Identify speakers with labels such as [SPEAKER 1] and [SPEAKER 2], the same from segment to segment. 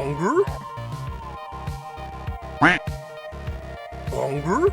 [SPEAKER 1] Longer? Longer?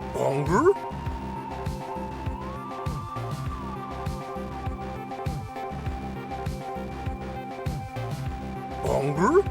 [SPEAKER 1] Longer? Longer?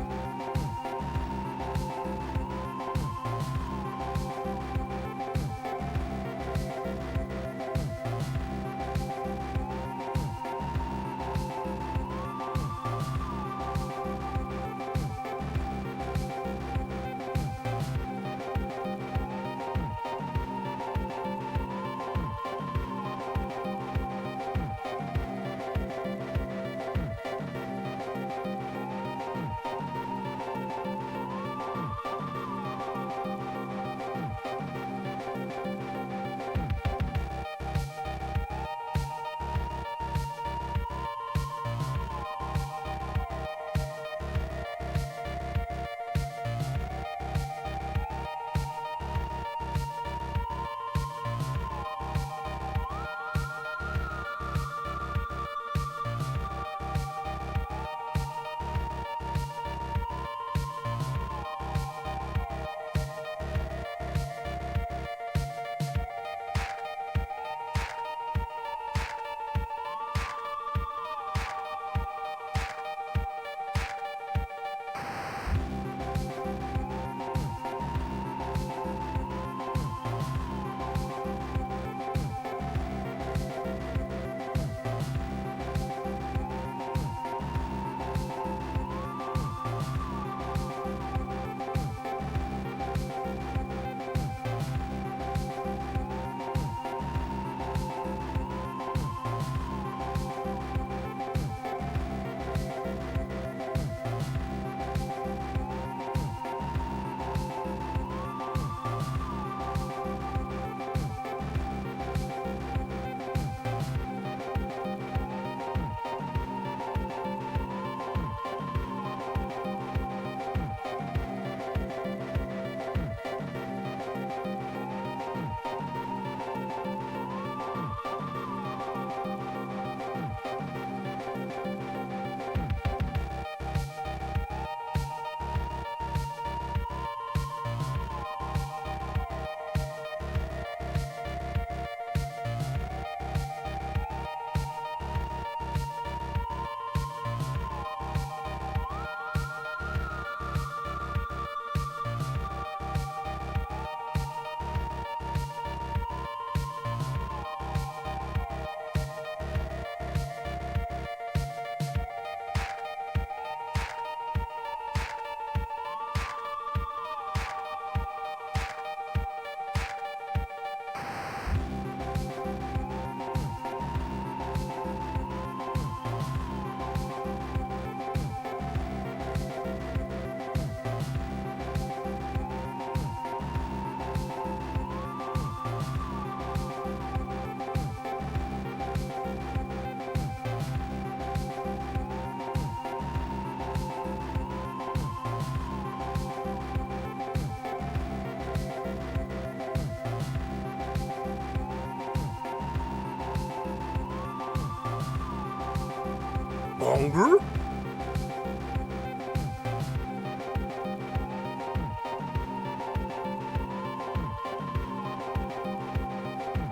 [SPEAKER 1] Longer?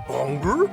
[SPEAKER 1] Longer?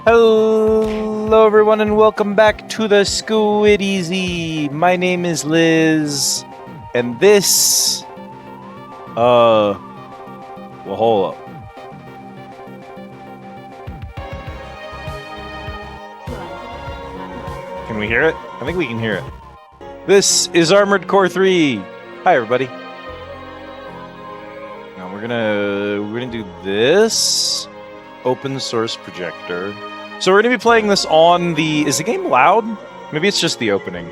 [SPEAKER 2] Hello, everyone, and welcome back to the Squid Easy. My name is Liz, and this, well, hold up. Can we hear it? I think we can hear it. This is Armored Core 3. Hi, everybody. Now we're gonna do this open source projector. So we're gonna be playing this on the. Is the game loud? Maybe it's just the opening.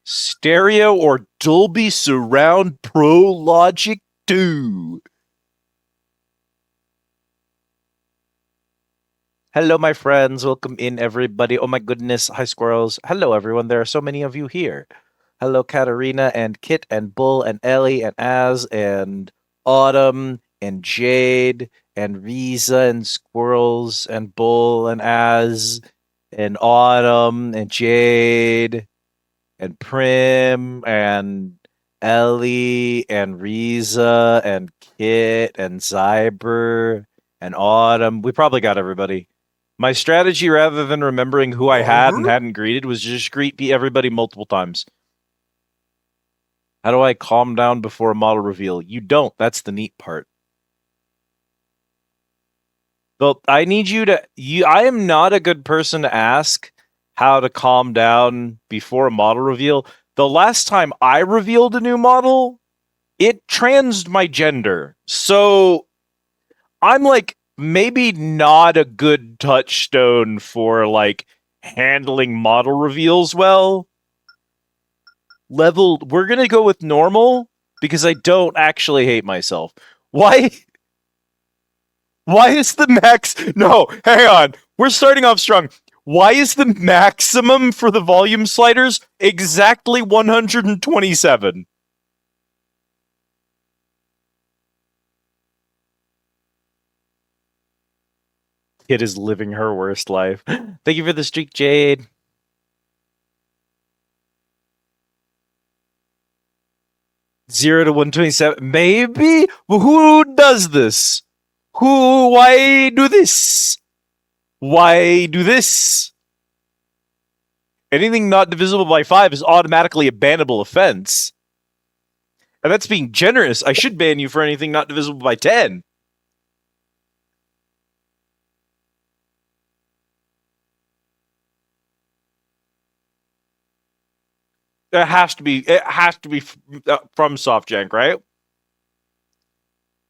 [SPEAKER 2] Stereo or Dolby Surround Pro Logic 2. Hello, my friends. Welcome in, everybody. Oh my goodness. Hi, squirrels. Hello, everyone. There are so many of you here. Hello, Katarina and Kit and Bull and Ellie and Az and Autumn and Jade and Riza and Squirrels and Bull and Az and Autumn and Jade and Prim and Ellie and Riza and Kit and Zyber and Autumn. We probably got everybody. My strategy, rather than remembering who I had and hadn't greeted, was just greet everybody multiple times. How do I calm down before a model reveal? You don't. That's the neat part. Well, I need you to... I am not a good person to ask how to calm down before a model reveal. The last time I revealed a new model, it transed my gender. So I'm like maybe not a good touchstone for like handling model reveals well. We're gonna go with normal because I don't actually hate myself. Why is the max... No, hang on. We're starting off strong. Why is the maximum for the volume sliders exactly 127? Kid is living her worst life. Thank you for the streak, Jade. Zero to 127. Maybe? Well, who does this? Why do this? Why do this? Anything not divisible by 5 is automatically a bannable offense. And that's being generous. I should ban you for anything not divisible by 10. It has to be from SoftJank, right?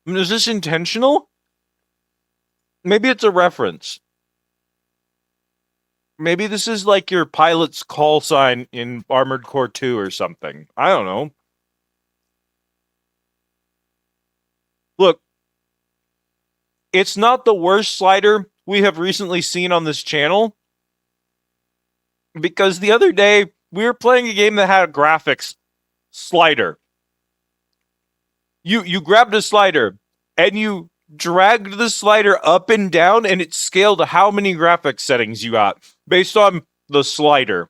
[SPEAKER 2] I mean, is this intentional? Maybe it's a reference. Maybe this is like your pilot's call sign in Armored Core 2 or something. I don't know. Look, it's not the worst slider we have recently seen on this channel, because the other day we were playing a game that had a graphics slider. You grabbed a slider and you dragged the slider up and down, and it scaled how many graphics settings you got based on the slider.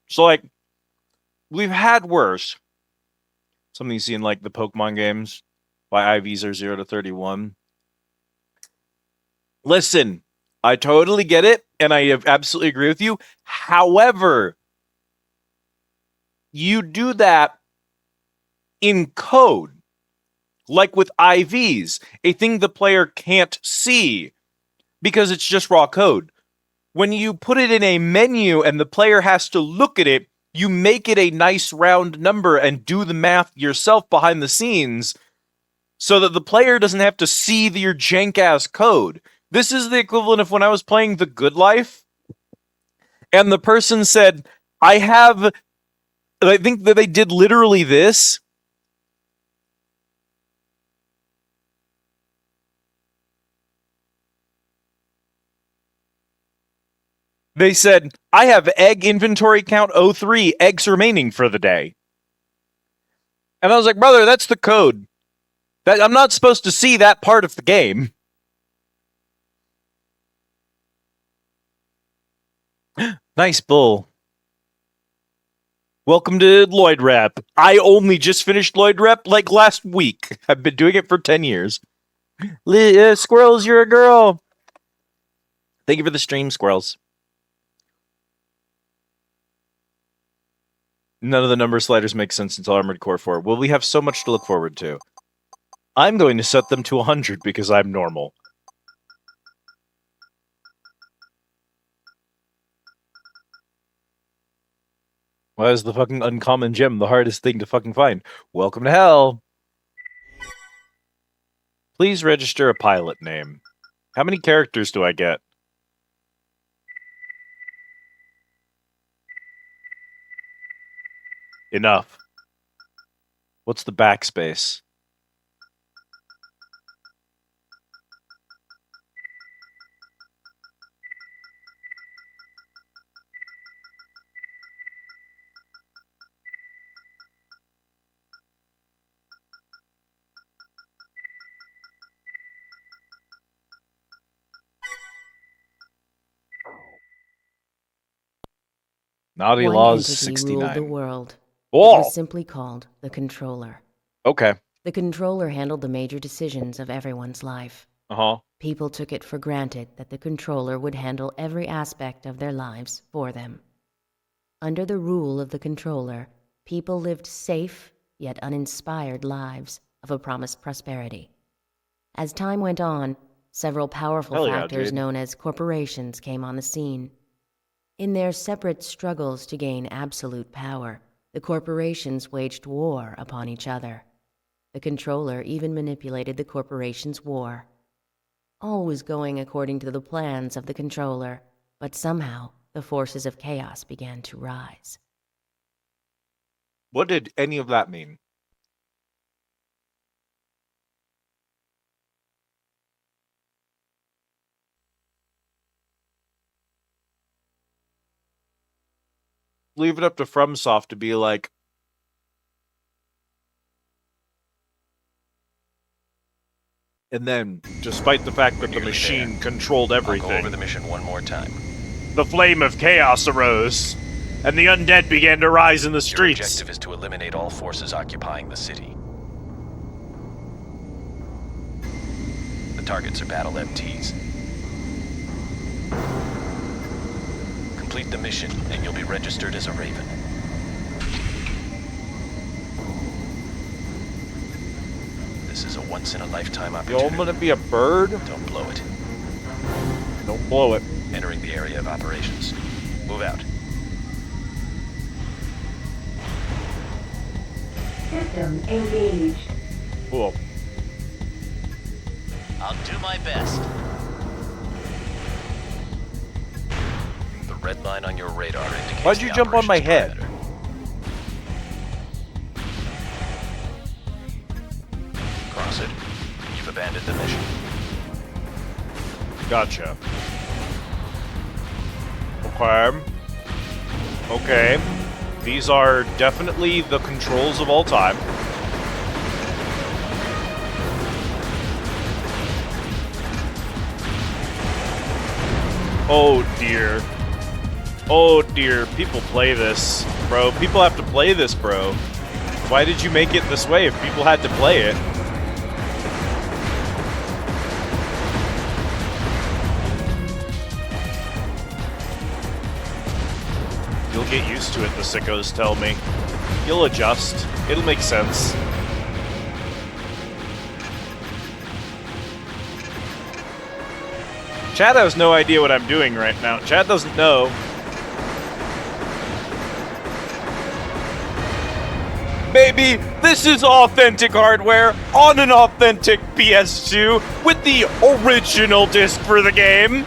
[SPEAKER 2] So, like, we've had worse. Something you see in, like, the Pokemon games. Why IVs are 0 to 31. Listen, I totally get it, and I absolutely agree with you. However, you do that in code. Like with IVs, a thing the player can't see because it's just raw code. When you put it in a menu and the player has to look at it, you make it a nice round number and do the math yourself behind the scenes so that the player doesn't have to see your jank-ass code. This is the equivalent of when I was playing The Good Life and the person said, I think that they did literally this. They said, I have egg inventory count 03, eggs remaining for the day. And I was like, brother, that's the code. I'm not supposed to see that part of the game. Nice bull. Welcome to Lloyd Rep. I only just finished Lloyd Rep like last week. I've been doing it for 10 years. Squirrels, you're a girl. Thank you for the stream, Squirrels. None of the number sliders make sense until Armored Core 4. Well, we have so much to look forward to. I'm going to set them to 100 because I'm normal. Why is the fucking uncommon gem the hardest thing to fucking find? Welcome to hell. Please register a pilot name. How many characters do I get? Enough. What's the backspace? Naughty
[SPEAKER 3] One
[SPEAKER 2] Laws
[SPEAKER 3] entity
[SPEAKER 2] 69.
[SPEAKER 3] ruled the world.
[SPEAKER 2] Oh!
[SPEAKER 3] It was simply called the Controller.
[SPEAKER 2] Okay.
[SPEAKER 3] The Controller handled the major decisions of everyone's life.
[SPEAKER 2] Uh-huh.
[SPEAKER 3] People took it for granted that the Controller would handle every aspect of their lives for them. Under the rule of the Controller, people lived safe yet uninspired lives of a promised prosperity. As time went on, several powerful factors known as corporations came on the scene. In their separate struggles to gain absolute power, the corporations waged war upon each other. The Controller even manipulated the corporations' war. All was going according to the plans of the Controller, but somehow the forces of chaos began to rise.
[SPEAKER 2] What did any of that mean? Leave it up to FromSoft to be like, and then, despite the fact that the machine controlled everything,
[SPEAKER 4] I'll go over the mission one more time.
[SPEAKER 2] the flame of chaos arose, and the undead began to rise in the
[SPEAKER 4] Your
[SPEAKER 2] streets.
[SPEAKER 4] objective is to eliminate all forces occupying the city. The targets are battle MTs. Complete the mission, and you'll be registered as a Raven. This is a once-in-a-lifetime
[SPEAKER 2] Yo,
[SPEAKER 4] opportunity.
[SPEAKER 2] I'm gonna be a bird?
[SPEAKER 4] Don't blow it.
[SPEAKER 2] Don't blow it.
[SPEAKER 4] Entering the area of operations. Move out.
[SPEAKER 5] System engaged.
[SPEAKER 2] Cool.
[SPEAKER 4] I'll do my best. The red line on your radar indicates
[SPEAKER 2] Why'd you
[SPEAKER 4] the
[SPEAKER 2] jump on my
[SPEAKER 4] operations
[SPEAKER 2] head?
[SPEAKER 4] perimeter. Cross it. You've abandoned the mission.
[SPEAKER 2] Gotcha. Okay. Okay. These are definitely the controls of all time. Oh dear. Oh dear. People play this, bro. People have to play this, bro. Why did you make it this way if people had to play it? You'll get used to it, the sickos tell me. You'll adjust. It'll make sense. Chad has no idea what I'm doing right now. Chad doesn't know. Baby, this is authentic hardware on an authentic PS2 with the original disc for the game.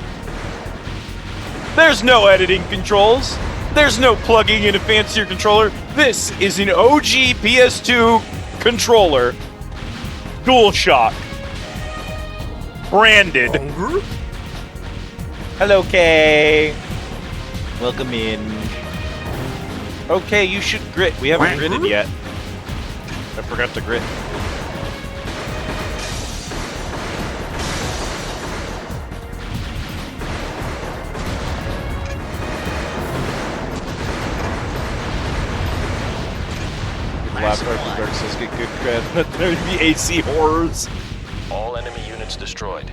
[SPEAKER 2] There's no editing controls. There's no plugging in a fancier controller. This is an OG PS2 controller. DualShock. Branded.
[SPEAKER 1] Hunger?
[SPEAKER 2] Hello, Kay. Welcome in. Okay, you should grit. We haven't gritted yet. I forgot to grit. Laugh Dark says get good cred. They're the AC horrors.
[SPEAKER 4] All All enemy units destroyed.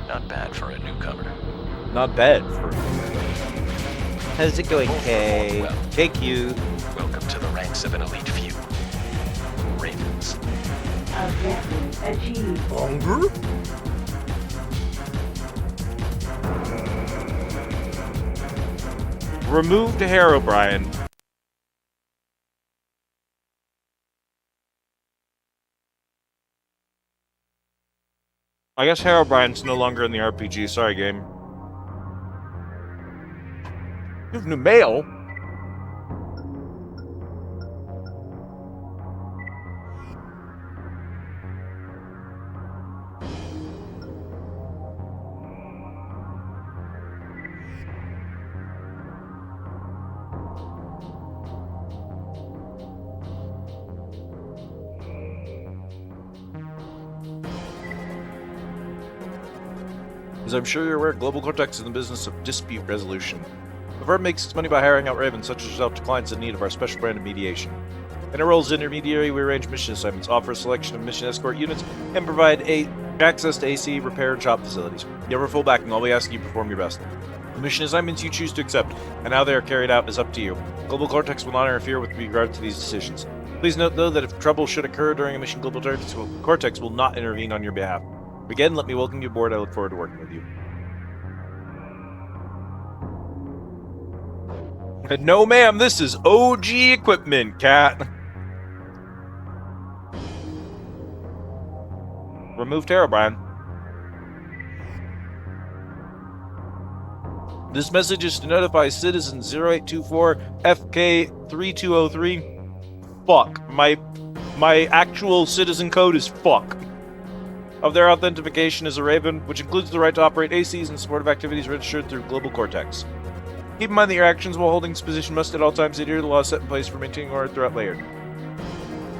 [SPEAKER 4] Not bad for a newcomer.
[SPEAKER 2] Not bad for. How's it going,
[SPEAKER 4] Both
[SPEAKER 2] Kay?
[SPEAKER 4] performed well.
[SPEAKER 2] Thank you.
[SPEAKER 4] Welcome to the ranks of an elite few. Ravens.
[SPEAKER 5] Objective achieved.
[SPEAKER 1] Hunger?
[SPEAKER 2] Remove to Hair O'Brien. I guess Hair O'Brien's no longer in the RPG. Sorry, game. You have new mail. As I'm sure you're aware, Global Cortex is in the business of dispute resolution. The firm makes its money by hiring out ravens such as yourself to clients in need of our special brand of mediation. In our role as intermediary, we arrange mission assignments, offer a selection of mission escort units, and provide access to AC, repair, and shop facilities. You have our full backing, all we ask you perform your best. The mission assignments you choose to accept, and how they are carried out is up to you. Global Cortex will not interfere with regard to these decisions. Please note, though, that if trouble should occur during a mission, Global Cortex will not intervene on your behalf. Again, let me welcome you aboard. I look forward to working with you. No, ma'am, this is OG equipment, Cat. Remove Herobrine. This message is to notify citizen 0824 FK3203. Fuck. My actual citizen code is fuck. Of their authentication as a Raven, which includes the right to operate ACs and supportive activities registered through Global Cortex. Keep in mind that your actions while holding this position must at all times adhere to the laws set in place for maintaining order throughout layered.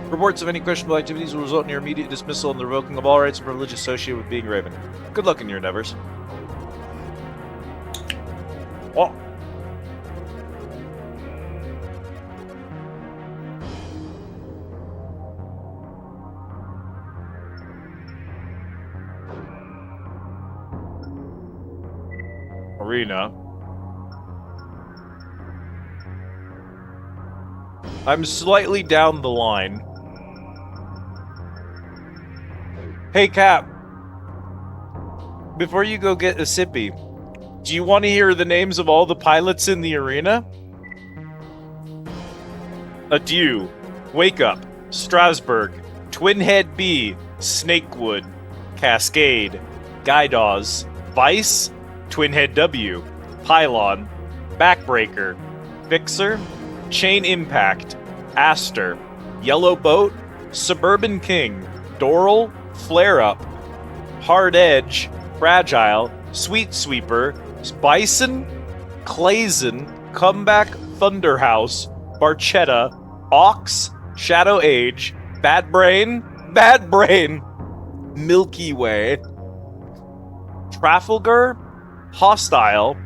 [SPEAKER 2] Reports of any questionable activities will result in your immediate dismissal and the revoking of all rights and privileges associated with being Raven. Good luck in your endeavors. Oh. Arena. I'm slightly down the line. Hey, Cap. Before you go get a sippy, do you want to hear the names of all the pilots in the arena? Adieu, Wake Up, Strasbourg, Twinhead B, Snakewood, Cascade, Guidaws, Vice, Twinhead W, Pylon, Backbreaker, Fixer, Chain Impact, Aster, Yellow Boat, Suburban King, Doral, Flare Up, Hard Edge, Fragile, Sweet Sweeper, Bison, Clayson, Comeback, Thunderhouse, Barchetta, Ox, Shadow Age, Bad Brain, Milky Way, Trafalgar, Hostile,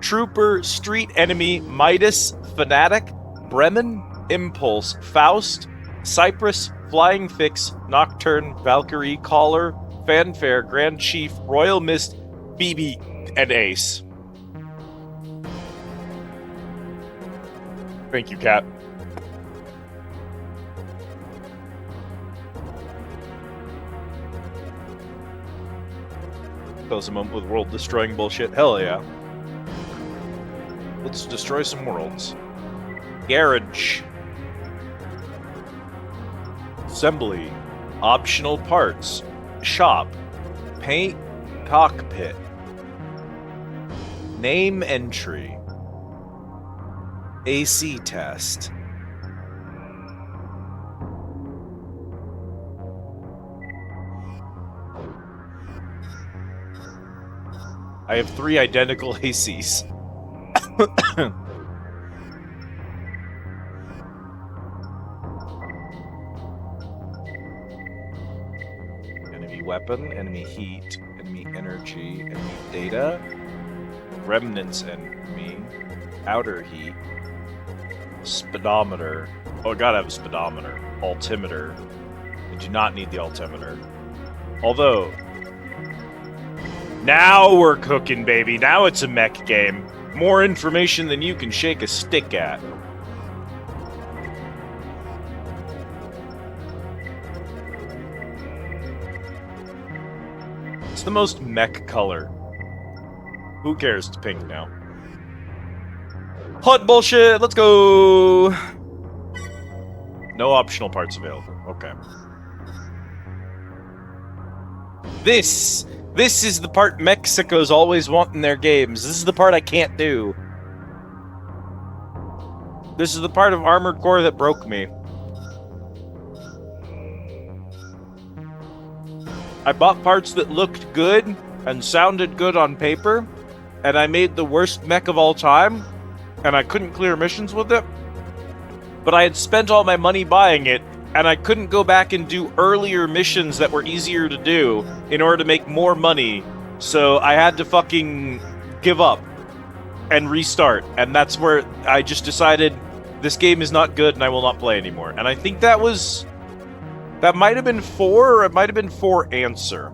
[SPEAKER 2] Trooper, Street Enemy, Midas, Fanatic, Bremen, Impulse, Faust, Cypress, Flying Fix, Nocturne, Valkyrie, Caller, Fanfare, Grand Chief, Royal Mist, BB, and Ace. Thank you, Cat. Close a moment with world-destroying bullshit. Hell yeah. Let's destroy some worlds. Garage. Assembly. Optional parts. Shop. Paint. Cockpit. Name entry. AC test. I have 3 identical ACs. Enemy weapon, enemy heat, enemy energy, enemy data, remnants enemy, outer heat, speedometer. Oh, I gotta have a speedometer. Altimeter. I do not need the altimeter. Although, now we're cooking, baby. Now it's a mech game. More information than you can shake a stick at. It's the most mech color. Who cares? It's pink now. HUD bullshit! Let's go! No optional parts available. Okay. This is the part Mexico's always want in their games. This is the part I can't do. This is the part of Armored Core that broke me. I bought parts that looked good and sounded good on paper, and I made the worst mech of all time, and I couldn't clear missions with it. But I had spent all my money buying it, and I couldn't go back and do earlier missions that were easier to do in order to make more money, so I had to fucking give up and restart, and that's where I just decided this game is not good and I will not play anymore. And I think that might have been 4, or it might have been 4 Answer.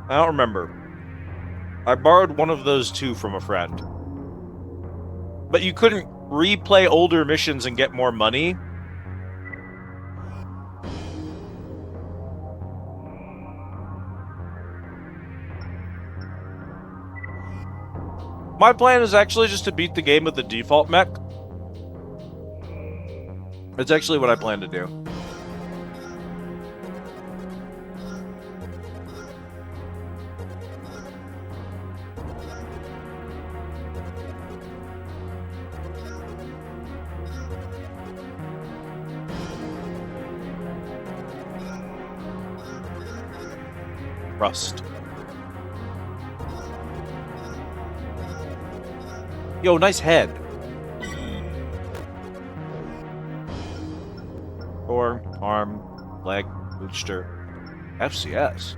[SPEAKER 2] I don't remember. I borrowed one of those 2 from a friend. But you couldn't replay older missions and get more money. My plan is actually just to beat the game with the default mech. It's actually what I plan to do. Rust. Yo, nice head. Core, arm, leg, booster, FCS.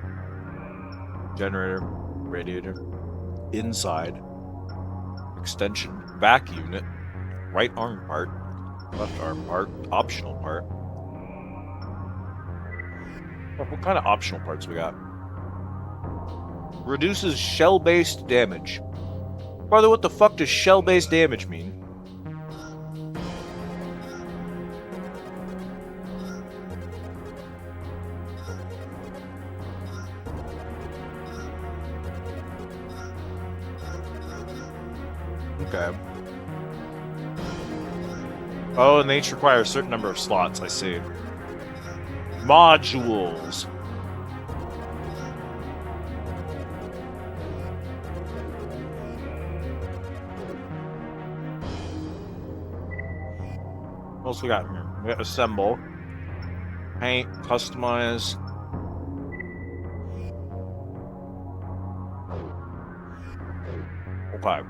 [SPEAKER 2] Generator, radiator, inside, extension, back unit, right arm part, left arm part, optional part. What kind of optional parts we got? Reduces shell-based damage. By the way, what the fuck does shell-based damage mean? Okay. Oh, and they each require a certain number of slots, I see. Modules. What else we got here? We got assemble, paint, customize. Okay.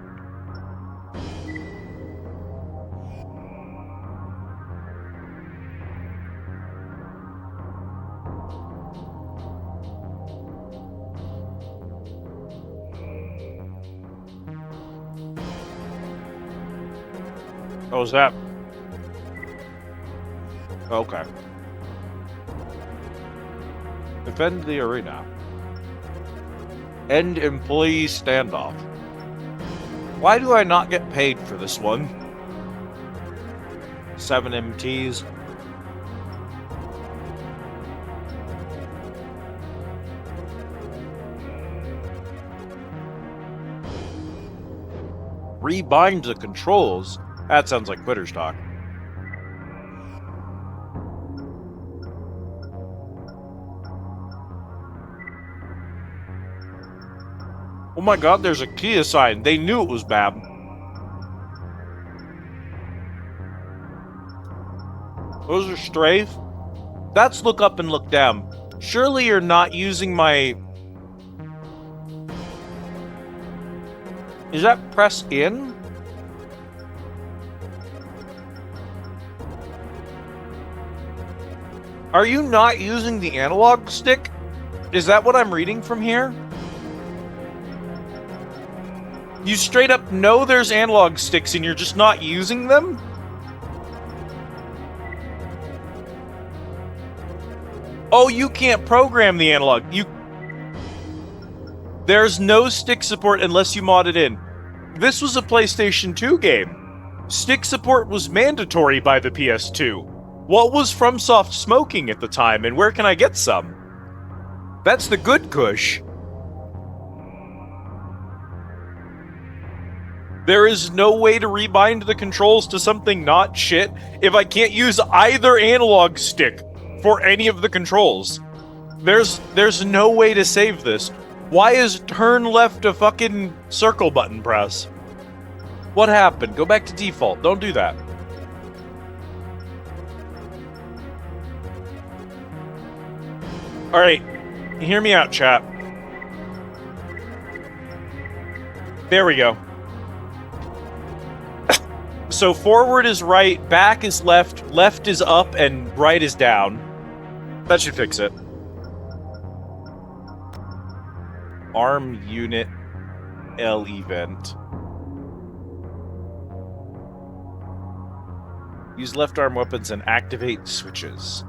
[SPEAKER 2] What was that? Okay. Defend the arena. End employee standoff. Why do I not get paid for this one? 7 MTs. Rebind the controls? That sounds like quitter's talk. Oh my god, there's a Kia sign. They knew it was bad. Those are strafe. That's look up and look down. Surely you're not using my... Is that press in? Are you not using the analog stick? Is that what I'm reading from here? You straight up know there's analog sticks and you're just not using them? Oh, you can't program the analog. There's no stick support unless you mod it in. This was a PlayStation 2 game. Stick support was mandatory by the PS2. What was FromSoft smoking at the time, and where can I get some? That's the good kush. There is no way to rebind the controls to something not shit if I can't use either analog stick for any of the controls. There's no way to save this. Why is turn left a fucking circle button press? What happened? Go back to default. Don't do that. Alright, hear me out, chat. There we go. So forward is right, back is left, left is up, and right is down. That should fix it. Arm unit L event. Use left arm weapons and activate switches.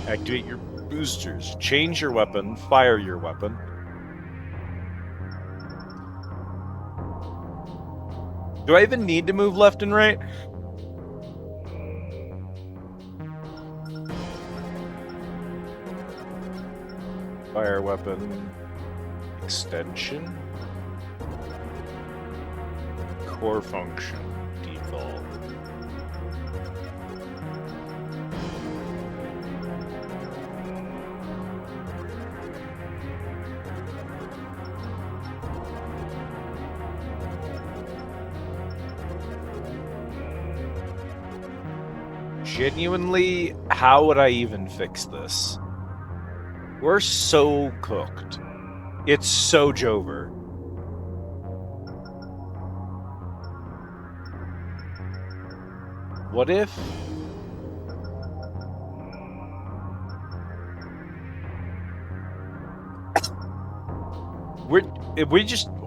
[SPEAKER 2] Activate your boosters. Change your weapon. Fire your weapon. Do I even need to move left and right? Fire weapon. Extension. Core function. Default. Genuinely, how would I even fix this? We're so cooked. It's so Jover. What if...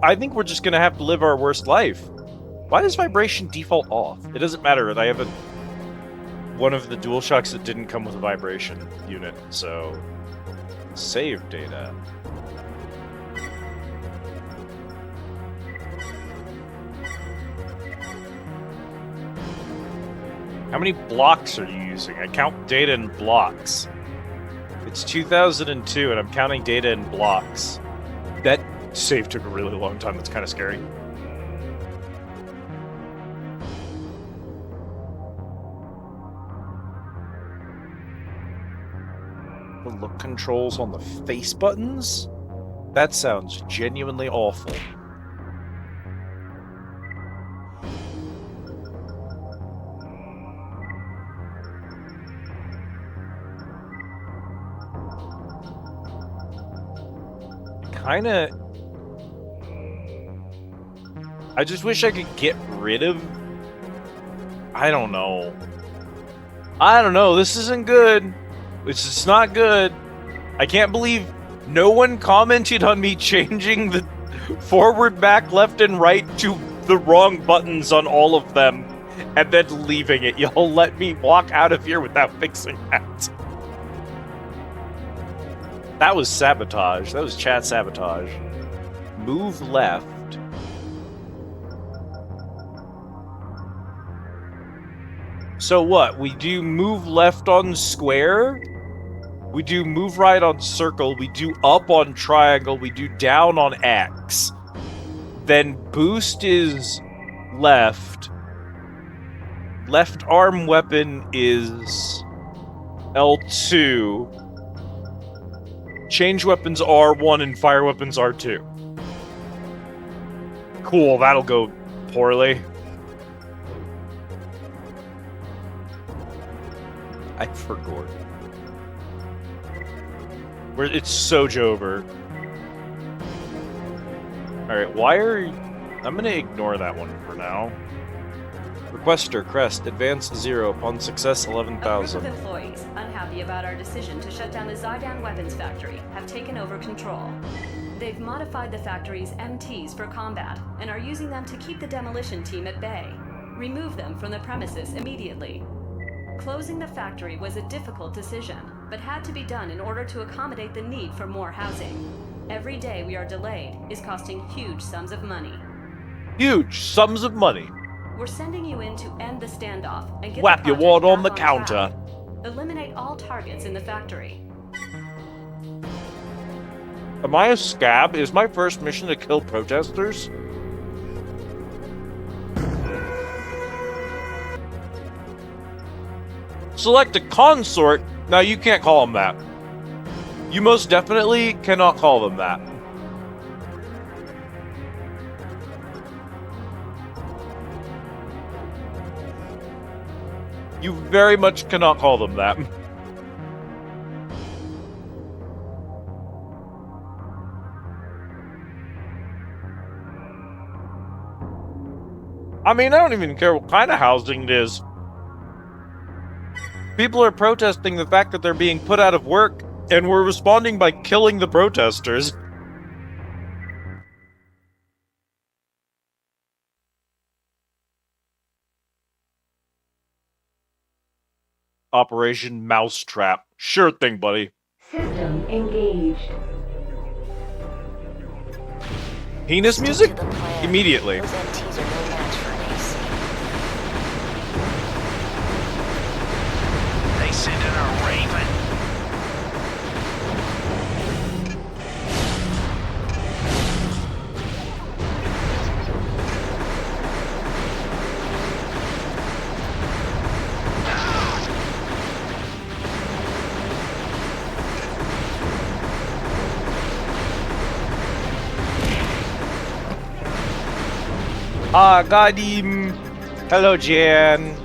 [SPEAKER 2] I think we're just gonna have to live our worst life. Why does vibration default off? It doesn't matter, I have one of the DualShocks that didn't come with a vibration unit, so... Save data. How many blocks are you using? I count data in blocks. It's 2002 and I'm counting data in blocks. That save took a really long time, that's kind of scary. The look controls on the face buttons? That sounds genuinely awful. Kinda... I just wish I could get rid of... I don't know. This isn't good. It's just not good. I can't believe no one commented on me changing the forward, back, left, and right to the wrong buttons on all of them and then leaving it. Y'all let me walk out of here without fixing that. That was sabotage. That was chat sabotage. Move left. So what? We do move left on square? We do move right on circle, we do up on triangle, we do down on X. Then boost is left. Left arm weapon is L2. Change weapons R1 and fire weapons R2. Cool, that'll go poorly. I forgot. It's so Jover. Alright, why are you... I'm gonna ignore that one for now. Requester, crest, advance 0, upon success 11,000.
[SPEAKER 6] A group of employees, unhappy about our decision to shut down the Zydan weapons factory, have taken over control. They've modified the factory's MTs for combat, and are using them to keep the demolition team at bay. Remove them from the premises immediately. Closing the factory was a difficult decision, but had to be done in order to accommodate the need for more housing. Every day we are delayed is costing huge sums of money.
[SPEAKER 2] Huge sums of money.
[SPEAKER 6] We're sending you in to end the standoff and get
[SPEAKER 2] Whap
[SPEAKER 6] the
[SPEAKER 2] your
[SPEAKER 6] project
[SPEAKER 2] wad on
[SPEAKER 6] back
[SPEAKER 2] the
[SPEAKER 6] track.
[SPEAKER 2] counter.
[SPEAKER 6] Eliminate all targets in the factory.
[SPEAKER 2] Am I a scab? Is my first mission to kill protesters? Select a consort? Now you can't call them that. You most definitely cannot call them that. You very much cannot call them that. I mean, I don't even care what kind of housing it is. People are protesting the fact that they're being put out of work, and we're responding by killing the protesters. Operation Mousetrap. Sure thing, buddy.
[SPEAKER 5] System engaged.
[SPEAKER 2] Penis
[SPEAKER 3] Stick
[SPEAKER 2] music?
[SPEAKER 3] to the plan.
[SPEAKER 2] Immediately.
[SPEAKER 3] Those MTs are no match for an AC.
[SPEAKER 4] They send in a raven.
[SPEAKER 2] Ah, got him. Hello, Jan.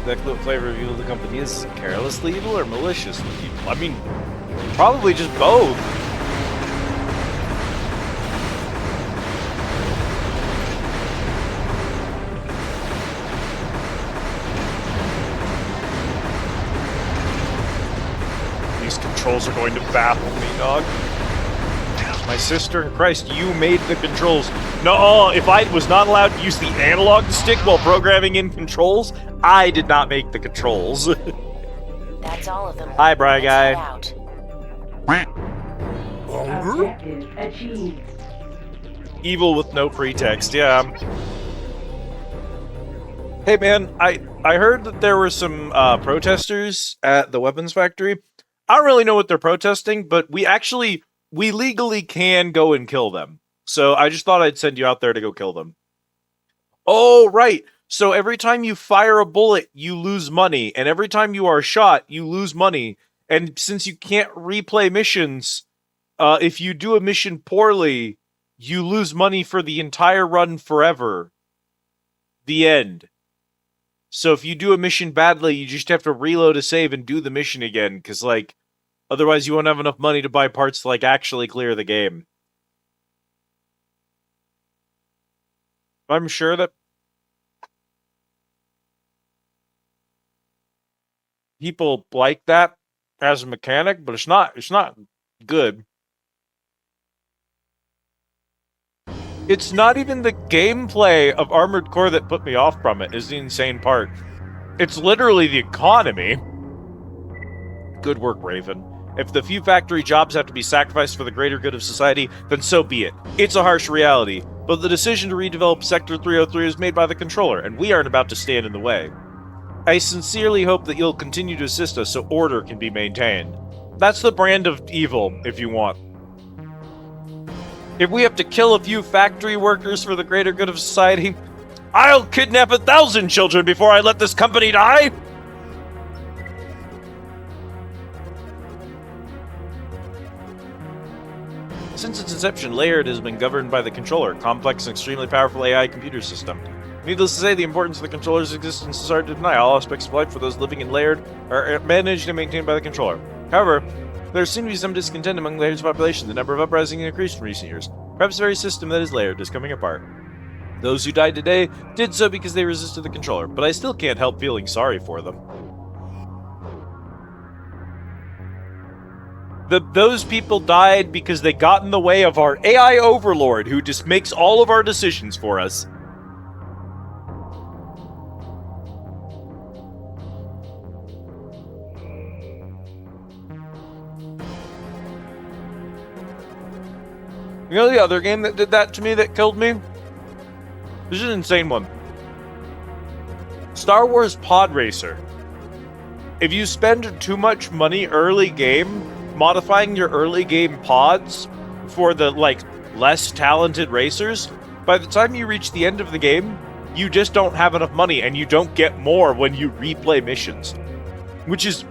[SPEAKER 2] The flavor review of the company is carelessly evil or maliciously evil? I mean, probably just both. These controls are going to baffle me, dog. My sister in Christ, you made the controls. No, if I was not allowed to use the analog stick while programming in controls, I did not make the controls.
[SPEAKER 3] That's all of them.
[SPEAKER 2] Hi, Bri
[SPEAKER 3] Let's
[SPEAKER 2] guy.
[SPEAKER 3] head out.
[SPEAKER 1] Hunger?
[SPEAKER 5] Objective achieved.
[SPEAKER 2] Evil with no pretext, yeah. Hey man, I heard that there were some protesters at the weapons factory. I don't really know what they're protesting, but we legally can go and kill them. So I just thought I'd send you out there to go kill them. Oh, right. So every time you fire a bullet, you lose money. And every time you are shot, you lose money. And since you can't replay missions, if you do a mission poorly, you lose money for the entire run forever. The end. So if you do a mission badly, you just have to reload a save and do the mission again. Because, like, otherwise you won't have enough money to buy parts to, like, actually clear the game. I'm sure that people like that as a mechanic, but it's not good. It's not even the gameplay of Armored Core that put me off from it, is the insane part. It's literally the economy. Good work, Raven. If the few factory jobs have to be sacrificed for the greater good of society, then so be it. It's a harsh reality, but the decision to redevelop Sector 303 is made by the controller, and we aren't about to stand in the way. I sincerely hope that you'll continue to assist us so order can be maintained. That's the brand of evil, if you want. If we have to kill a few factory workers for the greater good of society, I'll kidnap 1,000 children before I let this company die! Since its inception, Laird has been governed by the controller, a complex and extremely powerful AI computer system. Needless to say, the importance of the controller's existence is hard to deny. All aspects of life for those living in Laird are managed and maintained by the controller. However, there seems to be some discontent among Laird's population. The number of uprisings increased in recent years. Perhaps the very system that is Laird is coming apart. Those who died today did so because they resisted the controller, but I still can't help feeling sorry for them. Those people died because they got in the way of our AI overlord who just makes all of our decisions for us. You know the other game that did that to me that killed me? This is an insane one. Star Wars Pod Racer. If you spend too much money early game modifying your early game pods for the like less talented racers, by the time you reach the end of the game, you just don't have enough money and you don't get more when you replay missions. Which is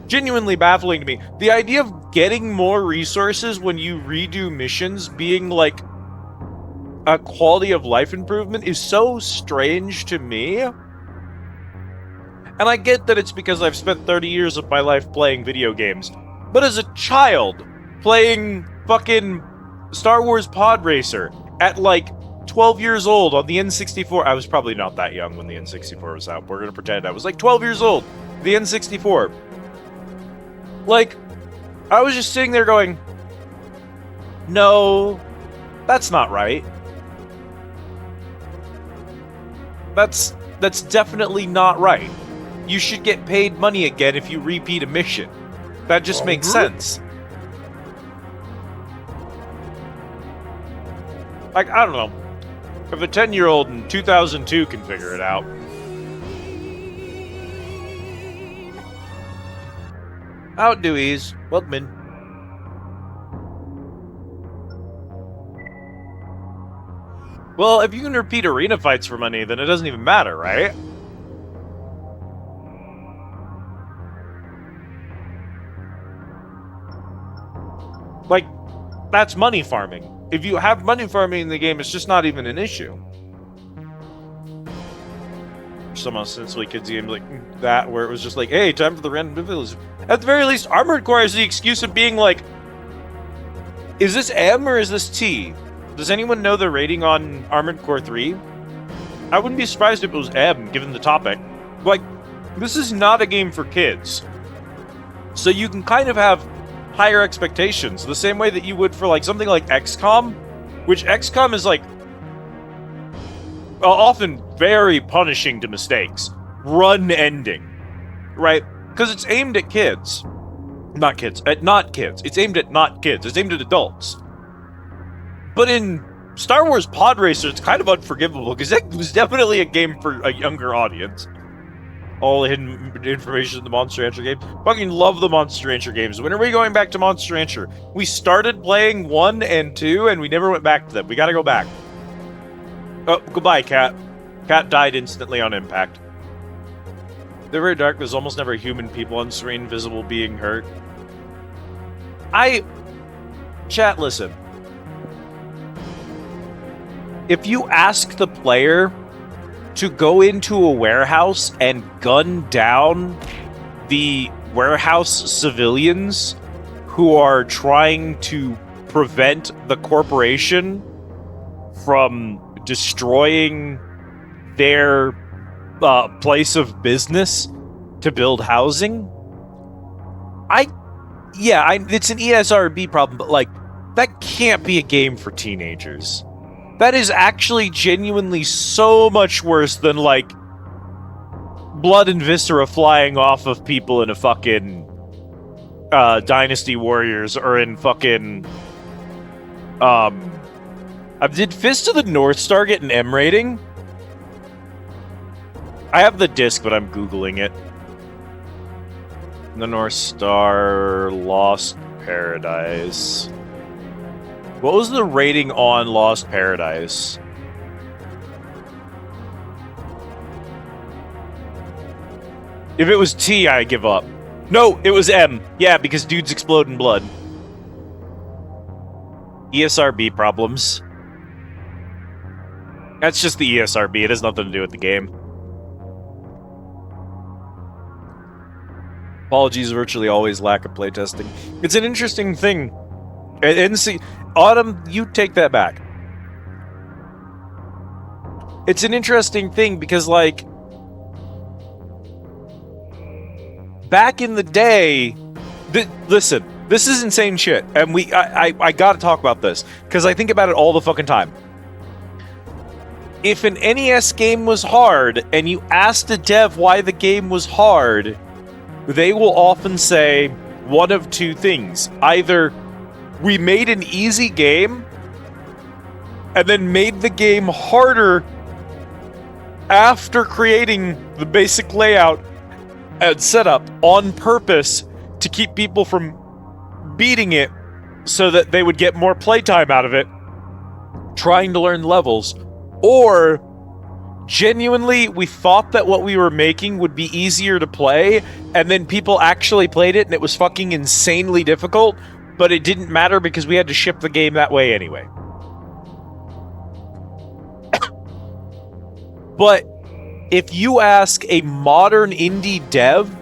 [SPEAKER 2] genuinely baffling to me. The idea of getting more resources when you redo missions being like a quality of life improvement is so strange to me. And I get that it's because I've spent 30 years of my life playing video games. But as a child, playing fucking Star Wars Pod Racer at like 12 years old on the N64. I was probably not that young when the N64 was out. We're gonna pretend I was like 12 years old. The N64. Like, I was just sitting there going, no, that's not right. That's definitely not right. You should get paid money again if you repeat a mission. That just makes sense. Like, I don't know. If a 10-year-old in 2002 can figure it out. Out, Deweys. Welcome in. Well, if you can repeat arena fights for money, then it doesn't even matter, right? Like, that's money farming. If you have money farming in the game, it's just not even an issue. Some ostensibly kids game like that, where it was just like, hey, time for the random village. At the very least, Armored Core has the excuse of being like, is this M or is this T? Does anyone know the rating on Armored Core 3? I wouldn't be surprised if it was M, given the topic. Like, this is not a game for kids. So you can kind of have higher expectations, the same way that you would for like something like XCOM, which XCOM is like often very punishing to mistakes, run ending, right? Because it's aimed at kids, not kids. It's aimed at not kids. It's aimed at adults. But in Star Wars Pod Racer, it's kind of unforgivable because that was definitely a game for a younger audience. All the hidden information in the Monster Rancher game. Fucking love the Monster Rancher games. When are we going back to Monster Rancher? We started playing 1 and 2, and we never went back to them. We gotta go back. Oh, goodbye, Cat. Cat died instantly on impact. They're very dark. There's almost never human people on screen visible being hurt. Chat, listen. If you ask the player to go into a warehouse and gun down the warehouse civilians who are trying to prevent the corporation from destroying their place of business to build housing, it's an ESRB problem, but like, that can't be a game for teenagers. That is actually genuinely so much worse than, like, blood and viscera flying off of people in a fucking Dynasty Warriors or in fucking did Fist of the North Star get an M rating? I have the disc, but I'm Googling it. The North Star Lost Paradise. What was the rating on Lost Paradise? If it was T, I give up. No, it was M. Yeah, because dudes explode in blood. ESRB problems. That's just the ESRB. It has nothing to do with the game. Apologies virtually always lack of playtesting. It's an interesting thing. And see, Autumn, you take that back. It's an interesting thing because, like, back in the day, listen, this is insane shit, and I gotta talk about this because I think about it all the fucking time. If an NES game was hard and you asked a dev why the game was hard, they will often say one of two things: either we made an easy game and then made the game harder after creating the basic layout and setup on purpose to keep people from beating it so that they would get more playtime out of it, trying to learn levels. Or genuinely, we thought that what we were making would be easier to play, and then people actually played it and it was fucking insanely difficult, but it didn't matter because we had to ship the game that way anyway. But if you ask a modern indie dev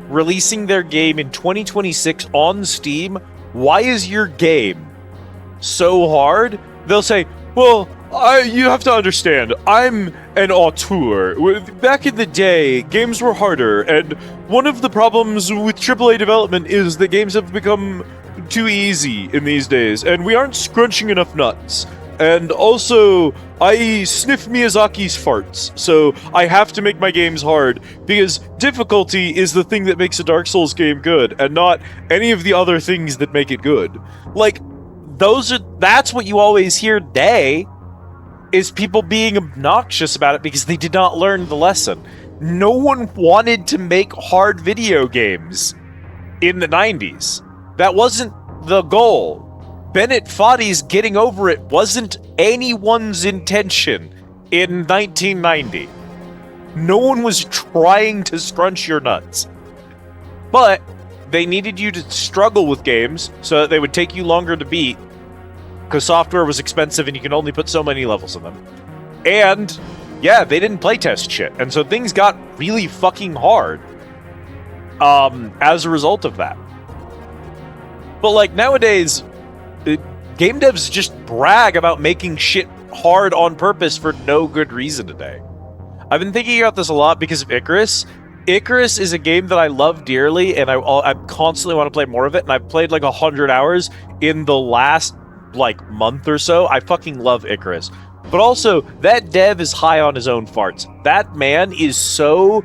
[SPEAKER 2] releasing their game in 2026 on Steam, why is your game so hard? They'll say, well, you have to understand, I'm an auteur. Back in the day, games were harder, and one of the problems with AAA development is that games have become too easy in these days, and we aren't scrunching enough nuts. And also, I sniff Miyazaki's farts, so I have to make my games hard, because difficulty is the thing that makes a Dark Souls game good, and not any of the other things that make it good. Like, that's what you always hear today, is people being obnoxious about it because they did not learn the lesson. No one wanted to make hard video games in the 90s. That wasn't the goal. Bennett Foddy's getting over it wasn't anyone's intention in 1990. No one was trying to scrunch your nuts. But they needed you to struggle with games so that they would take you longer to beat, because software was expensive and you can only put so many levels in them. And, yeah, they didn't playtest shit, and so things got really fucking hard as a result of that. But, like, nowadays, game devs just brag about making shit hard on purpose for no good reason today. I've been thinking about this a lot because of Icarus. Icarus is a game that I love dearly, and I constantly want to play more of it, and I've played like 100 hours in the last, like, month or so. I fucking love Icarus. But also, that dev is high on his own farts. That man is so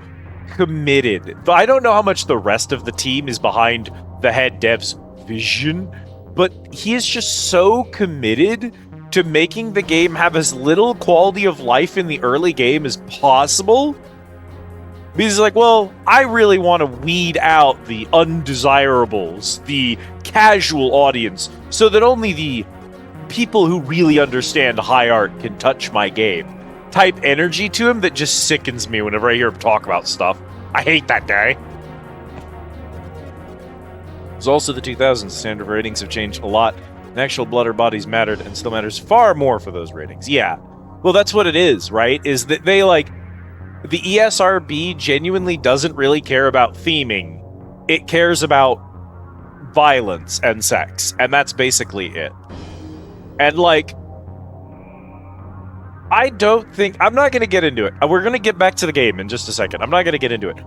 [SPEAKER 2] committed. I don't know how much the rest of the team is behind the head dev's vision, but he is just so committed to making the game have as little quality of life in the early game as possible. Because he's like, well, I really want to weed out the undesirables, the casual audience, so that only the people who really understand high art can touch my game. Type energy to him that just sickens me whenever I hear him talk about stuff. I hate that guy. It's also the 2000s. Standard ratings have changed a lot, and actual blood or bodies mattered, and still matters far more for those ratings. Yeah. Well, that's what it is, right? Is that they, like, the ESRB genuinely doesn't really care about theming. It cares about violence and sex, and that's basically it. And, like, I don't think... I'm not going to get into it. We're going to get back to the game in just a second. I'm not going to get into it.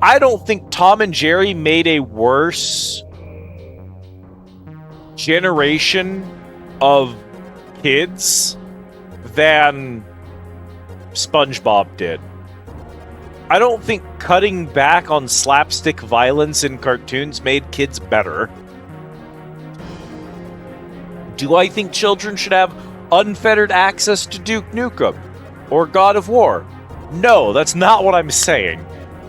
[SPEAKER 2] I don't think Tom and Jerry made a worse generation of kids than SpongeBob did. I don't think cutting back on slapstick violence in cartoons made kids better. Do I think children should have unfettered access to Duke Nukem or God of War? No, that's not what I'm saying.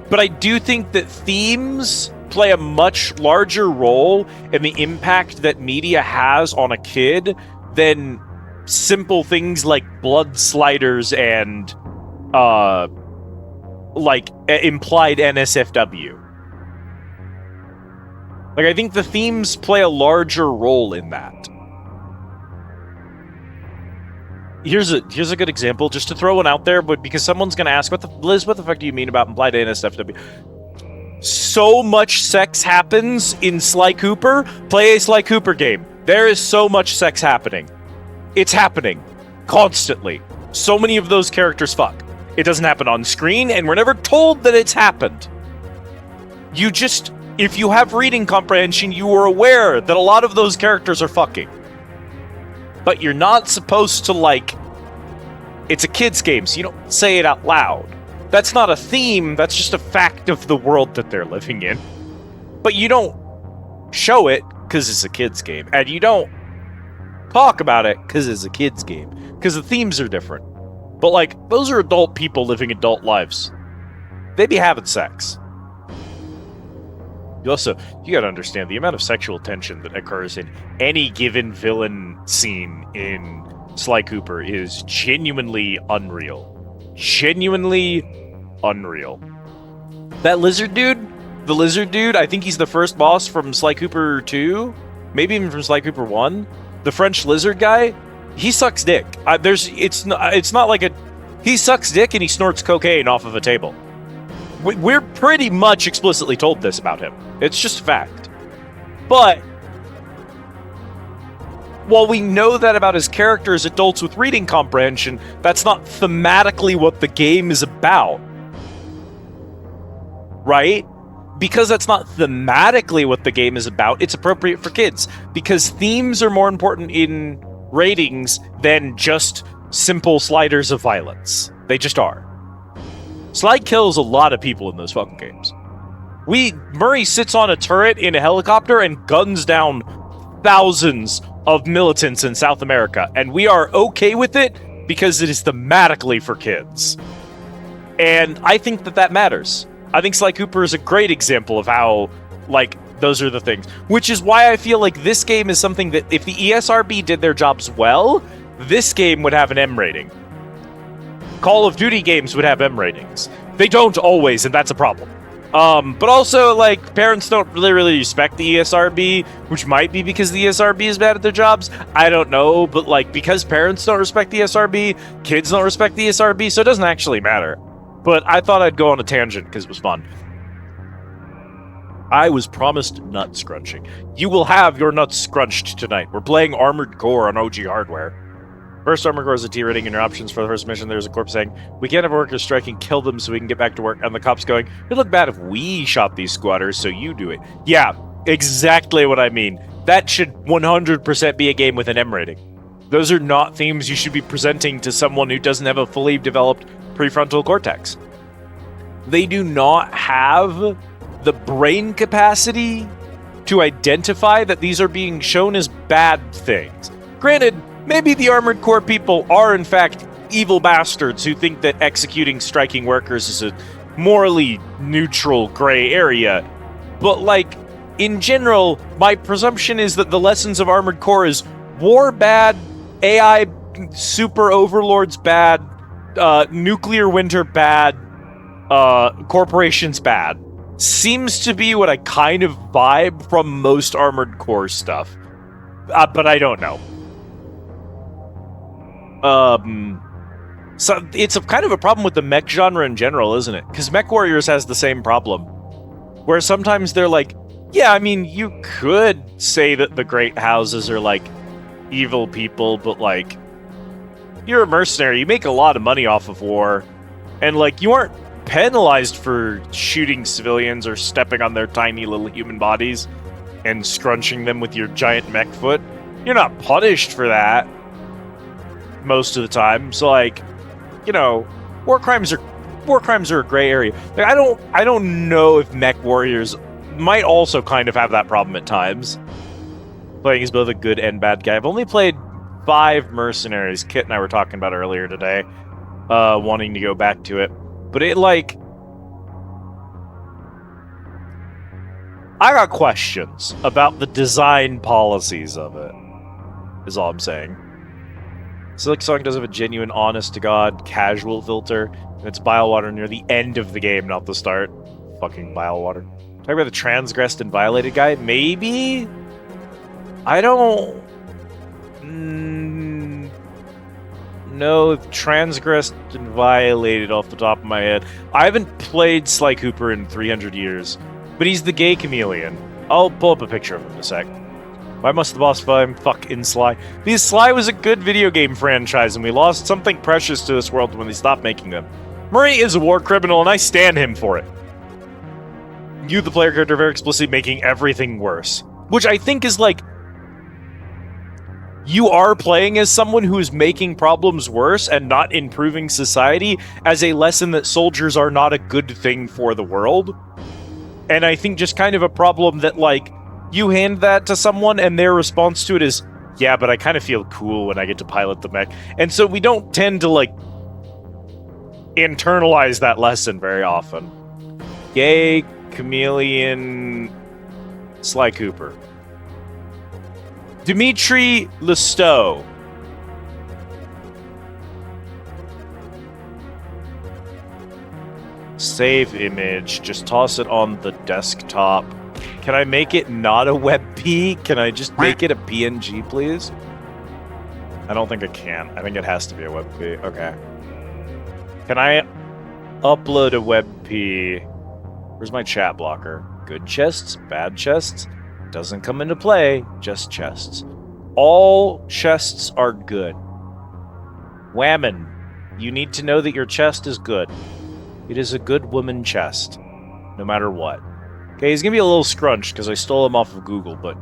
[SPEAKER 2] But I do think that themes play a much larger role in the impact that media has on a kid than simple things like blood sliders and implied NSFW. Like, I think the themes play a larger role in that. Here's a good example, just to throw one out there, but because someone's gonna ask, Liz, what the fuck do you mean about implied NSFW? So much sex happens in Sly Cooper. Play a Sly Cooper game. There is so much sex happening. It's happening constantly. So many of those characters fuck. It doesn't happen on screen, and we're never told that it's happened. You just, if you have reading comprehension, you are aware that a lot of those characters are fucking. But you're not supposed to, like... It's a kid's game, so you don't say it out loud. That's not a theme, that's just a fact of the world that they're living in. But you don't show it, because it's a kid's game. And you don't talk about it because it's a kid's game, because the themes are different. But, like, those are adult people living adult lives. They be having sex. You gotta understand the amount of sexual tension that occurs in any given villain scene in Sly Cooper is genuinely unreal. Genuinely unreal. That lizard dude, the lizard dude, I think he's the first boss from Sly Cooper 2, maybe even from Sly Cooper 1. The French lizard guy, he sucks dick. It's not like he sucks dick and he snorts cocaine off of a table. We're pretty much explicitly told this about him. It's just fact. But while we know that about his character as adults with reading comprehension, that's not thematically what the game is about. Right? Because that's not thematically what the game is about, it's appropriate for kids. Because themes are more important in ratings than just simple sliders of violence. They just are. Sly kills a lot of people in those fucking games. Murray sits on a turret in a helicopter and guns down thousands of militants in South America, and we are okay with it because it is thematically for kids. And I think that matters. I think Sly Cooper is a great example of how, like, those are the things. Which is why I feel like this game is something that, if the ESRB did their jobs well, this game would have an M rating. Call of Duty games would have M ratings. They don't always, and that's a problem. But also, like, parents don't really respect the ESRB, which might be because the ESRB is bad at their jobs. I don't know, but, like, because parents don't respect the ESRB, kids don't respect the ESRB, so it doesn't actually matter. But I thought I'd go on a tangent because it was fun. I was promised nut scrunching. You will have your nuts scrunched tonight. We're playing Armored Core on OG hardware. First Armored Core is a T rating, and your options for the first mission, there's a corpse saying, "We can't have workers striking, kill them so we can get back to work." And the cop's going, "It'd look bad if we shot these squatters, so you do it." Yeah, exactly what I mean. That should 100% be a game with an M rating. Those are not themes you should be presenting to someone who doesn't have a fully developed prefrontal cortex. They do not have the brain capacity to identify that these are being shown as bad things. Granted, maybe the Armored Core people are in fact evil bastards who think that executing striking workers is a morally neutral gray area. But, like, in general, my presumption is that the lessons of Armored Core is war bad, AI super overlords bad, nuclear winter bad, corporations bad. Seems to be what I kind of vibe from most Armored Core stuff. But I don't know. So it's kind of a problem with the mech genre in general, isn't it? Because Mech Warriors has the same problem. Where sometimes they're like, yeah, I mean, you could say that the Great Houses are, like, evil people, but, like, you're a mercenary, you make a lot of money off of war, and, like, you aren't penalized for shooting civilians or stepping on their tiny little human bodies and scrunching them with your giant mech foot. You're not punished for that most of the time. So, like, you know, war crimes are a gray area. Like, I don't know if Mech Warriors might also kind of have that problem at times. Playing as both a good and bad guy. I've only played 5 Mercenaries. Kit and I were talking about earlier today, wanting to go back to it. But it, like, I got questions about the design policies of it, is all I'm saying. Silk Song does have a genuine, honest-to-God, casual filter, and it's Bilewater near the end of the game, not the start. Fucking Bilewater. Talk about the transgressed and violated guy? Maybe? I don't know if transgressed and violated off the top of my head. I haven't played Sly Cooper in 300 years, but he's the gay chameleon. I'll pull up a picture of him in a sec. Why must the boss fight fucking Sly? Because Sly was a good video game franchise, and we lost something precious to this world when they stopped making them. Murray is a war criminal, and I stand him for it. You, the player character, are very explicitly making everything worse. Which I think is, like, you are playing as someone who is making problems worse and not improving society as a lesson that soldiers are not a good thing for the world. And I think just kind of a problem that, like, you hand that to someone and their response to it is, Yeah, but I kind of feel cool when I get to pilot the mech. And so we don't tend to, like, internalize that lesson very often. Yay, Chameleon Sly Cooper. Dimitri Lestow. Save image. Just toss it on the desktop. Can I make it not a WebP? Can I just make it a PNG, please? I don't think I can. I think it has to be a WebP. Okay. Can I upload a WebP? Where's my chat blocker? Good chests, bad chests. Doesn't come into play, just chests. All chests are good. Whammon, you need to know that your chest is good. It is a good woman chest, no matter what. Okay, he's gonna be a little scrunched because I stole him off of Google, but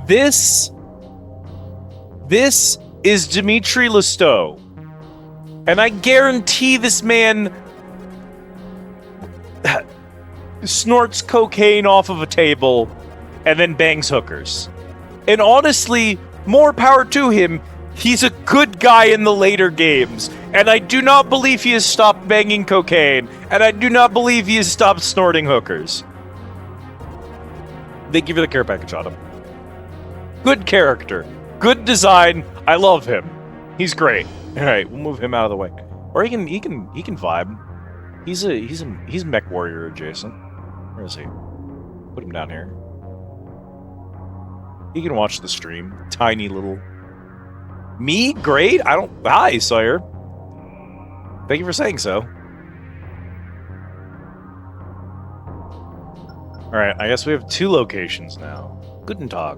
[SPEAKER 2] this is Dimitri Lestow, and I guarantee this man snorts cocaine off of a table and then bangs hookers. And honestly, more power to him. He's a good guy in the later games, and I do not believe he has stopped banging cocaine, and I do not believe he has stopped snorting hookers. Thank you for the care package on him. Good character. Good design. I love him. He's great. Alright, we'll move him out of the way. Or he can vibe. He's mech warrior adjacent. Where is he? Put him down here. He can watch the stream. Tiny little... Me? Great? I don't... Hi, Sawyer. Thank you for saying so. Alright, I guess we have 2 locations now. Guten Tag.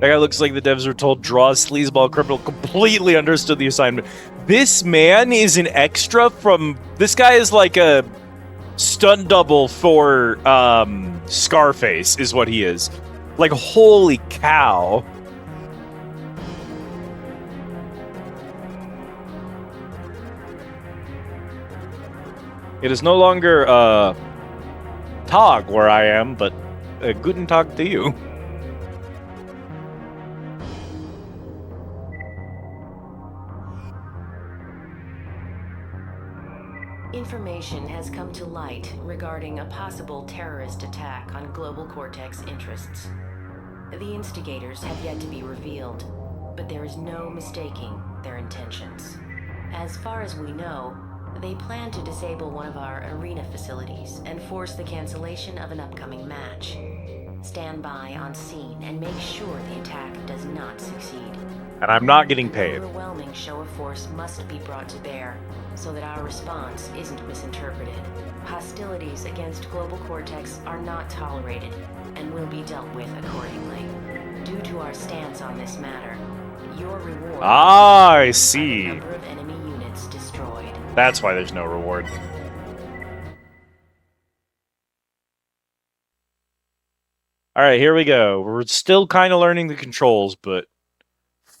[SPEAKER 2] That guy looks like the devs were told, draw a sleazeball criminal. Completely understood the assignment. This man is an extra from... This guy is like a stunt double for Scarface, is what he is. Like, holy cow. It is no longer, Tag where I am, but Guten Tag to you.
[SPEAKER 3] Information has come to light regarding a possible terrorist attack on Global Cortex interests. The instigators have yet to be revealed, but there is no mistaking their intentions. As far as we know, they plan to disable one of our arena facilities and force the cancellation of an upcoming match. Stand by on scene and make sure the attack does not succeed.
[SPEAKER 2] And I'm not getting paid.
[SPEAKER 3] An overwhelming show of force must be brought to bear so that our response isn't misinterpreted. Hostilities against Global Cortex are not tolerated and will be dealt with accordingly. Due to our stance on this matter, your reward
[SPEAKER 2] I
[SPEAKER 3] is
[SPEAKER 2] see.
[SPEAKER 3] the number of enemy units destroyed.
[SPEAKER 2] That's why there's no reward. Alright, here we go. We're still kind of learning the controls, but...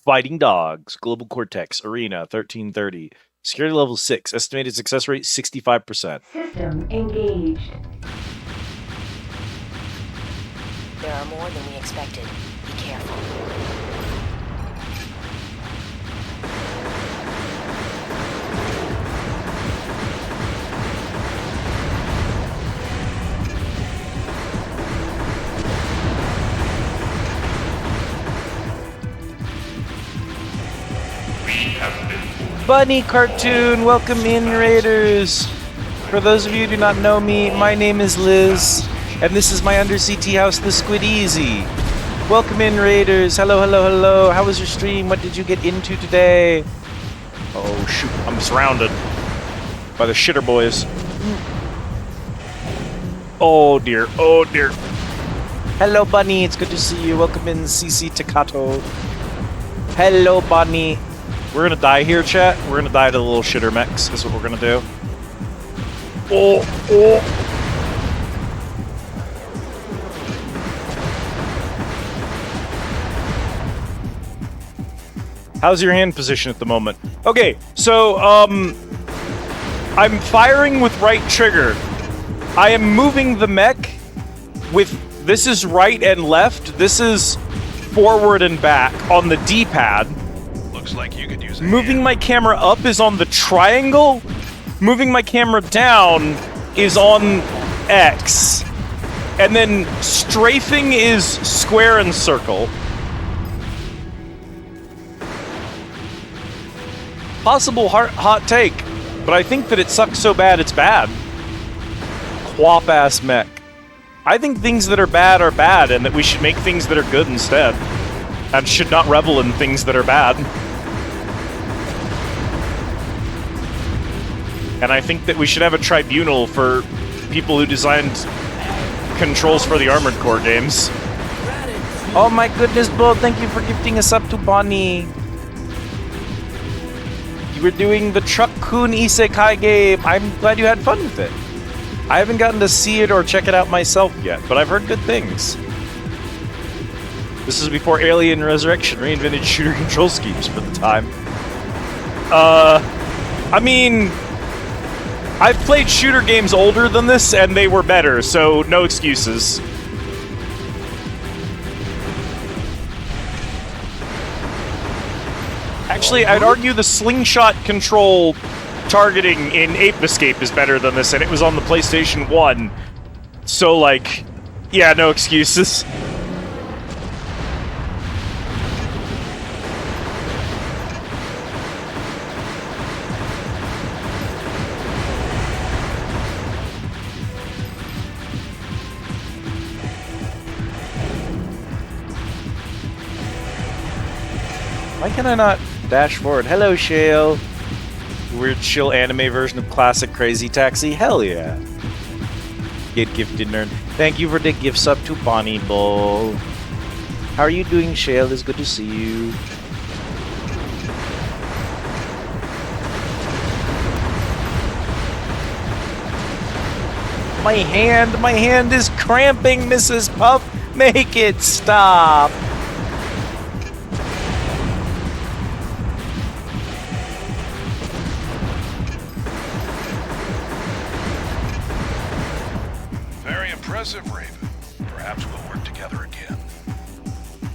[SPEAKER 2] Fighting Dogs, Global Cortex, Arena, 1330. Security level 6. Estimated success rate, 65%.
[SPEAKER 5] System engaged.
[SPEAKER 3] There are more than we expected. Be careful.
[SPEAKER 2] Bunny Cartoon, welcome in, Raiders. For those of you who do not know me, my name is Liz, and this is my undersea tea house, the Squid Easy. Welcome in, Raiders. Hello, hello, hello. How was your stream? What did you get into today? Oh, shoot. I'm surrounded by the shitter boys. Oh, dear. Oh, dear. Hello, Bunny. It's good to see you. Welcome in, CC Takato. Hello, Bunny. We're gonna die here, chat. We're gonna die to the little shitter mechs. Is what we're gonna do. Oh, oh. How's your hand position at the moment? Okay, so, I'm firing with right trigger. I am moving the mech with... This is right and left. This is forward and back on the D-pad.
[SPEAKER 4] Looks like you could use a
[SPEAKER 2] Moving
[SPEAKER 4] hand.
[SPEAKER 2] my camera up is on the triangle. Moving my camera down is on X. And then strafing is square and circle. Possible hot take, but I think that it sucks so bad it's bad. Quap-ass mech. I think things that are bad, and that we should make things that are good instead. And should not revel in things that are bad. And I think that we should have a tribunal for people who designed controls for the Armored Core games. Oh my goodness, Bull, thank you for gifting us up to Bonnie. You were doing the Truck-kun Isekai game. I'm glad you had fun with it. I haven't gotten to see it or check it out myself yet, but I've heard good things. This is before Alien Resurrection reinvented shooter control schemes for the time. I mean, I've played shooter games older than this, and they were better, so no excuses. Actually, I'd argue the slingshot control targeting in Ape Escape is better than this, and it was on the PlayStation 1. So, like, yeah, no excuses. Why can I not dash forward? Hello, Shale. Weird chill anime version of classic Crazy Taxi. Hell yeah. Get gifted, nerd. Thank you for the gifts up to Bonnie Bull. How are you doing, Shale? It's good to see you. My hand is cramping, Mrs. Puff. Make it stop.
[SPEAKER 4] Impressive, Raven. Perhaps we'll work together again.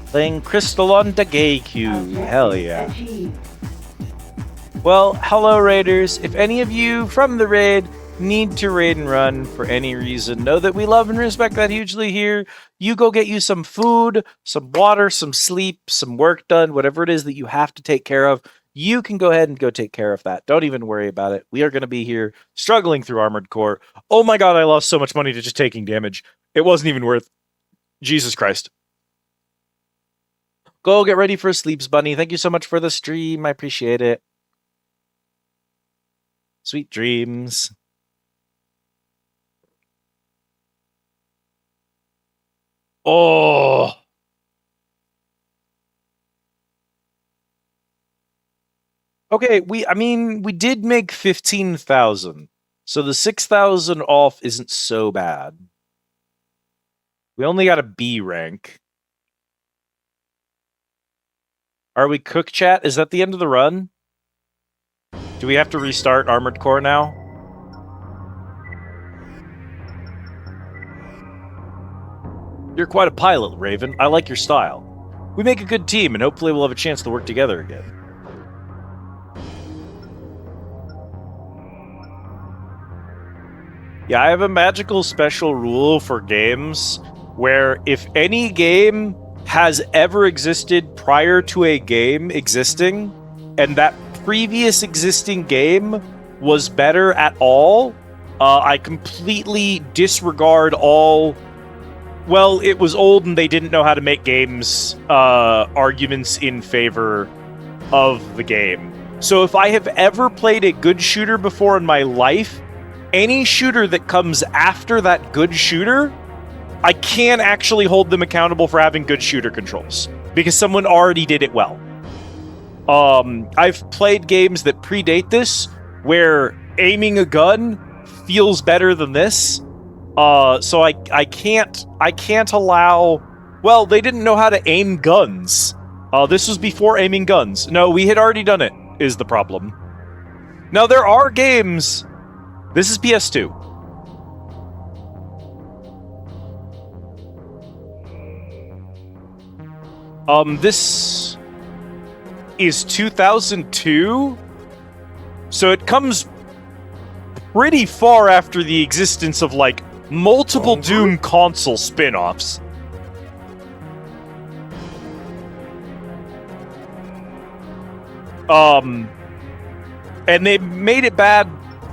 [SPEAKER 2] Playing Crystal on Dagekyu. Hell yeah. Well, hello Raiders. If any of you from the raid need to raid and run for any reason, know that we love and respect that hugely here. You go get you some food, some water, some sleep, some work done, whatever it is that you have to take care of. You can go ahead and go take care of that. Don't even worry about it. We are going to be here struggling through Armored Core. Oh my god, I lost so much money to just taking damage. It wasn't even worth. Jesus Christ. Go get ready for sleeps, Bunny. Thank you so much for the stream. I appreciate it. Sweet dreams. Oh. Okay, we did make 15,000. So the 6,000 off isn't so bad. We only got a B rank. Are we cook, chat? Is that the end of the run? Do we have to restart Armored Core now? You're quite a pilot, Raven. I like your style. We make a good team, and hopefully we'll have a chance to work together again. Yeah, I have a magical special rule for games where if any game has ever existed prior to a game existing, and that previous existing game was better at all, I completely disregard all, well, it was old and they didn't know how to make games, arguments in favor of the game. So if I have ever played a good shooter before in my life, any shooter that comes after that good shooter, I can't actually hold them accountable for having good shooter controls, because someone already did it well. I've played games that predate this, where aiming a gun feels better than this. So I can't allow... Well, they didn't know how to aim guns. This was before aiming guns. No, we had already done it, is the problem. Now, there are games... This is PS2. This is 2002, so it comes pretty far after the existence of, like, multiple Doom console spin-offs. And they made it bad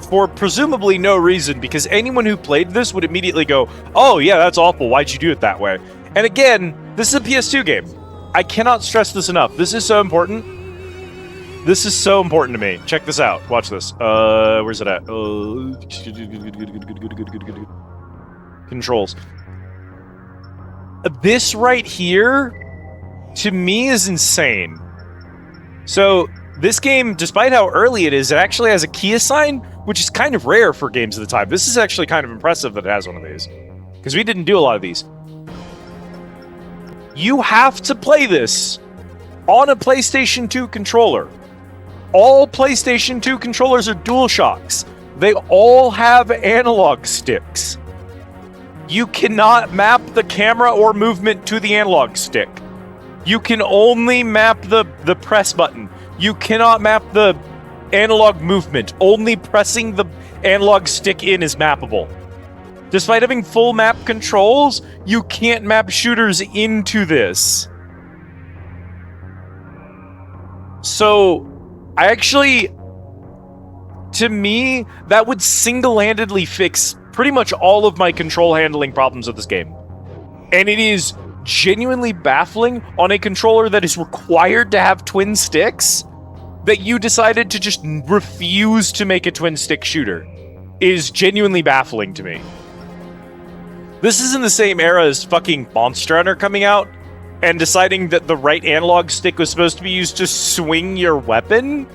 [SPEAKER 2] for presumably no reason, because anyone who played this would immediately go, oh yeah, that's awful, why'd you do it that way? And again, this is a PS2 game. I cannot stress this enough. This is so important. This is so important to me. Check this out. Watch this. Where's it at? Controls. This right here, to me, is insane. So, this game, despite how early it is, it actually has a key assign, which is kind of rare for games of the time. This is actually kind of impressive that it has one of these, because we didn't do a lot of these. You have to play this on a PlayStation 2 controller. All PlayStation 2 controllers are DualShocks. They all have analog sticks. You cannot map the camera or movement to the analog stick. You can only map the press button. You cannot map the analog movement. Only pressing the analog stick in is mappable. Despite having full map controls, you can't map shooters into this. So, I actually, to me, that would single-handedly fix pretty much all of my control handling problems of this game. And it is genuinely baffling on a controller that is required to have twin sticks that you decided to just refuse to make a twin stick shooter is genuinely baffling to me. This is in the same era as fucking Monster Hunter coming out and deciding that the right analog stick was supposed to be used to swing your weapon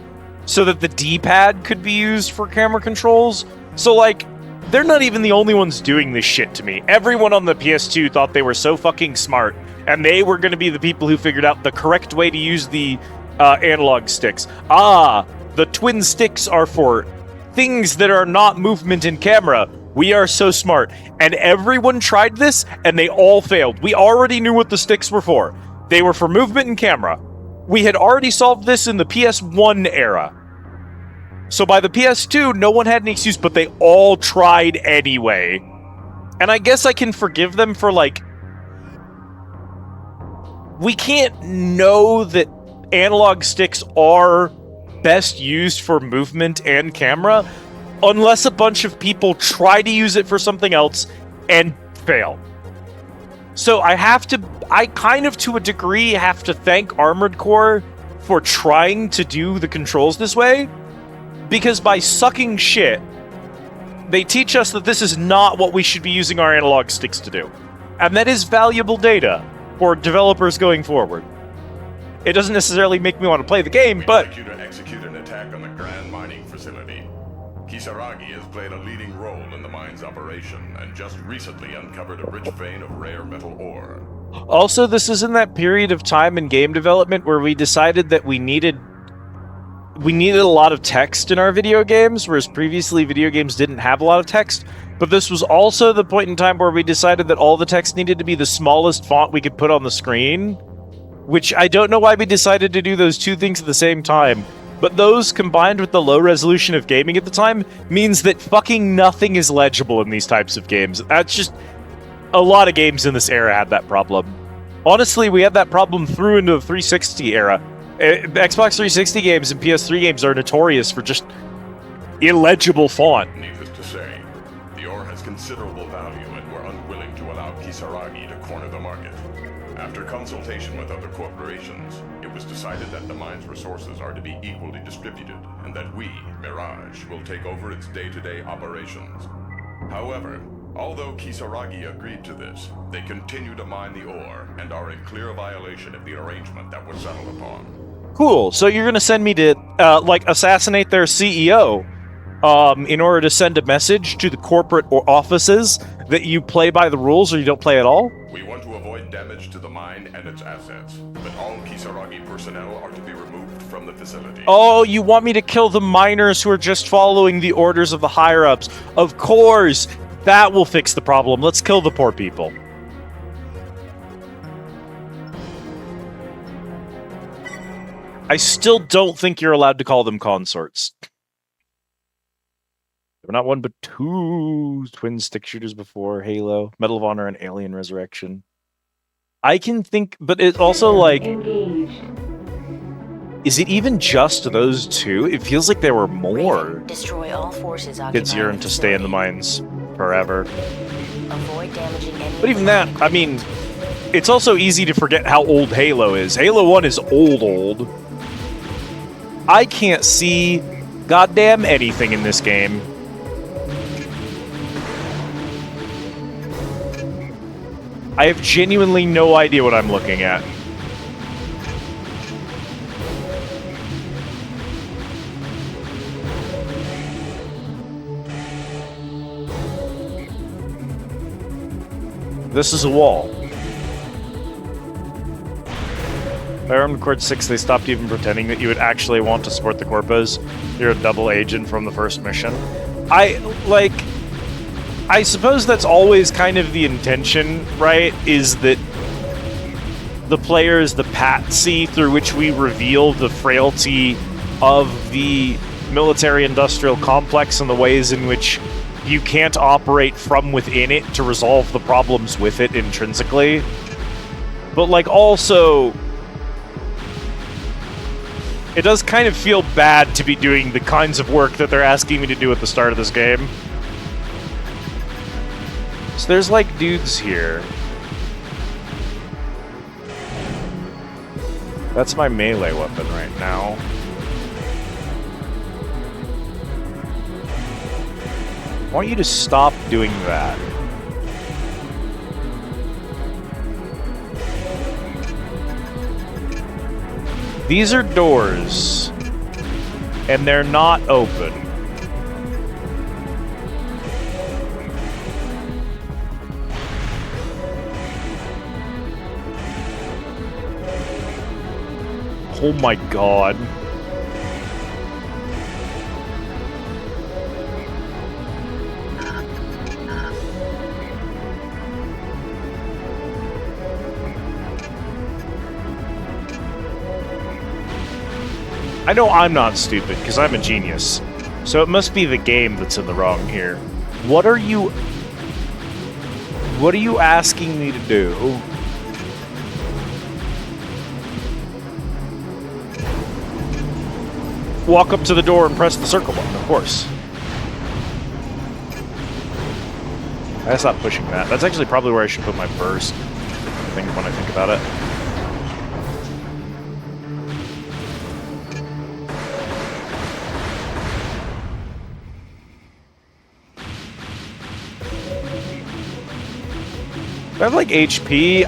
[SPEAKER 2] so that the D-pad could be used for camera controls. So, like, they're not even the only ones doing this shit to me. Everyone on the PS2 thought they were so fucking smart, and they were going to be the people who figured out the correct way to use the analog sticks. The twin sticks are for things that are not movement in camera. We are so smart. And everyone tried this, and they all failed. We already knew what the sticks were for. They were for movement and camera. We had already solved this in the PS1 era. So by the PS2, no one had an excuse, but they all tried anyway. And I guess I can forgive them for, like... We can't know that analog sticks are best used for movement and camera unless a bunch of people try to use it for something else and fail. So I kind of, to a degree, have to thank Armored Core for trying to do the controls this way, because by sucking shit, they teach us that this is not what we should be using our analog sticks to do. And that is valuable data for developers going forward. It doesn't necessarily make me want to play the game, but...
[SPEAKER 7] We'd like you to execute an attack on the Grand Mining Facility. Kisaragi has played a leading role in the mine's operation, and just recently uncovered a rich vein of rare metal ore.
[SPEAKER 2] Also, this is in that period of time in game development where we decided that we needed a lot of text in our video games, whereas previously video games didn't have a lot of text. But this was also the point in time where we decided that all the text needed to be the smallest font we could put on the screen, which I don't know why we decided to do those two things at the same time. But those, combined with the low resolution of gaming at the time, means that fucking nothing is legible in these types of games. That's just... A lot of games in this era had that problem. Honestly, we had that problem through into the 360 era. Xbox 360 games and PS3 games are notorious for just illegible font.
[SPEAKER 7] Needless to say, the ore has considerable value, and we're unwilling to allow Kisaragi to corner the market. After consultation with other corporations, it was decided that the mine's resources are to be equally distributed, and that we, Mirage, will take over its day-to-day operations. However, although Kisaragi agreed to this, they continue to mine the ore and are in clear violation of the arrangement that was settled upon.
[SPEAKER 2] Cool. So you're gonna send me to, assassinate their CEO, in order to send a message to the corporate offices that you play by the rules or you don't play at all?
[SPEAKER 7] We want to avoid damage to the mine and its assets, but all Kisaragi personnel are to be removed from the facility.
[SPEAKER 2] Oh, you want me to kill the miners who are just following the orders of the higher-ups? Of course! That will fix the problem. Let's kill the poor people. I still don't think you're allowed to call them consorts. They're not one, but two twin stick shooters before Halo, Medal of Honor, and Alien Resurrection. I can think, but it's also like,
[SPEAKER 5] Engaged.
[SPEAKER 2] is it even just those two? It feels like there were more.
[SPEAKER 3] Raven, destroy all forces
[SPEAKER 2] Kids
[SPEAKER 3] occupying
[SPEAKER 2] yearn to stay in the
[SPEAKER 3] facility.
[SPEAKER 2] mines forever.
[SPEAKER 3] Avoid damaging any.
[SPEAKER 2] But even that, I mean, it's also easy to forget how old Halo is. Halo 1 is old. I can't see goddamn anything in this game. I have genuinely no idea what I'm looking at. This is a wall. By Armed Accord 6, they stopped even pretending that you would actually want to support the Corpos. You're a double agent from the first mission. I suppose that's always kind of the intention, right? Is that the player is the patsy through which we reveal the frailty of the military-industrial complex and the ways in which you can't operate from within it to resolve the problems with it intrinsically. But, like, also, it does kind of feel bad to be doing the kinds of work that they're asking me to do at the start of this game. So there's, like, dudes here. That's my melee weapon right now. I want you to stop doing that. These are doors, and they're not open. Oh my god. I know I'm not stupid, because I'm a genius. So it must be the game that's in the wrong here. What are you asking me to do? Walk up to the door and press the circle button, of course. I gotta stop pushing that. That's actually probably where I should put my burst thing when I think about it. I have, like, HP.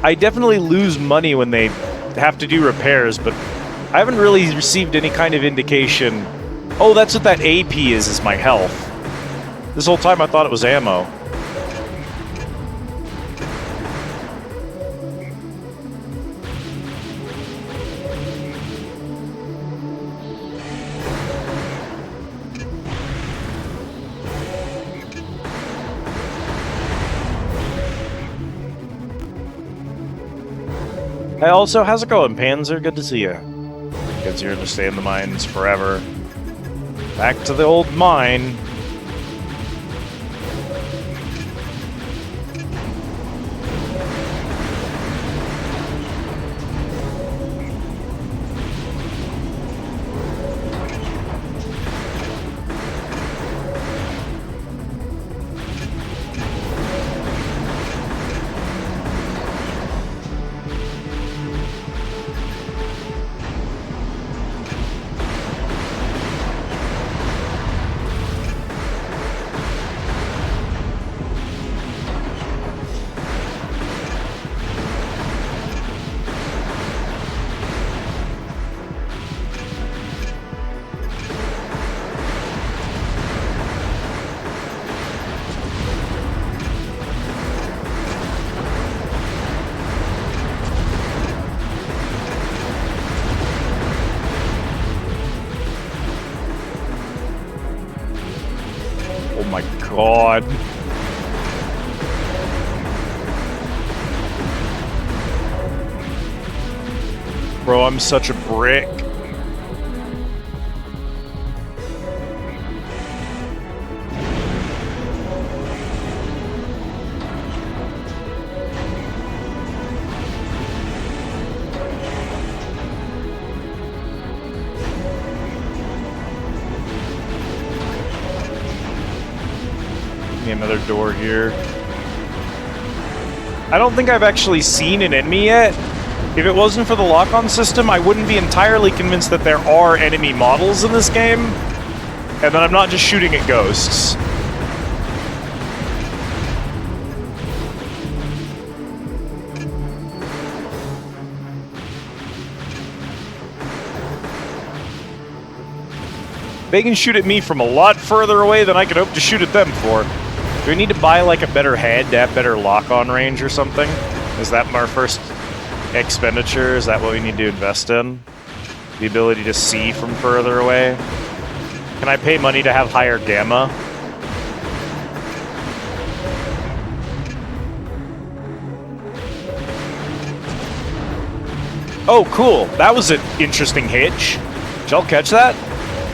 [SPEAKER 2] I definitely lose money when they have to do repairs, but I haven't really received any kind of indication. Oh, that's what that AP is my health. This whole time I thought it was ammo. Hey, also, how's it going, Panzer? Good to see you. Kids here to stay in the mines forever. Back to the old mine. Oh my god. Bro, I'm such a brick. Give me another door here. I don't think I've actually seen an enemy yet. If it wasn't for the lock-on system, I wouldn't be entirely convinced that there are enemy models in this game, and that I'm not just shooting at ghosts. They can shoot at me from a lot further away than I could hope to shoot at them for. Do we need to buy, like, a better head to have better lock-on range or something? Is that our first expenditure? Is that what we need to invest in? The ability to see from further away? Can I pay money to have higher gamma? Oh, cool. That was an interesting hitch. Did y'all catch that?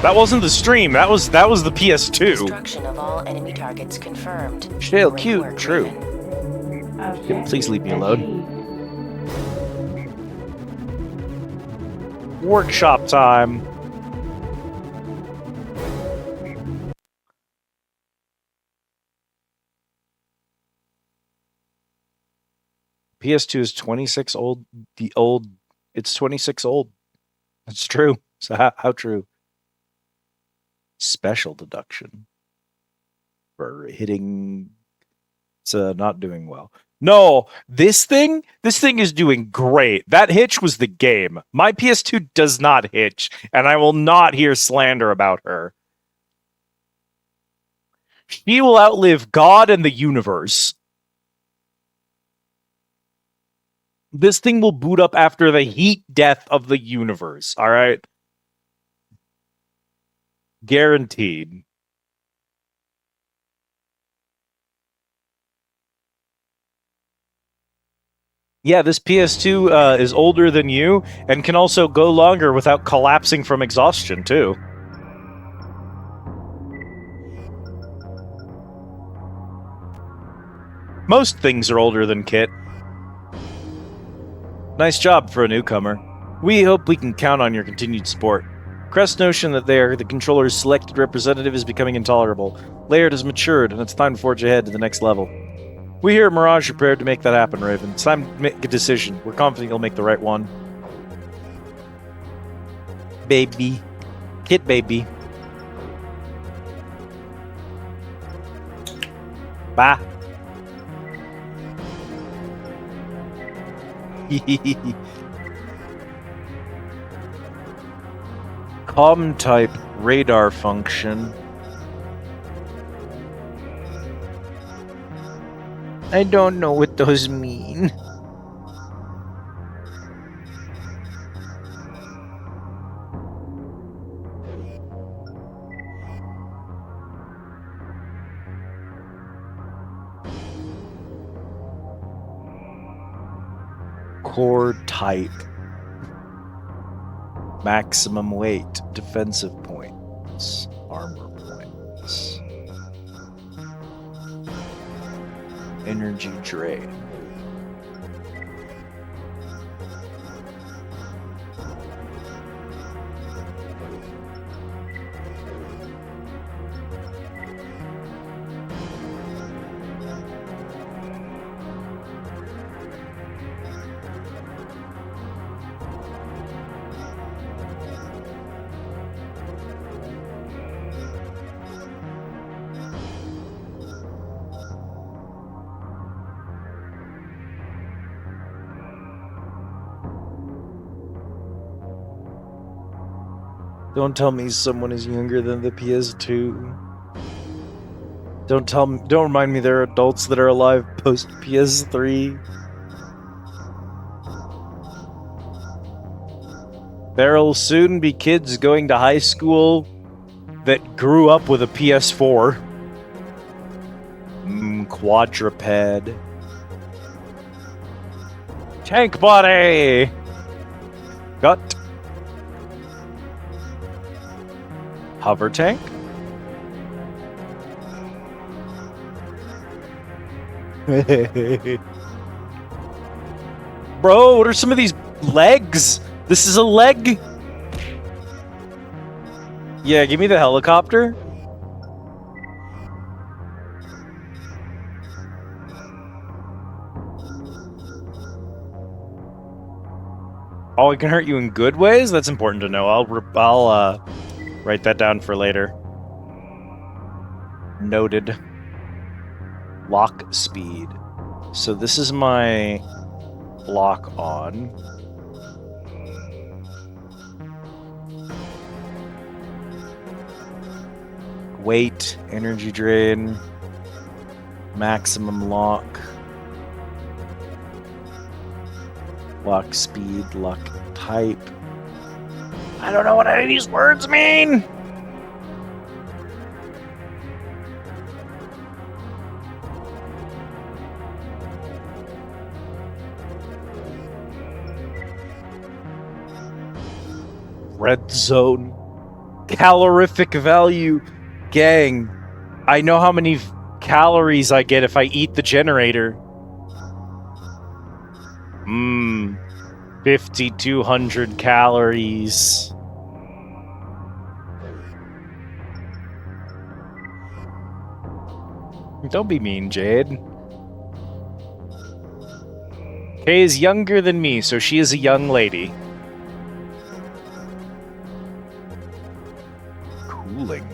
[SPEAKER 2] That wasn't the stream. That was the PS2.
[SPEAKER 3] Destruction of all enemy targets confirmed.
[SPEAKER 2] Shale,
[SPEAKER 3] Great
[SPEAKER 2] cute,
[SPEAKER 3] work,
[SPEAKER 2] true.
[SPEAKER 3] Raven.
[SPEAKER 2] Please leave me alone. Workshop time. PS2 is 26 old. It's 26 old. That's true. So how true? Special deduction for hitting. It's not doing well. No, this thing is doing great. That hitch was the game. My PS2 does not hitch, and I will not hear slander about her. She will outlive God and the universe. This thing will boot up after the heat death of the universe, all right? Guaranteed. Yeah, this PS2 is older than you and can also go longer without collapsing from exhaustion, too. Most things are older than Kit. Nice job for a newcomer. We hope we can count on your continued support. Crest's notion that they are the controller's selected representative is becoming intolerable. Laird has matured, and it's time to forge ahead to the next level. We here at Mirage are prepared to make that happen, Raven. It's time to make a decision. We're confident you'll make the right one. Baby. Kit baby. Bye. Com-type radar function. I don't know what those mean. Core type. Maximum weight. Defensive points. Armor points. Energy drain. Don't tell me someone is younger than the PS2. Don't remind me there are adults that are alive post PS3. There'll soon be kids going to high school that grew up with a PS4. Quadruped. Tank body! Got. Hover tank. Bro, what are some of these legs? This is a leg. Yeah, give me the helicopter. Oh, it can hurt you in good ways? That's important to know. I'll write that down for later. Noted. Lock speed. So this is my lock on. Weight, energy drain, maximum lock. Lock speed, lock type. I don't know what any of these words mean! Red zone. Calorific value. Gang, I know how many calories I get if I eat the generator. 5,200 calories. Don't be mean, Jade. Kay is younger than me, so she is a young lady. Cooling.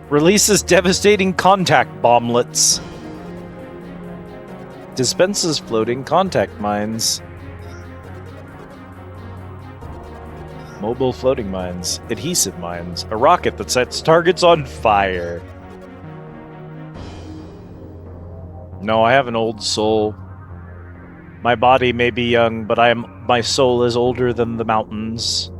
[SPEAKER 2] Releases devastating contact bomblets. Dispenses floating contact mines. Mobile floating mines. Adhesive mines. A rocket that sets targets on fire. No, I have an old soul. My body may be young, but my soul is older than the mountains.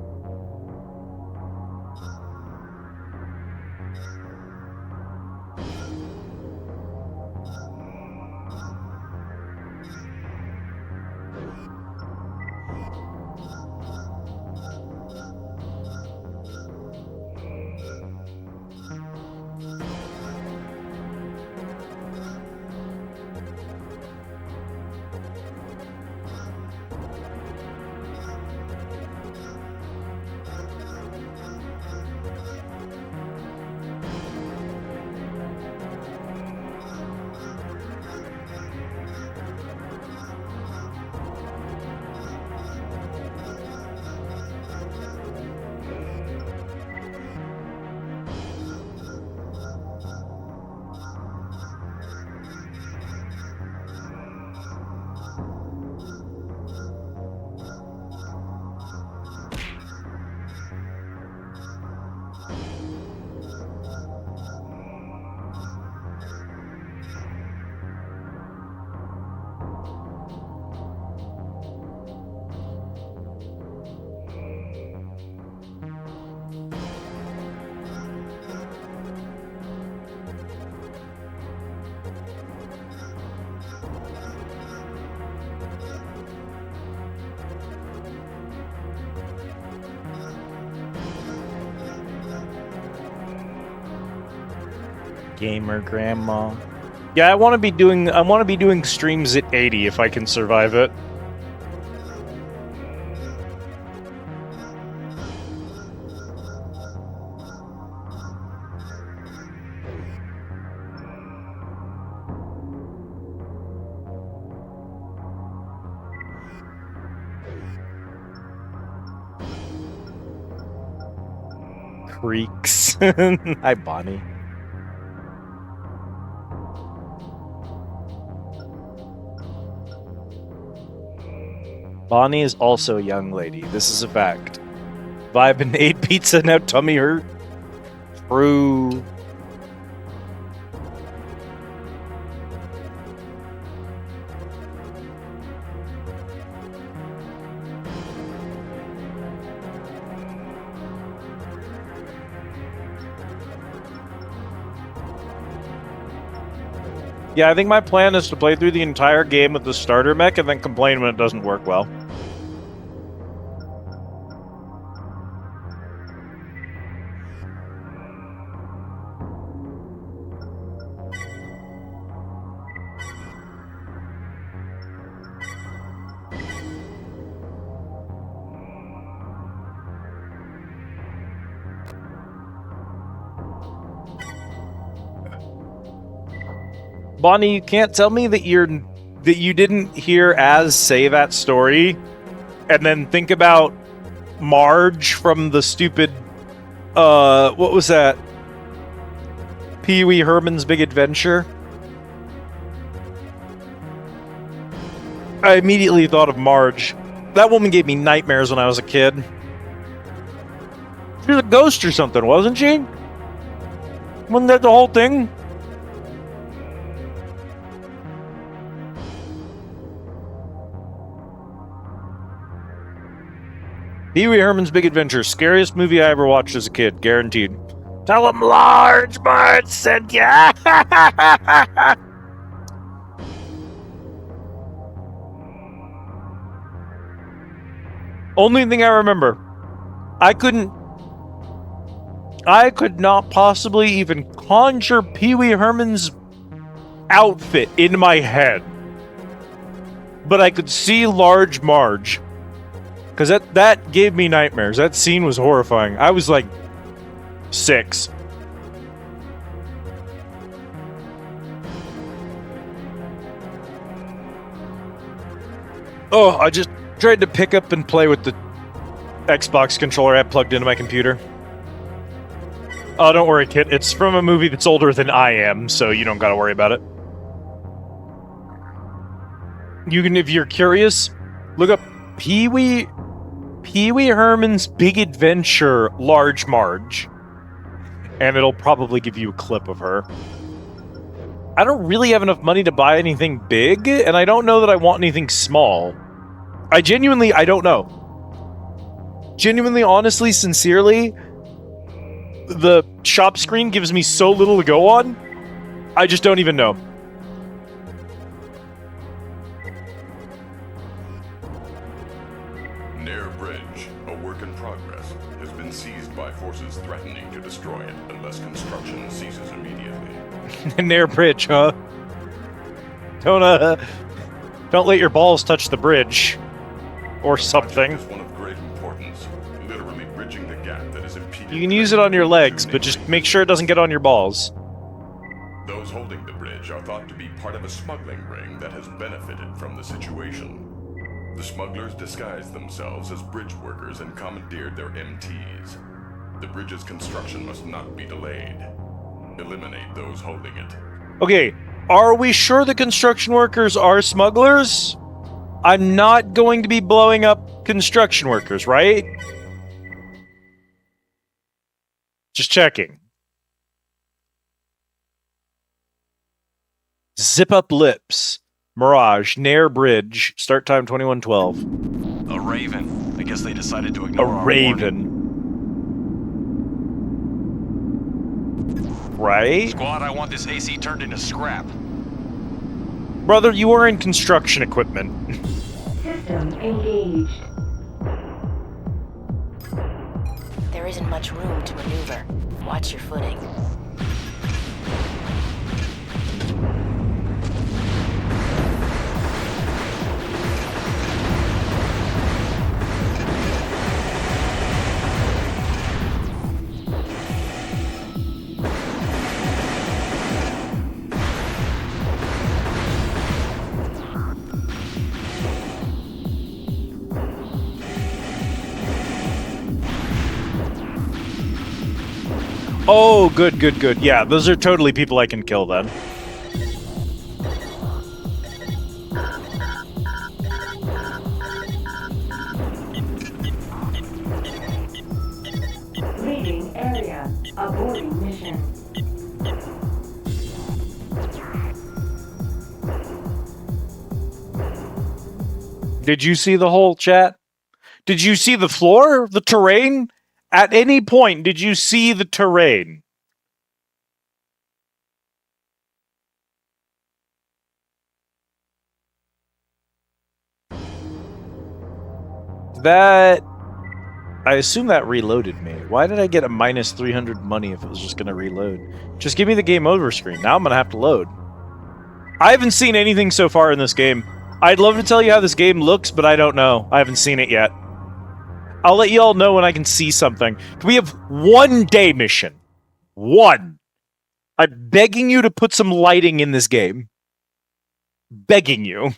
[SPEAKER 2] Gamer grandma. Yeah, I want to be doing streams at 80 if I can survive it. Creaks. Hi, Bonnie. Bonnie is also a young lady. This is a fact. Vibe and ate pizza, now tummy hurt. True. Yeah, I think my plan is to play through the entire game with the starter mech and then complain when it doesn't work well. Bonnie, you can't tell me that you didn't hear Az say that story and then think about Marge from the stupid what was that? Pee Wee Herman's Big Adventure? I immediately thought of Marge. That woman gave me nightmares when I was a kid. She was a ghost or something, wasn't she? Wasn't that the whole thing? Pee Wee Herman's Big Adventure, scariest movie I ever watched as a kid, guaranteed. Tell him Large Marge sent ya! Only thing I remember, I could not possibly even conjure Pee Wee Herman's outfit in my head. But I could see Large Marge. Because that gave me nightmares. That scene was horrifying. I was like 6. Oh, I just tried to pick up and play with the Xbox controller I had plugged into my computer. Oh, don't worry, kid. It's from a movie that's older than I am, so you don't gotta worry about it. You can, if you're curious, look up Pee Wee Herman's Big Adventure Large Marge. And it'll probably give you a clip of her. I don't really have enough money to buy anything big, and I don't know that I want anything small. I don't know. Genuinely, honestly, sincerely, the shop screen gives me so little to go on, I just don't even know.
[SPEAKER 7] Nair Bridge, a work in progress, has been seized by forces threatening to destroy it unless construction ceases immediately.
[SPEAKER 2] Nair Bridge, huh? Don't let your balls touch the bridge. Or something.
[SPEAKER 7] It's one of great importance, literally bridging the gap that is impeding.
[SPEAKER 2] You can use it on your legs, but just make sure it doesn't get on your balls.
[SPEAKER 7] Those holding the bridge are thought to be part of a smuggling ring that has benefited from the situation. The smugglers disguised themselves as bridge workers and commandeered their MTs. The bridge's construction must not be delayed. Eliminate those holding it.
[SPEAKER 2] Okay, are we sure the construction workers are smugglers? I'm not going to be blowing up construction workers, right? Just checking. Zip Up Lips. Mirage. Nair Bridge. Start time 21:12.
[SPEAKER 4] A Raven. I guess they decided to
[SPEAKER 2] A
[SPEAKER 4] ignore our
[SPEAKER 2] Raven. Right?
[SPEAKER 4] warning. Squad, I want this AC turned into scrap.
[SPEAKER 2] Brother, you are in construction equipment.
[SPEAKER 5] System engaged.
[SPEAKER 3] There isn't much room to maneuver. Watch your footing.
[SPEAKER 2] Oh, good, good, good. Yeah, those are totally people I can kill then.
[SPEAKER 5] Leaving area. Aborting mission.
[SPEAKER 2] Did you see the whole chat? Did you see the floor? The terrain? At any point, did you see the terrain? That... I assume that reloaded me. Why did I get a minus 300 money if it was just going to reload? Just give me the game over screen. Now I'm going to have to load. I haven't seen anything so far in this game. I'd love to tell you how this game looks, but I don't know. I haven't seen it yet. I'll let you all know when I can see something. We have 1 day mission. 1. I'm begging you to put some lighting in this game. Begging you.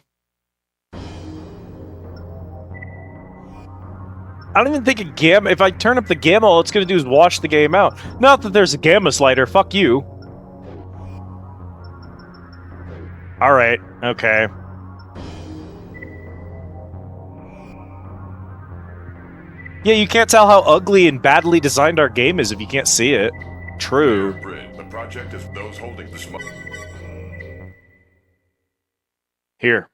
[SPEAKER 2] I don't even think a gamma... If I turn up the gamma, all it's going to do is wash the game out. Not that there's a gamma slider. Fuck you. Alright. Okay. Yeah, you can't tell how ugly and badly designed our game is if you can't see it. True.
[SPEAKER 7] The project is those holding the smoke.
[SPEAKER 2] Here.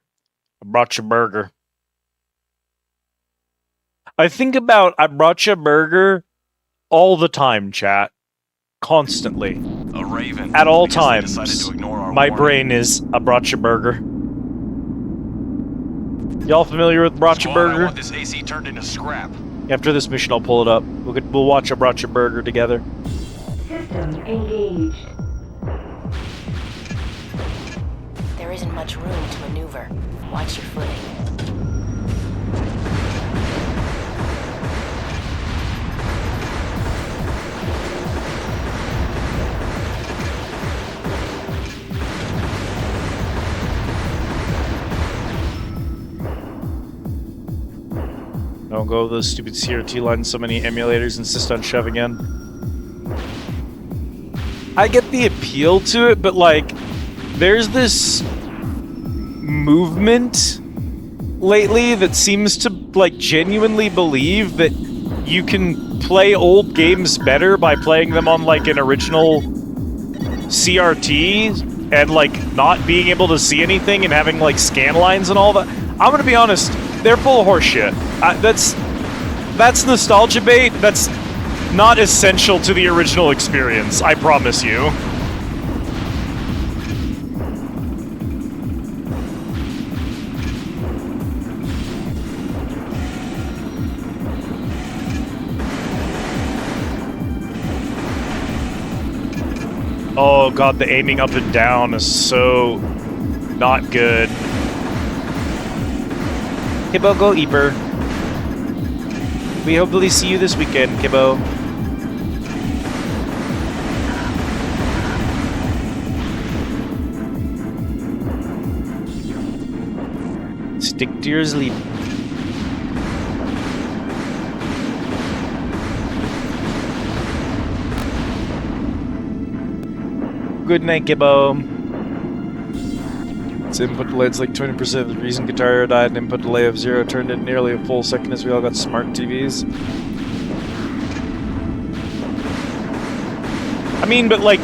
[SPEAKER 2] I brought you a burger. I think about I brought you a burger all the time, chat. Constantly.
[SPEAKER 4] A raven.
[SPEAKER 2] At all
[SPEAKER 4] Because they
[SPEAKER 2] times.
[SPEAKER 4] decided to ignore our
[SPEAKER 2] My
[SPEAKER 4] warning.
[SPEAKER 2] brain is I brought you a burger. Y'all familiar with brought you a
[SPEAKER 4] Squad, I
[SPEAKER 2] burger?
[SPEAKER 4] want this AC turned into scrap.
[SPEAKER 2] After this mission, I'll pull it up. We'll watch I brought you a burger together.
[SPEAKER 5] System engaged.
[SPEAKER 3] There isn't much room to maneuver. Watch your footing.
[SPEAKER 2] Don't go with those stupid CRT lines so many emulators insist on shoving in. I get the appeal to it, but like, there's this movement lately that seems to like genuinely believe that you can play old games better by playing them on like an original CRT and like not being able to see anything and having like scan lines and all that. I'm gonna be honest, they're full of horseshit. That's nostalgia bait. That's not essential to the original experience, I promise you. Oh god, the aiming up and down is so not good. Kibbo, go Eeper. We hopefully see you this weekend, Kibbo. Stick to your sleep. Good night, Kibbo. Its input delay is like 20% of the reason Guitar Hero died. An input delay of 0 turned in nearly a full second as we all got smart TVs. I mean, but like,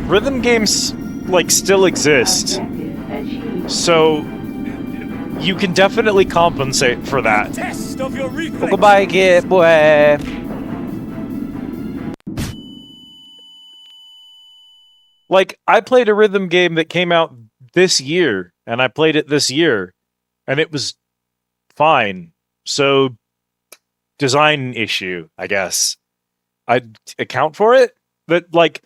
[SPEAKER 2] rhythm games like still exist,
[SPEAKER 5] Objective achieved.
[SPEAKER 2] so you can definitely compensate for that.
[SPEAKER 1] Test of your reflex.
[SPEAKER 2] Goodbye, kid boy. Like, I played a rhythm game that came out this year, and I played it this year, and it was fine. So, design issue, I guess. I'd account for it, but, like,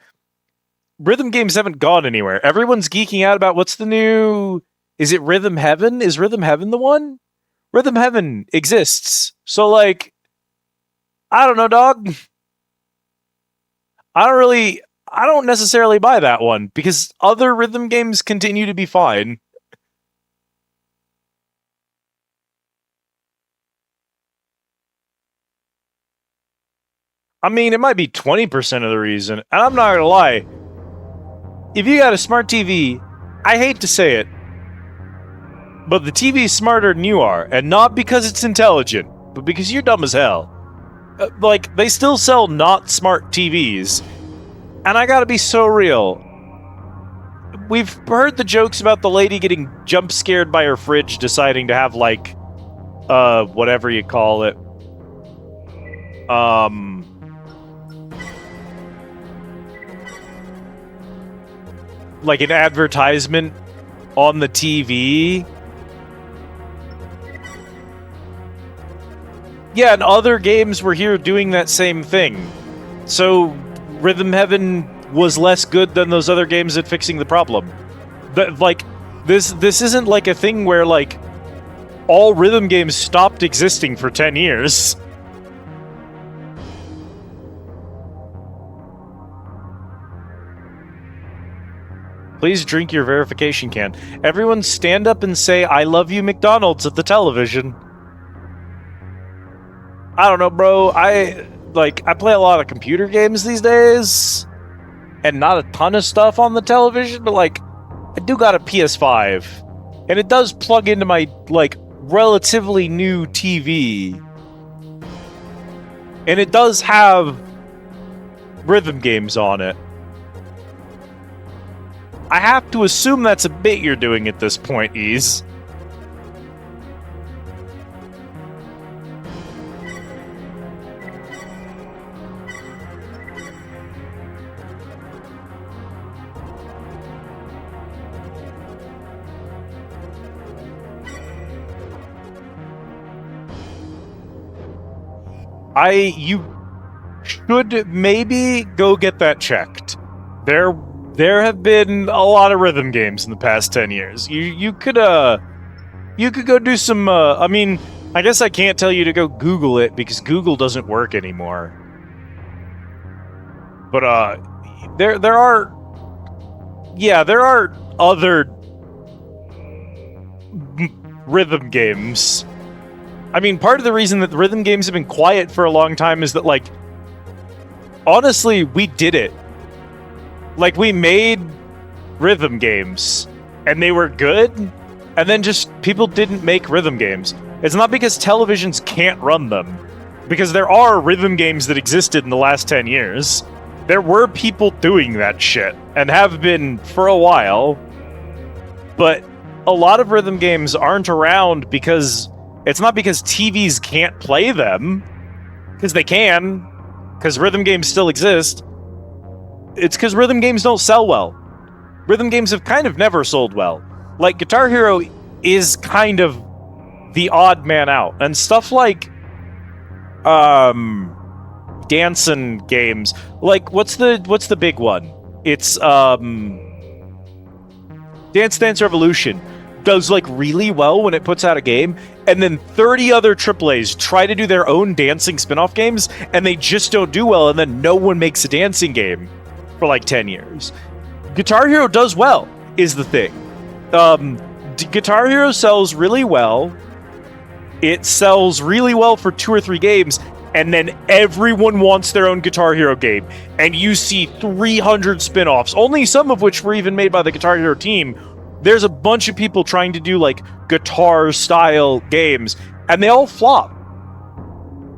[SPEAKER 2] rhythm games haven't gone anywhere. Everyone's geeking out about what's the new... Is it Rhythm Heaven? Is Rhythm Heaven the one? Rhythm Heaven exists. So, like, I don't know, dog. I don't necessarily buy that one, because other rhythm games continue to be fine. I mean, it might be 20% of the reason, and I'm not gonna lie. If you got a smart TV, I hate to say it, but the TV's smarter than you are, and not because it's intelligent, but because you're dumb as hell. Like, they still sell not smart TVs. And I gotta be so real. We've heard the jokes about the lady getting jump scared by her fridge deciding to have, like, whatever you call it. Like an advertisement on the TV. Yeah, and other games were here doing that same thing. So Rhythm Heaven was less good than those other games at fixing the problem. This isn't like a thing where like all rhythm games stopped existing for 10 years. Please drink your verification can. Everyone stand up and say, "I love you, McDonald's," at the television. I don't know, bro. I play a lot of computer games these days, and not a ton of stuff on the television, but like, I do got a PS5, and it does plug into my, like, relatively new TV. And it does have rhythm games on it. I have to assume that's a bit you're doing at this point, Ease. You should maybe go get that checked. There have been a lot of rhythm games in the past 10 years. You could go do some I mean, I guess I can't tell you to go Google it because Google doesn't work anymore. But there are other rhythm games. I mean, part of the reason that the rhythm games have been quiet for a long time is that, like, honestly, we did it. Like, we made rhythm games, and they were good, and then just people didn't make rhythm games. It's not because televisions can't run them, because there are rhythm games that existed in the last 10 years. There were people doing that shit, and have been for a while, but a lot of rhythm games aren't around because... It's not because TVs can't play them, because they can, because rhythm games still exist. It's because rhythm games don't sell well. Rhythm games have kind of never sold well. Like, Guitar Hero is kind of the odd man out. And stuff like, dancing games. Like, what's the big one? It's, Dance Dance Revolution does, like, really well when it puts out a game, and then 30 other AAAs try to do their own dancing spin-off games, and they just don't do well, and then no one makes a dancing game for, like, 10 years. Guitar Hero does well, is the thing. Guitar Hero sells really well. It sells really well for 2 or 3 games, and then everyone wants their own Guitar Hero game, and you see 300 spin-offs, only some of which were even made by the Guitar Hero team. There's a bunch of people trying to do, like, guitar-style games, and they all flop.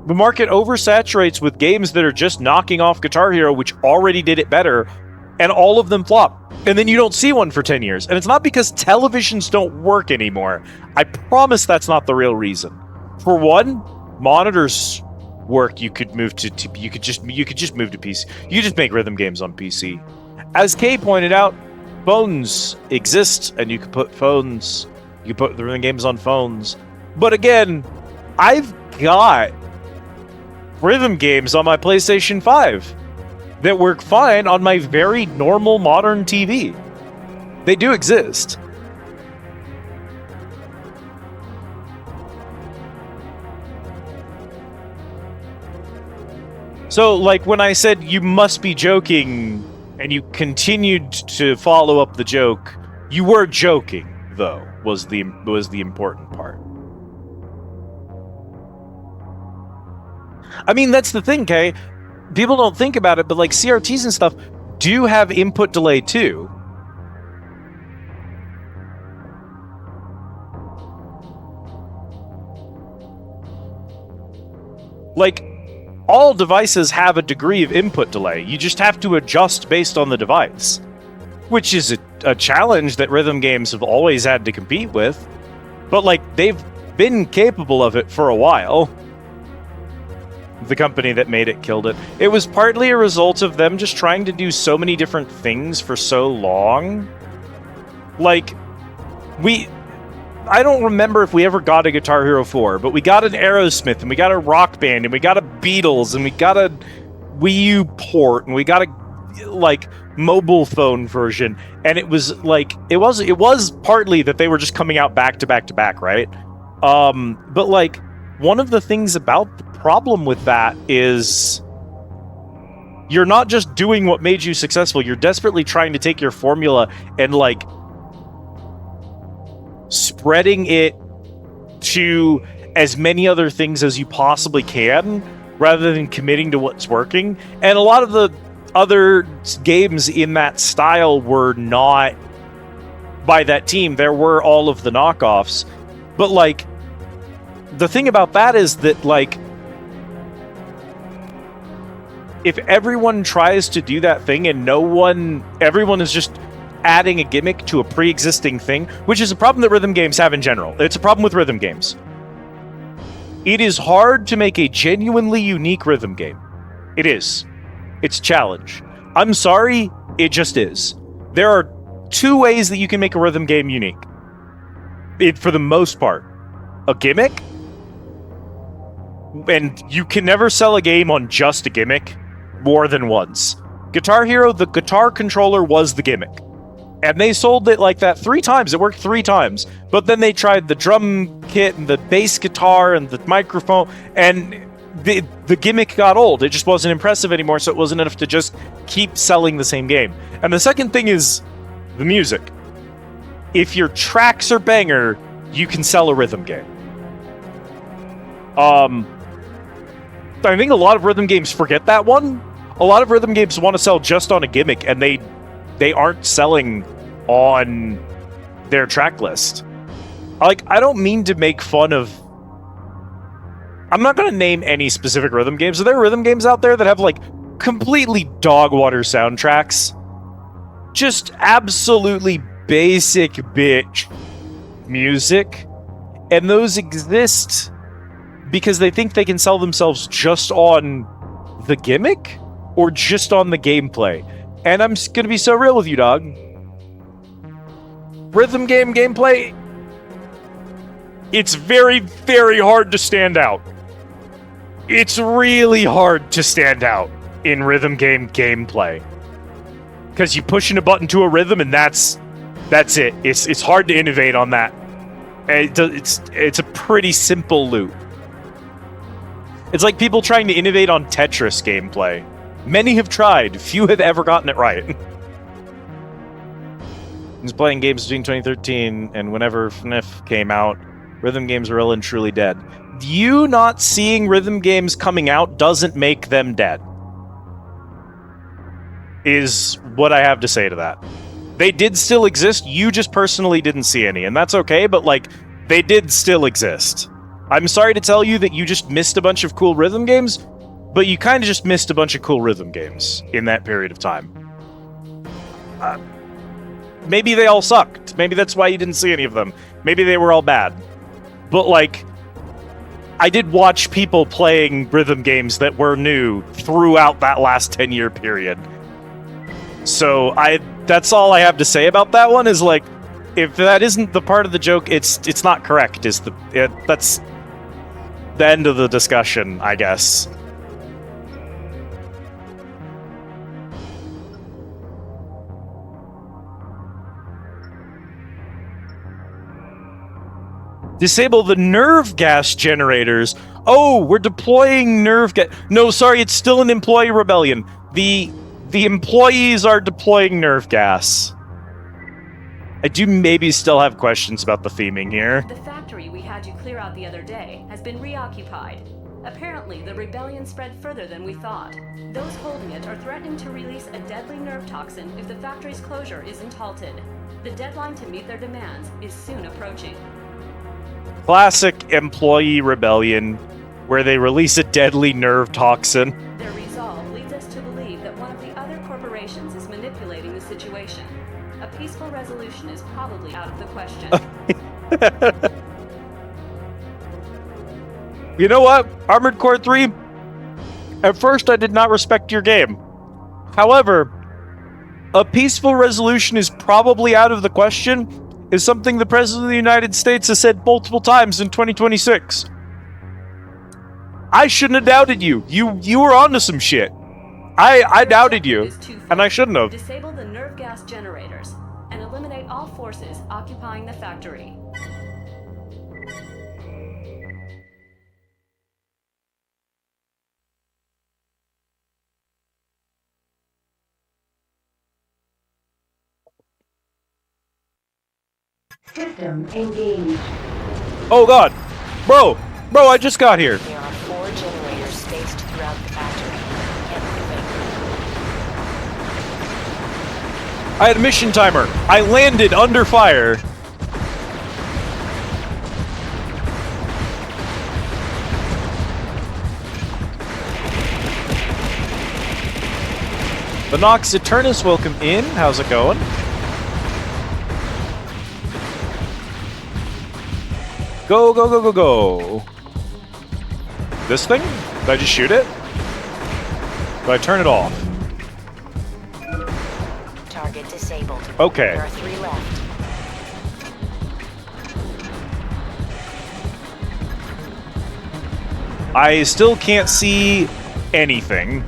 [SPEAKER 2] The market oversaturates with games that are just knocking off Guitar Hero, which already did it better, and all of them flop. And then you don't see one for 10 years. And it's not because televisions don't work anymore. I promise that's not the real reason. For one, monitors work. You could move to you could just move to PC. You could just make rhythm games on PC. As Kay pointed out, phones exist, and you can put the rhythm games on phones. But again, I've got rhythm games on my PlayStation 5 that work fine on my very normal modern TV. They do exist. So, like, when I said you must be joking, and you continued to follow up the joke, you were joking, though, was the important part. I mean, that's the thing, Kay. People don't think about it, but, like, CRTs and stuff do have input delay, too. Like, all devices have a degree of input delay. You just have to adjust based on the device, which is a challenge that rhythm games have always had to compete with. But, like, they've been capable of it for a while. The company that made it killed it. It was partly a result of them just trying to do so many different things for so long. Like, I don't remember if we ever got a Guitar Hero 4, but we got an Aerosmith, and we got a Rock Band, and we got a Beatles, and we got a Wii U port, and we got a, like, mobile phone version, and it was, like, it was partly that they were just coming out back to back to back, right? But, like, one of the things about the problem with that is you're not just doing what made you successful, you're desperately trying to take your formula and, like, spreading it to as many other things as you possibly can, rather than committing to what's working. And a lot of the other games in that style were not by that team. There were all of the knockoffs. But, like, the thing about that is that, like, if everyone tries to do that thing and everyone is just adding a gimmick to a pre-existing thing, which is a problem that rhythm games have in general. It's a problem with rhythm games. It is hard to make a genuinely unique rhythm game. It is. It's a challenge. I'm sorry, it just is. There are two ways that you can make a rhythm game unique. For the most part. A gimmick, and you can never sell a game on just a gimmick more than once. Guitar Hero, the guitar controller was the gimmick. And they sold it like that 3 times. It worked 3 times. But then they tried the drum kit and the bass guitar and the microphone, and the gimmick got old. It just wasn't impressive anymore, so it wasn't enough to just keep selling the same game. And the second thing is the music. If your tracks are banger, you can sell a rhythm game. I think a lot of rhythm games forget that one. A lot of rhythm games want to sell just on a gimmick, and they aren't selling on their track list. Like, I don't mean to make fun of... I'm not going to name any specific rhythm games. Are there rhythm games out there that have, like, completely dog water soundtracks? Just absolutely basic bitch music. And those exist because they think they can sell themselves just on the gimmick or just on the gameplay. And I'm going to be so real with you, dog. Rhythm game gameplay, it's very, very hard to stand out. It's really hard to stand out in rhythm game gameplay. Because you pushing a button to a rhythm and that's it. It's hard to innovate on that. It's a pretty simple loop. It's like people trying to innovate on Tetris gameplay. Many have tried. Few have ever gotten it right. I was playing games between 2013 and whenever FNF came out, rhythm games were well and truly dead. You not seeing rhythm games coming out doesn't make them dead. Is what I have to say to that. They did still exist, you just personally didn't see any, and that's okay, but, like, they did still exist. I'm sorry to tell you that you just missed a bunch of cool rhythm games, but you kind of just missed a bunch of cool rhythm games in that period of time. Maybe they all sucked. Maybe that's why you didn't see any of them. Maybe they were all bad. But, like, I did watch people playing rhythm games that were new throughout that last 10-year period. So that's all I have to say about that one is, like, if that isn't the part of the joke, it's not correct. That's the end of the discussion, I guess. Disable the nerve gas generators. Oh, we're deploying nerve gas. No, sorry, it's still an employee rebellion. The employees are deploying nerve gas. I do maybe still have questions about the theming here.
[SPEAKER 6] The factory we had you clear out the other day has been reoccupied. Apparently, the rebellion spread further than we thought. Those holding it are threatening to release a deadly nerve toxin if the factory's closure isn't halted. The deadline to meet their demands is soon approaching.
[SPEAKER 2] Classic employee rebellion, where they release a deadly nerve toxin.
[SPEAKER 6] Their resolve leads us to believe that one of the other corporations is manipulating the situation. A peaceful resolution is probably out of the question.
[SPEAKER 2] You know what, Armored Core 3? At first I did not respect your game. However, a peaceful resolution is probably out of the question is something the President of the United States has said multiple times in 2026. I shouldn't have doubted you. You were onto some shit. I doubted you, and I shouldn't have.
[SPEAKER 6] Disable the nerve gas generators and eliminate all forces occupying the factory.
[SPEAKER 5] System engaged.
[SPEAKER 2] Oh god. Bro, I just got here.
[SPEAKER 3] There are 4 generators spaced throughout the factory. Can't moving.
[SPEAKER 2] I had a mission timer. I landed under fire. The Nox Eternus, welcome in. How's it going? Go, go, go, go, go. This thing? Did I just shoot it? Did I turn it off?
[SPEAKER 3] Target disabled.
[SPEAKER 2] Okay.
[SPEAKER 3] There are 3 left.
[SPEAKER 2] I still can't see anything.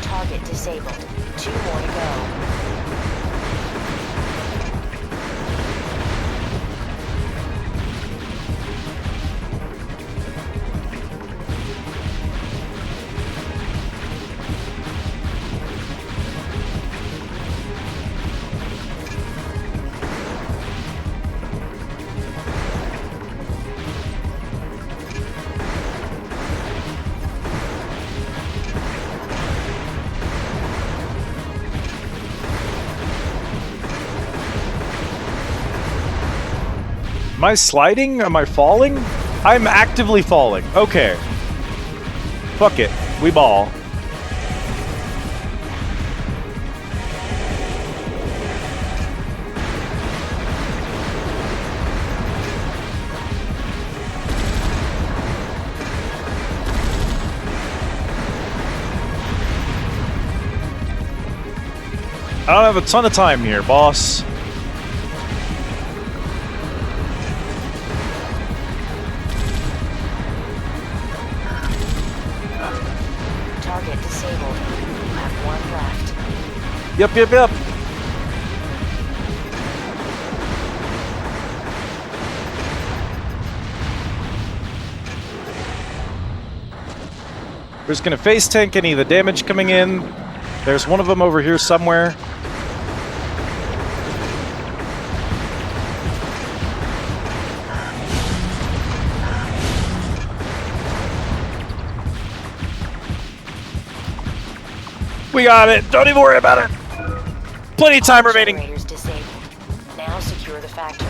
[SPEAKER 3] Target disabled. 2 more to go.
[SPEAKER 2] Am I sliding? Am I falling? I'm actively falling. Okay. Fuck it. We ball. I don't have a ton of time here, boss.
[SPEAKER 3] Target disabled. You have 1 left.
[SPEAKER 2] Yep, yep, yep. We're just gonna face tank any of the damage coming in. There's one of them over here somewhere. We got it. Don't even worry about it. Plenty of time remaining.
[SPEAKER 3] Generators disabled. Now secure the factory.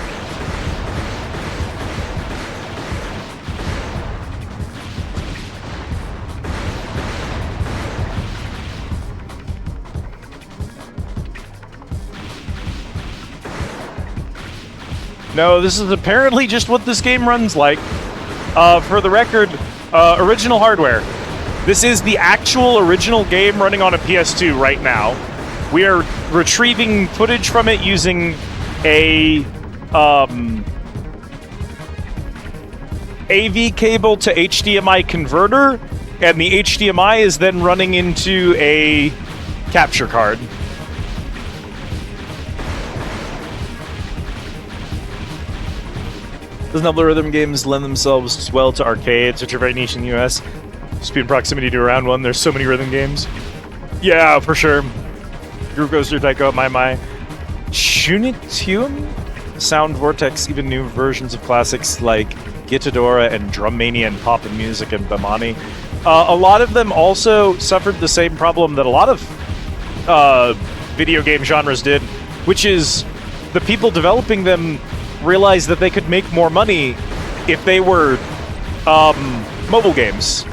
[SPEAKER 2] No, this is apparently just what this game runs like. For the record, original hardware. This is the actual original game running on a PS2 right now. We are retrieving footage from it using a AV cable to HDMI converter, and the HDMI is then running into a capture card. Doesn't have the rhythm games lend themselves well to arcades, which are very niche in the US? Just be in proximity to around one, there's so many rhythm games. Yeah, for sure. Groove Coaster Tycho, my. Shunitium? Sound Vortex, even new versions of classics like Gitadora and Drum Mania and Pop and Music and Bamani. A lot of them also suffered the same problem that a lot of video game genres did, which is the people developing them realized that they could make more money if they were mobile games.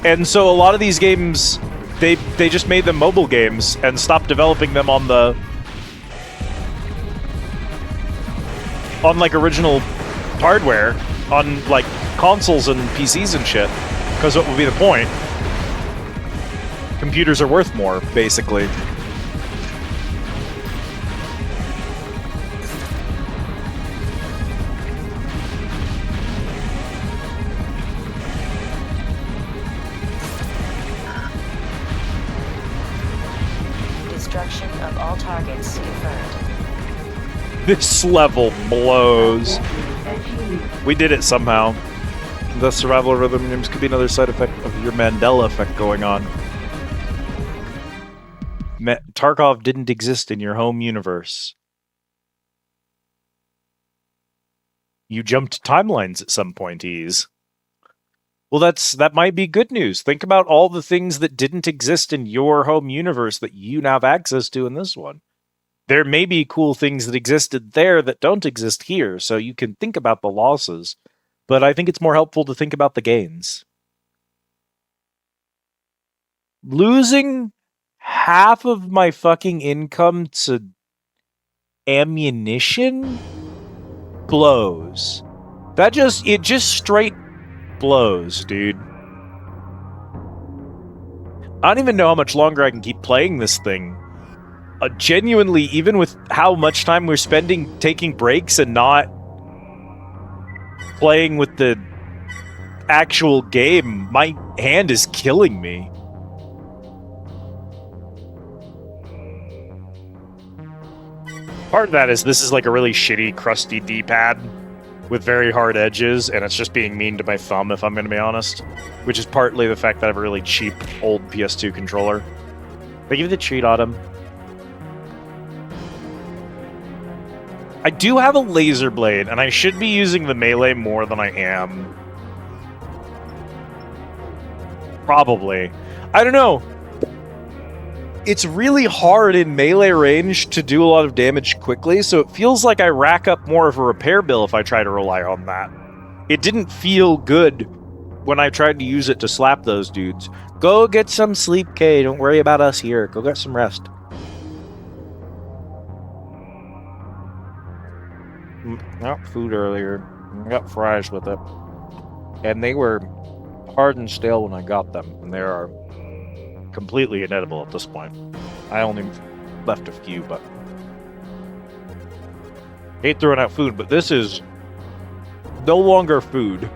[SPEAKER 2] And so a lot of these games, they just made them mobile games and stopped developing them on like original hardware, on like consoles and PCs and shit. Because what would be the point? Computers are worth more, basically.
[SPEAKER 3] Destruction of all targets confirmed.
[SPEAKER 2] This level blows.
[SPEAKER 5] Achieved.
[SPEAKER 2] We did it somehow. The survival rhythm games could be another side effect of your Mandela effect going on. Tarkov didn't exist in your home universe. You jumped timelines at some point, Ease. Well, that might be good news. Think about all the things that didn't exist in your home universe that you now have access to in this one. There may be cool things that existed there that don't exist here, so you can think about the losses. But I think it's more helpful to think about the gains. Losing half of my fucking income to ammunition blows. It just straight blows, dude. I don't even know how much longer I can keep playing this thing. Genuinely, even with how much time we're spending taking breaks and not playing with the actual game, my hand is killing me. Part of that is this is like a really shitty, crusty D-pad with very hard edges, and it's just being mean to my thumb, if I'm going to be honest. Which is partly the fact that I have a really cheap, old PS2 controller. Thank you for the treat, Autumn. I do have a laser blade, and I should be using the melee more than I am. Probably. I don't know. It's really hard in melee range to do a lot of damage quickly, so it feels like I rack up more of a repair bill if I try to rely on that. It didn't feel good when I tried to use it to slap those dudes. Go get some sleep, Kay. Don't worry about us here. Go get some rest. Got food earlier. I got fries with it. And they were hard and stale when I got them. And they are completely inedible at this point. I only left a few, but... hate throwing out food, but this is no longer food.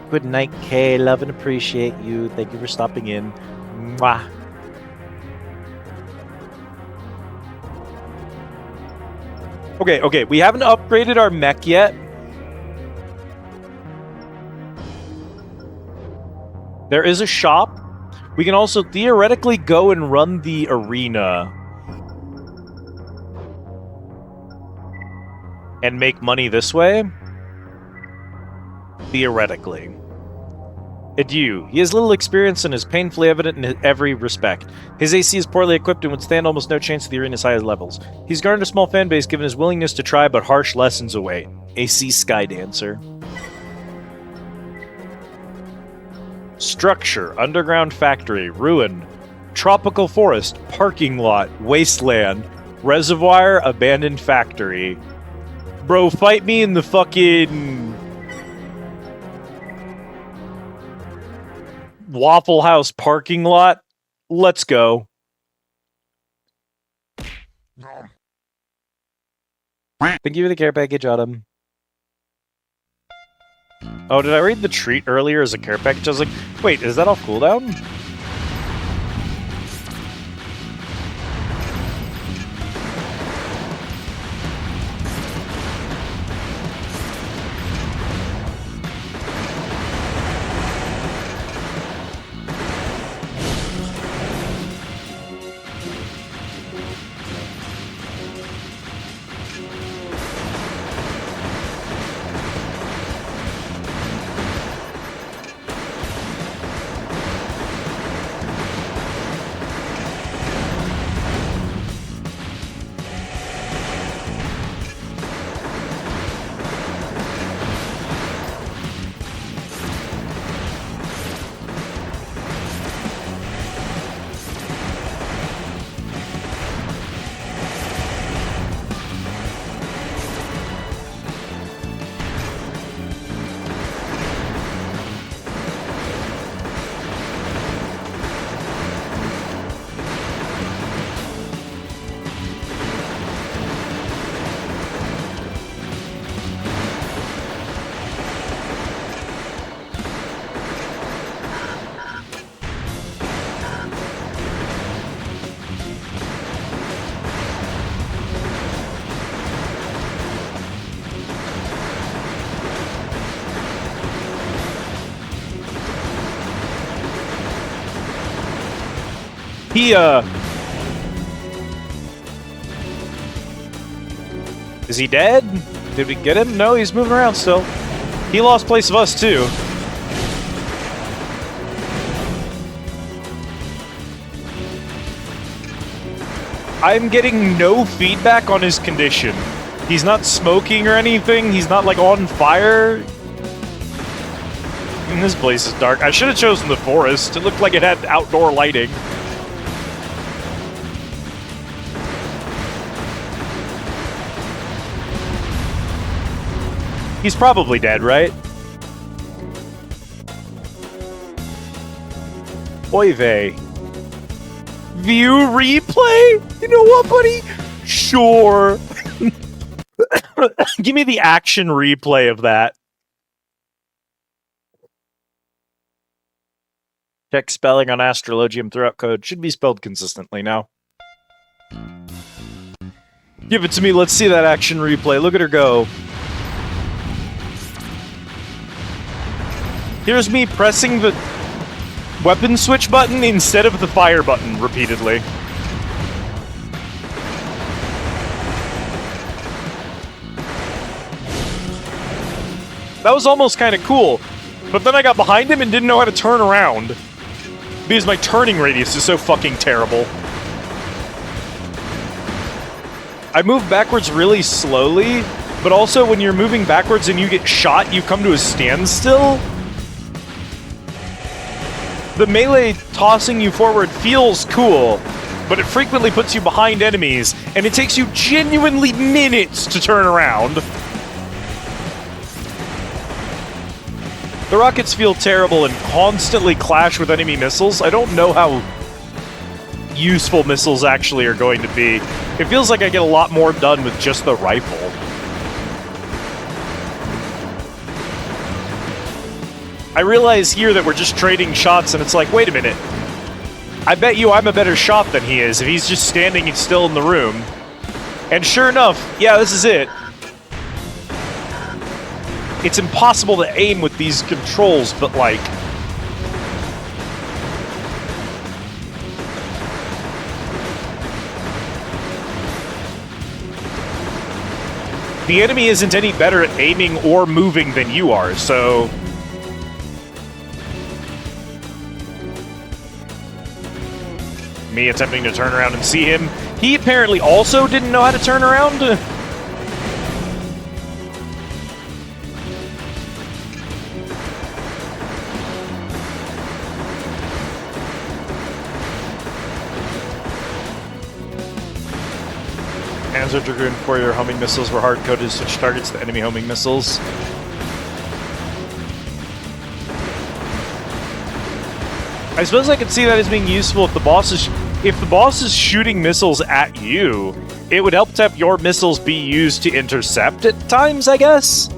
[SPEAKER 2] Good night, Kay. Love and appreciate you. Thank you for stopping in. Mwah. Okay, we haven't upgraded our mech yet. There is a shop. We can also theoretically go and run the arena and make money this way. Theoretically. Adieu. He has little experience and is painfully evident in every respect. His AC is poorly equipped and would stand almost no chance at the arena's highest levels. He's garnered a small fan base given his willingness to try, but harsh lessons await. AC Skydancer. Structure, underground factory, ruin, tropical forest, parking lot, wasteland, reservoir, abandoned factory. Bro, fight me in the fucking Waffle House parking lot. Let's go. Thank you for the care package, Autumn. Oh, did I read the treat earlier as a care package? I was like, wait, is that off cooldown? Is he dead? Did we get him? No, he's moving around still. He lost place of us, too. I'm getting no feedback on his condition. He's not smoking or anything. He's not, like, on fire. And this place is dark. I should have chosen the forest. It looked like it had outdoor lighting. He's probably dead, right? Oy vey. View replay? You know what, buddy? Sure. Give me the action replay of that. Check spelling on Astrologium throughout code. Should be spelled consistently now. Give it to me. Let's see that action replay. Look at her go. Here's me pressing the weapon switch button instead of the fire button repeatedly. That was almost kind of cool, but then I got behind him and didn't know how to turn around because my turning radius is so fucking terrible. I move backwards really slowly, but also when you're moving backwards and you get shot, you come to a standstill. The melee tossing you forward feels cool, but it frequently puts you behind enemies, and it takes you genuinely minutes to turn around. The rockets feel terrible and constantly clash with enemy missiles. I don't know how useful missiles actually are going to be. It feels like I get a lot more done with just the rifle. I realize here that we're just trading shots, and it's like, wait a minute. I bet you I'm a better shot than he is if he's just standing still in the room. And sure enough, yeah, this is it. It's impossible to aim with these controls, but like... the enemy isn't any better at aiming or moving than you are, so... me attempting to turn around and see him. He apparently also didn't know how to turn around. Panzer Dragoon 4-year homing missiles were hard-coded to switch targets to enemy homing missiles. I suppose I could see that as being useful if the boss is shooting missiles at you. It would help to have your missiles be used to intercept at times, I guess.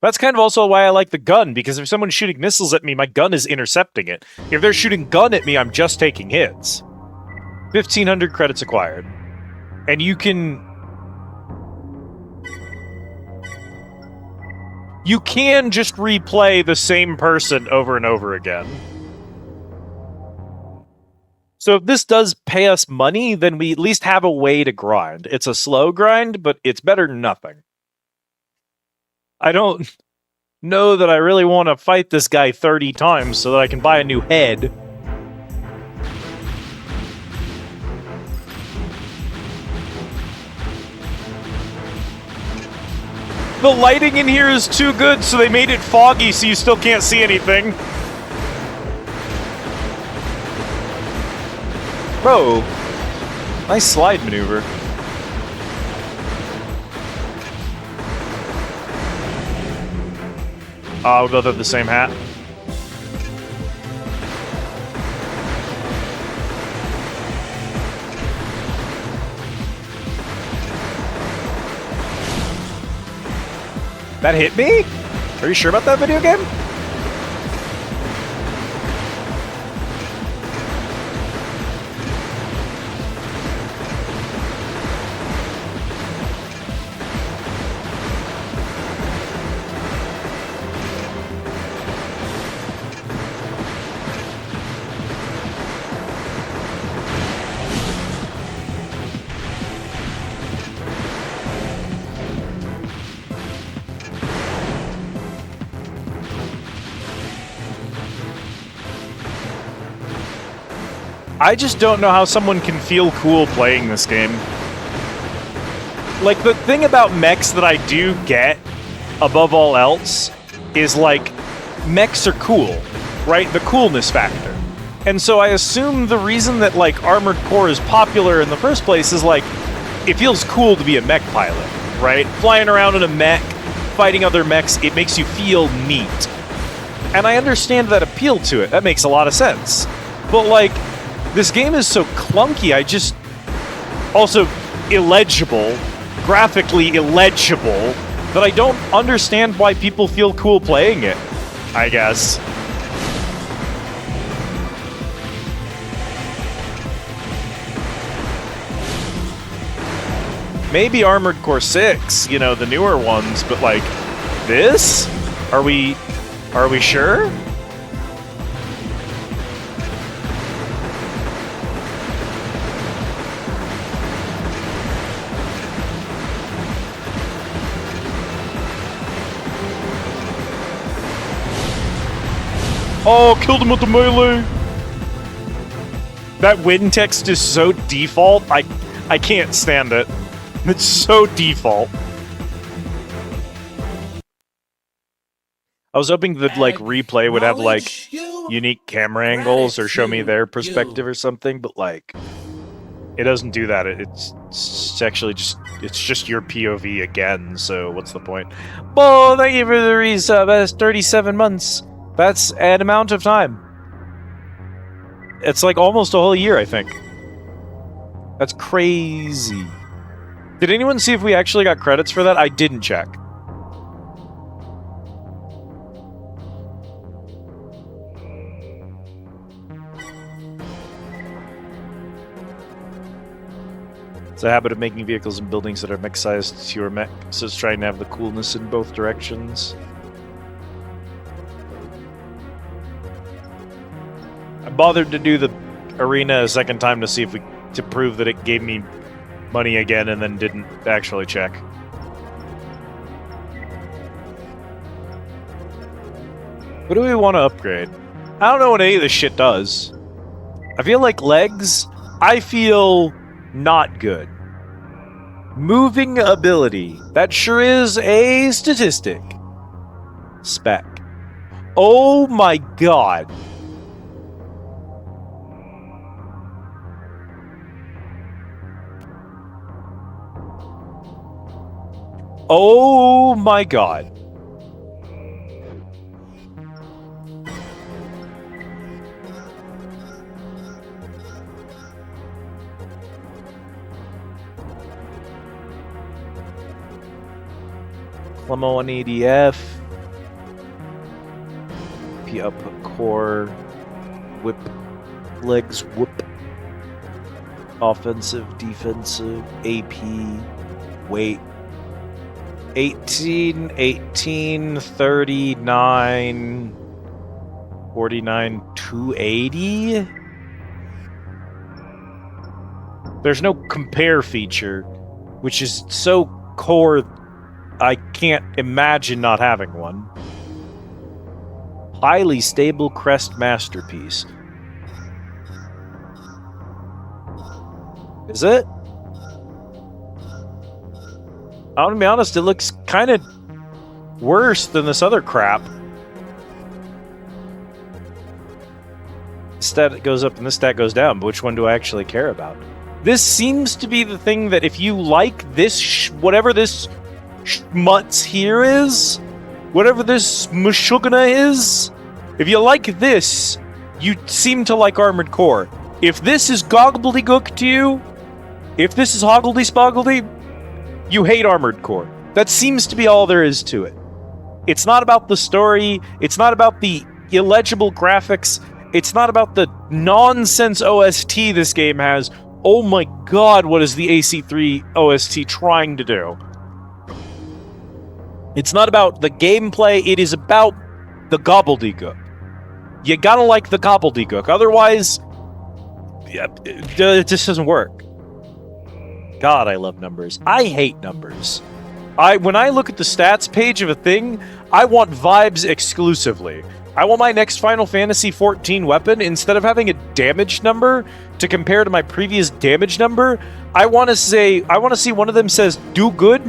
[SPEAKER 2] That's kind of also why I like the gun, because if someone's shooting missiles at me, my gun is intercepting it. If they're shooting gun at me, I'm just taking hits. 1,500 credits acquired. And you can... you can just replay the same person over and over again. So if this does pay us money, then we at least have a way to grind. It's a slow grind, but it's better than nothing. I don't know that I really want to fight this guy 30 times so that I can buy a new head. The lighting in here is too good, so they made it foggy so you still can't see anything. Bro, nice slide maneuver. We both have the same hat. That hit me? Are you sure about that video game?
[SPEAKER 8] I just don't know how someone can feel cool playing this game. Like, the thing about mechs that I do get, above all else, is, like, mechs are cool, right? The coolness factor. And so I assume the reason that, like, Armored Core is popular in the first place is, like, it feels cool to be a mech pilot, right? Flying around in a mech, fighting other mechs, it makes you feel neat. And I understand that appeal to it. That makes a lot of sense. But, like, this game is so clunky, I just... Also, illegible, graphically illegible, that I don't understand why people feel cool playing it, I guess. Maybe Armored Core 6, you know, the newer ones, but like, this? Are we sure? Oh, killed him with the melee! That win text is so default, I can't stand it. It's so default. I was hoping that, like, replay would have, like, unique camera angles or show me their perspective or something, but, like, it doesn't do that. It's actually just your POV again, so what's the point? Oh, thank you for the resub. That's 37 months. That's an amount of time. It's like almost a whole year, I think. That's crazy. Did anyone see if we actually got credits for that? I didn't check. It's a habit of making vehicles and buildings that are mech-sized to your mech, so it's trying to have the coolness in both directions. I bothered to do the arena a second time to prove that it gave me money again, and then didn't actually check. What do we want to upgrade? I don't know what any of this shit does. I feel like legs, I feel not good. Moving ability, that sure is a statistic. Spec. Oh my god. Oh my god. Clemo on ADF. P output core. Whip. Legs whoop. Offensive, defensive, AP. Weight. 18, 18, 39, 49, 280? There's no compare feature, which is so core, I can't imagine not having one. Highly stable crest masterpiece. Is it? I'm gonna be honest, it looks kind of worse than this other crap. Stat goes up and this stat goes down, but which one do I actually care about? This seems to be the thing that if you like this, whatever this schmutz here is, whatever this mushugana is, if you like this, you seem to like Armored Core. If this is gobbledygook to you, if this is hoggledy-spoggledy, you hate Armored Core. That seems to be all there is to it. It's not about the story. It's not about the illegible graphics. It's not about the nonsense OST this game has. Oh my god, what is the AC3 OST trying to do? It's not about the gameplay. It is about the gobbledygook. You gotta like the gobbledygook. Otherwise, it just doesn't work. God, I love numbers. I hate numbers. When I look at the stats page of a thing, I want vibes exclusively. I want my next Final Fantasy 14 weapon, instead of having a damage number to compare to my previous damage number, I want to see one of them says do good,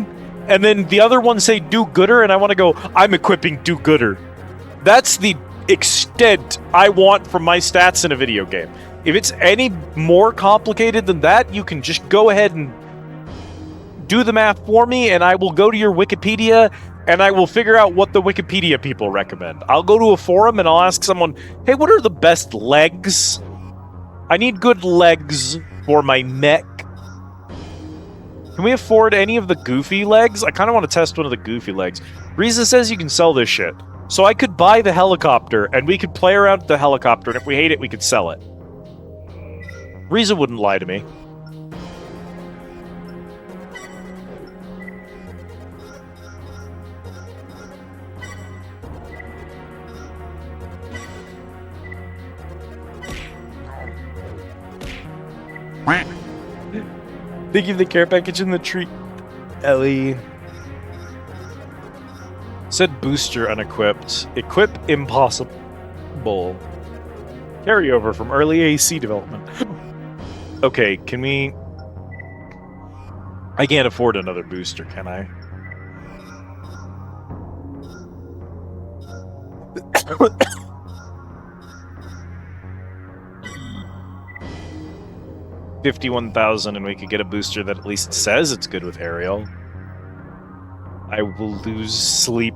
[SPEAKER 8] and then the other one say do gooder, and I want to go, I'm equipping do gooder. That's the extent I want from my stats in a video game. If it's any more complicated than that, you can just go ahead and do the math for me, and I will go to your Wikipedia, and I will figure out what the Wikipedia people recommend. I'll go to a forum, and I'll ask someone, hey, what are the best legs? I need good legs for my mech. Can we afford any of the goofy legs? I kind of want to test one of the goofy legs. Riza says you can sell this shit. So I could buy the helicopter, and we could play around with the helicopter, and if we hate it, we could sell it. Riza wouldn't lie to me. They give the care package in the treat. Ellie. Said booster unequipped. Equip impossible. Carryover from early AC development. Okay, can we... I can't afford another booster, can I? $51,000 and we could get a booster that at least says it's good with aerial. I will lose sleep.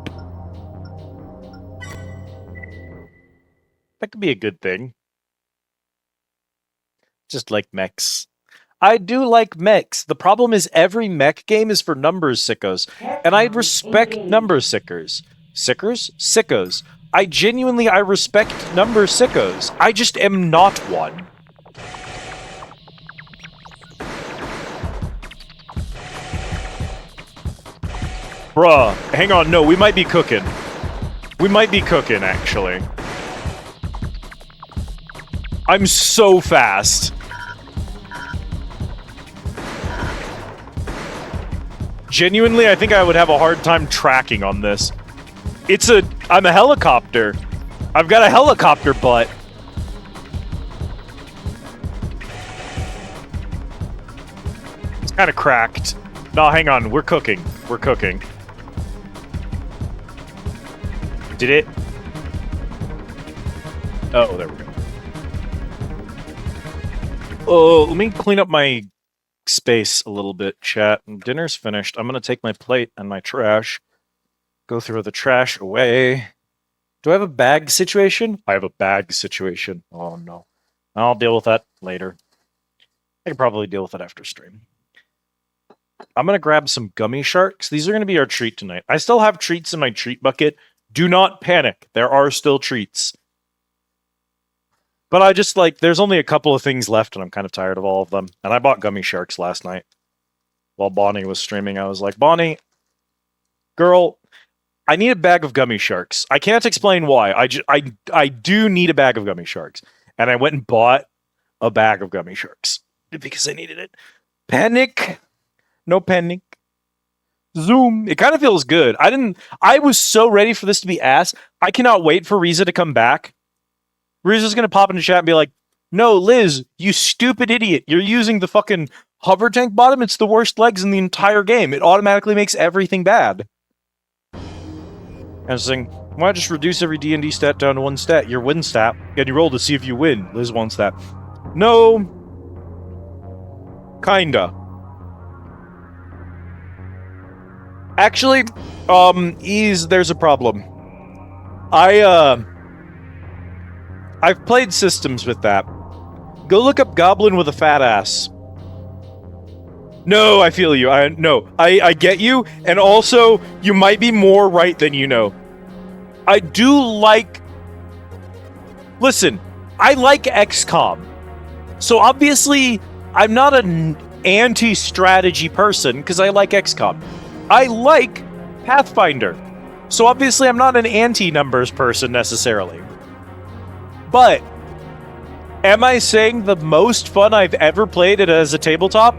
[SPEAKER 8] That could be a good thing. Just like mechs. I do like mechs. The problem is every mech game is for numbers sickos. And I respect numbers sickers. Sickers? Sickos. I respect numbers sickos. I just am not one. Bruh, hang on, no, we might be cooking. We might be cooking, actually. I'm so fast. Genuinely, I think I would have a hard time tracking on this. I'm a helicopter. I've got a helicopter butt. It's kind of cracked. No, hang on, we're cooking. We're cooking. Did it? Oh, there we go. Oh, let me clean up my space a little bit, chat. Dinner's finished. I'm going to take my plate and my trash. Go throw the trash away. Do I have a bag situation? I have a bag situation. Oh, no. I'll deal with that later. I can probably deal with it after stream. I'm going to grab some gummy sharks. These are going to be our treat tonight. I still have treats in my treat bucket. Do not panic. There are still treats. But I just there's only a couple of things left and I'm kind of tired of all of them. And I bought gummy sharks last night. While Bonnie was streaming, I was like, Bonnie, girl, I need a bag of gummy sharks. I can't explain why. I do need a bag of gummy sharks. And I went and bought a bag of gummy sharks. Because I needed it. Panic. No panic. Zoom. It kind of feels good. I was so ready for this to be ass. I cannot wait for Riza to come back. Riza's going to pop into chat and be like, no, Liz, you stupid idiot. You're using the fucking hover tank bottom. It's the worst legs in the entire game. It automatically makes everything bad. And I was saying, why not just reduce every D&D stat down to one stat? Your win stat. And you roll to see if you win. Liz wants that. No. Kinda. Actually, there's a problem. I've played systems with that. Go look up Goblin with a fat ass. No, I feel you. I get you, and also, you might be more right than you know. I do like... Listen, I like XCOM. So obviously, I'm not an anti-strategy person, because I like XCOM. I like Pathfinder. So obviously, I'm not an anti-numbers person, necessarily. But, am I saying the most fun I've ever played it as a tabletop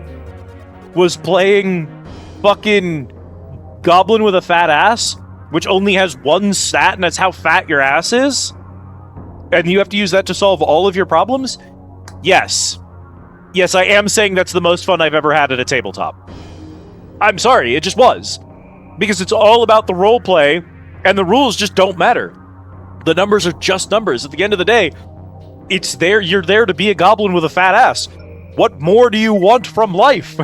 [SPEAKER 8] was playing fucking Goblin with a fat ass, which only has one stat, and that's how fat your ass is? and you have to use that to solve all of your problems? Yes. Yes, I am saying that's the most fun I've ever had at a tabletop. I'm sorry, it just was. Because it's all about the role play, and the rules just don't matter. The numbers are just numbers. At the end of the day, it's there. You're there to be a goblin with a fat ass. What more do you want from life?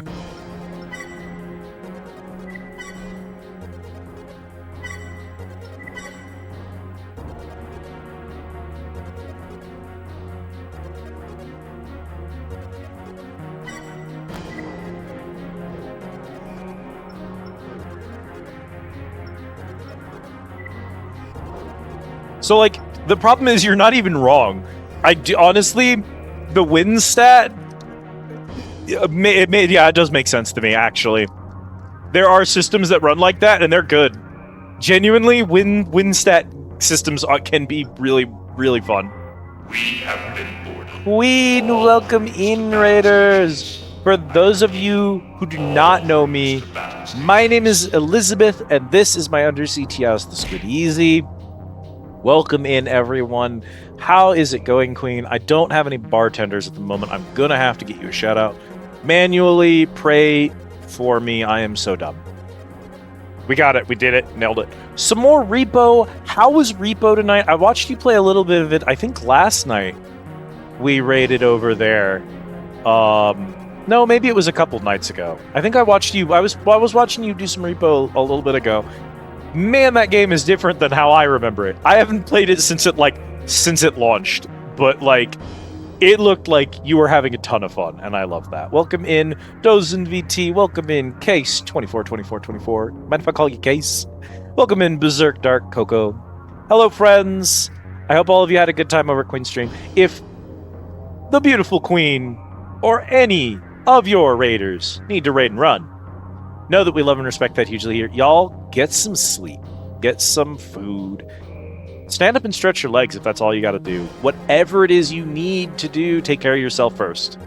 [SPEAKER 8] So, like, the problem is you're not even wrong. Honestly, the win stat, it does make sense to me, actually. There are systems that run like that, and they're good. Genuinely, win stat systems can be really, really fun.
[SPEAKER 7] We have been boarded.
[SPEAKER 8] Queen, welcome in, Raiders! For those of you who do not know me, my name is Elizabeth, and this is my Undersea Tea House, the Squid Easy. Welcome in, everyone. How is it going, Queen? I don't have any bartenders at the moment. I'm gonna have to get you a shout out. Manually pray for me. I am so dumb. We got it. We did it. Nailed it. Some more Repo. How was Repo tonight? I watched you play a little bit of it. I think last night we raided over there. No, maybe it was a couple nights ago. I think I watched you. I was watching you do some Repo a little bit ago. Man, that game is different than how I remember it. I haven't played it since it launched, but like it looked like you were having a ton of fun, and I love that. Welcome in Dozen VT. Welcome in Case 242424. Mind if I call you Case? Welcome in Berserk Dark Coco. Hello, friends. I hope all of you had a good time over at Queen's stream. If the beautiful Queen or any of your raiders need to raid and run, know that we love and respect that hugely here. Y'all, get some sleep. Get some food. Stand up and stretch your legs if that's all you got to do. Whatever it is you need to do, take care of yourself first.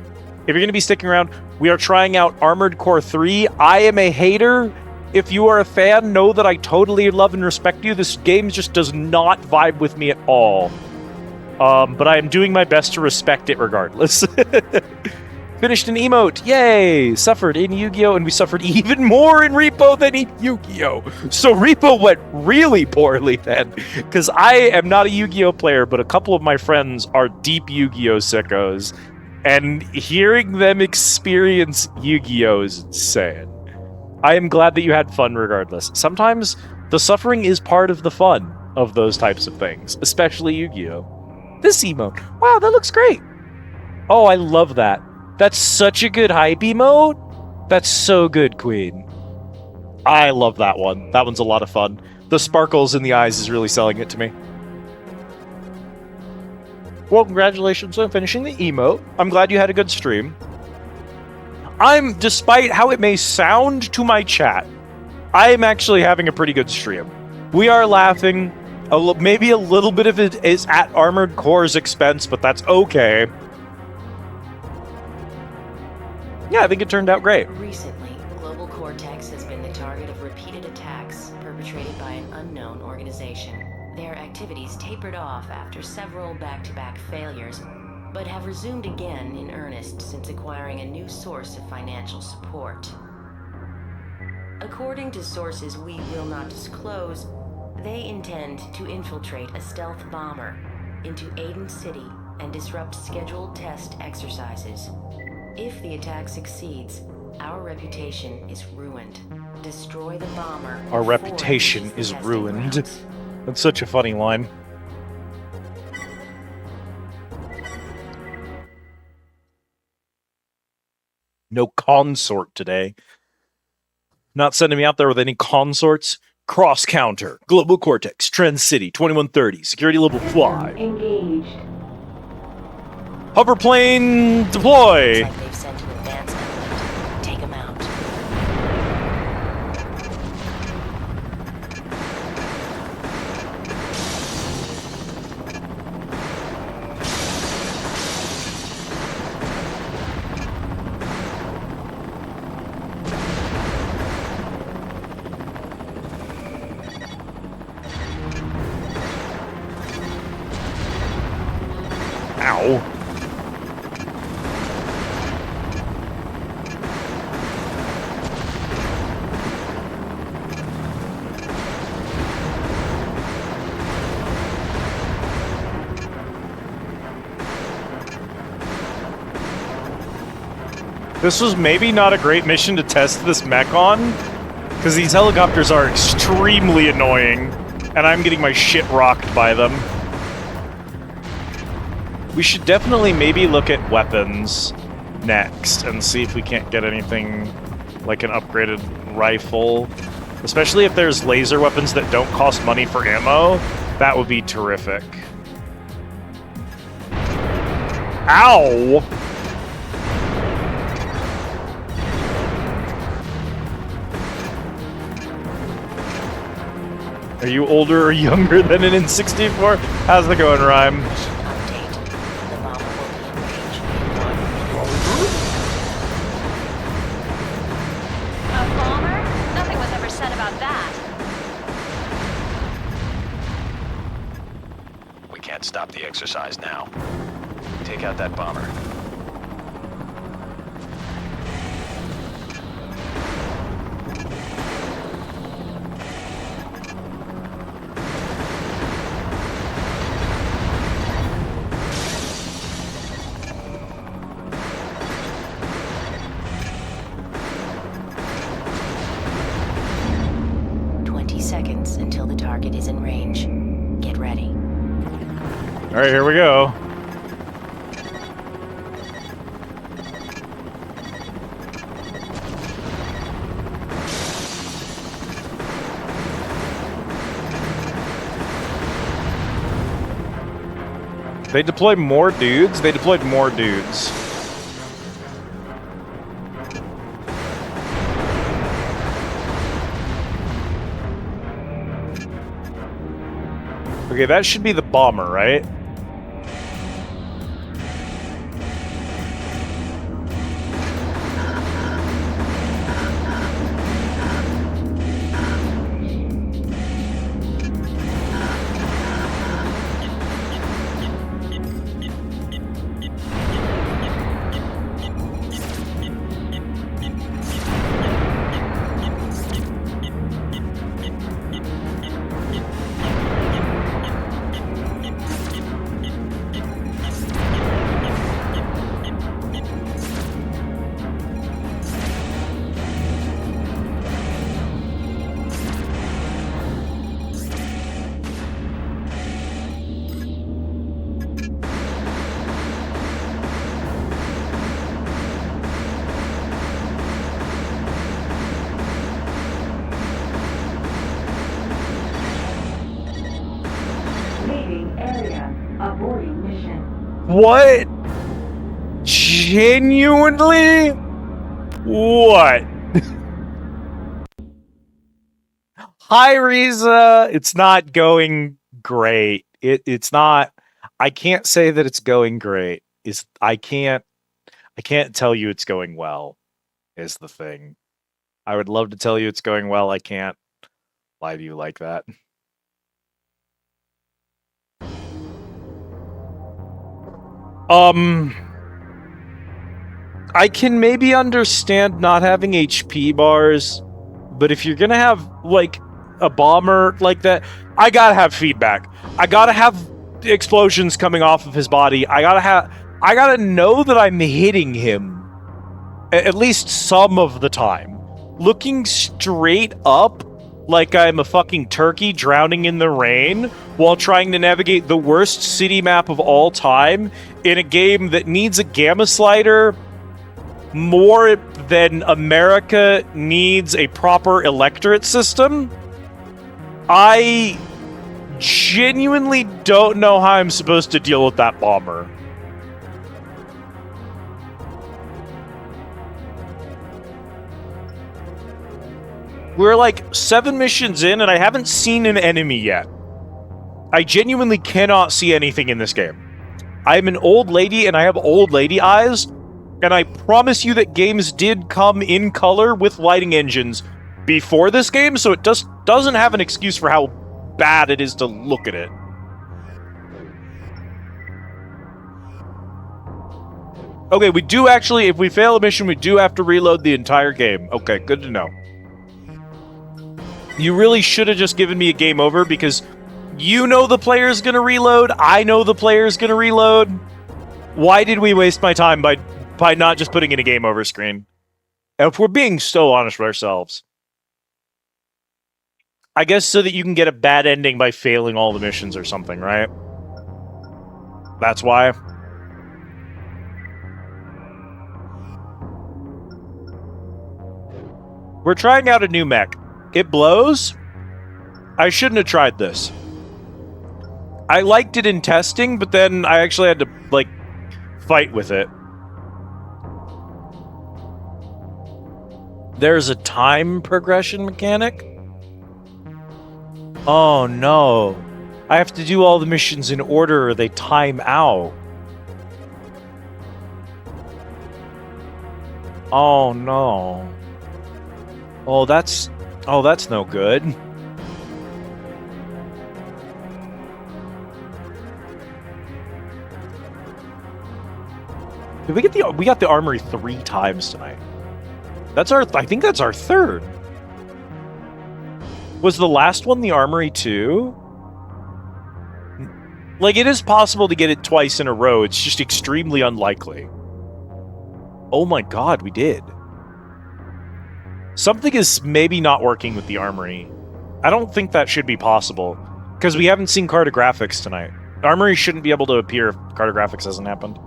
[SPEAKER 8] If you're going to be sticking around, we are trying out Armored Core 3. I am a hater. If you are a fan, know that I totally love and respect you. This game just does not vibe with me at all. But I am doing my best to respect it regardless. Finished an emote. Yay! Suffered in Yu-Gi-Oh! And we suffered even more in Repo than in Yu-Gi-Oh! So Repo went really poorly then. Because I am not a Yu-Gi-Oh! Player, but a couple of my friends are deep Yu-Gi-Oh! Sickos. And hearing them experience Yu-Gi-Oh! is insane. I am glad that you had fun regardless. Sometimes the suffering is part of the fun of those types of things. Especially Yu-Gi-Oh! This emote. Wow, that looks great. Oh, I love that. That's such a good hype emote. That's so good, Queen. I love that one. That one's a lot of fun. The sparkles in the eyes is really selling it to me. Well, congratulations on finishing the emote. I'm glad you had a good stream. Despite how it may sound to my chat, I am actually having a pretty good stream. We are laughing. Maybe a little bit of it is at Armored Core's expense, but that's okay. Yeah, I think it turned out great.
[SPEAKER 3] Recently, Global Cortex has been the target of repeated attacks perpetrated by an unknown organization. Their activities tapered off after several back-to-back failures, but have resumed again in earnest since acquiring a new source of financial support. According to sources we will not disclose, they intend to infiltrate a stealth bomber into Aiden City and disrupt scheduled test exercises. If the attack succeeds, our reputation is ruined. Destroy the bomber.
[SPEAKER 8] Our reputation is ruined.
[SPEAKER 3] Grounds.
[SPEAKER 8] That's such a funny line. No consort today. Not sending me out there with any consorts. Cross counter. Global Cortex. Trend City. 2130. Security level 5.
[SPEAKER 5] Engaged.
[SPEAKER 8] Hover plane deploy.
[SPEAKER 3] Looks like they've sent an advance element. Take them out.
[SPEAKER 8] Ow. This was maybe not a great mission to test this mech on, because these helicopters are extremely annoying, and I'm getting my shit rocked by them. We should definitely maybe look at weapons next and see if we can't get anything like an upgraded rifle. Especially if there's laser weapons that don't cost money for ammo, that would be terrific. Ow! Are you older or younger than an N64? How's it going, Rhyme?
[SPEAKER 3] Update. The bomber will be in range in 1 minute.
[SPEAKER 6] A bomber? Nothing was ever said about that.
[SPEAKER 4] We can't stop the exercise now. Take out that bomber.
[SPEAKER 3] Seconds until the target is in range. Get ready.
[SPEAKER 8] All right, here we go. They deployed more dudes? They deployed more dudes. Okay, that should be the bomber, right? What? Genuinely? What? Hi, Riza. It's not going great. It's not. I can't say that it's going great. I can't tell you it's going well, is the thing. I would love to tell you it's going well. I can't lie to you like that. I can maybe understand not having HP bars, but if you're gonna have, like, a bomber like that, I gotta have feedback. I gotta have explosions coming off of his body. I gotta know that I'm hitting him at least some of the time. Looking straight up like I'm a fucking turkey drowning in the rain while trying to navigate the worst city map of all time in a game that needs a gamma slider more than America needs a proper electorate system. I genuinely don't know how I'm supposed to deal with that bomber. We're like 7 missions in and I haven't seen an enemy yet. I genuinely cannot see anything in this game. I'm an old lady and I have old lady eyes, and I promise you that games did come in color with lighting engines before this game, so it doesn't have an excuse for how bad it is to look at it. Okay, we do actually, if we fail a mission, we do have to reload the entire game. Okay, good to know. You really should have just given me a game over because you know the player's gonna reload, I know the player's gonna reload. Why did we waste my time by not just putting in a game over screen? If we're being so honest with ourselves. I guess so that you can get a bad ending by failing all the missions or something, right? That's why. We're trying out a new mech. It blows? I shouldn't have tried this. I liked it in testing, but then I actually had to, like, fight with it. There's a time progression mechanic? Oh no. I have to do all the missions in order or they time out. Oh no. Oh, that's no good. Did we got the armory 3 times tonight. I think that's our third. Was the last one the armory 2? Like, it is possible to get it twice in a row. It's just extremely unlikely. Oh my god, we did. Something is maybe not working with the armory. I don't think that should be possible, because we haven't seen cartographics tonight. Armory shouldn't be able to appear if cartographics hasn't happened.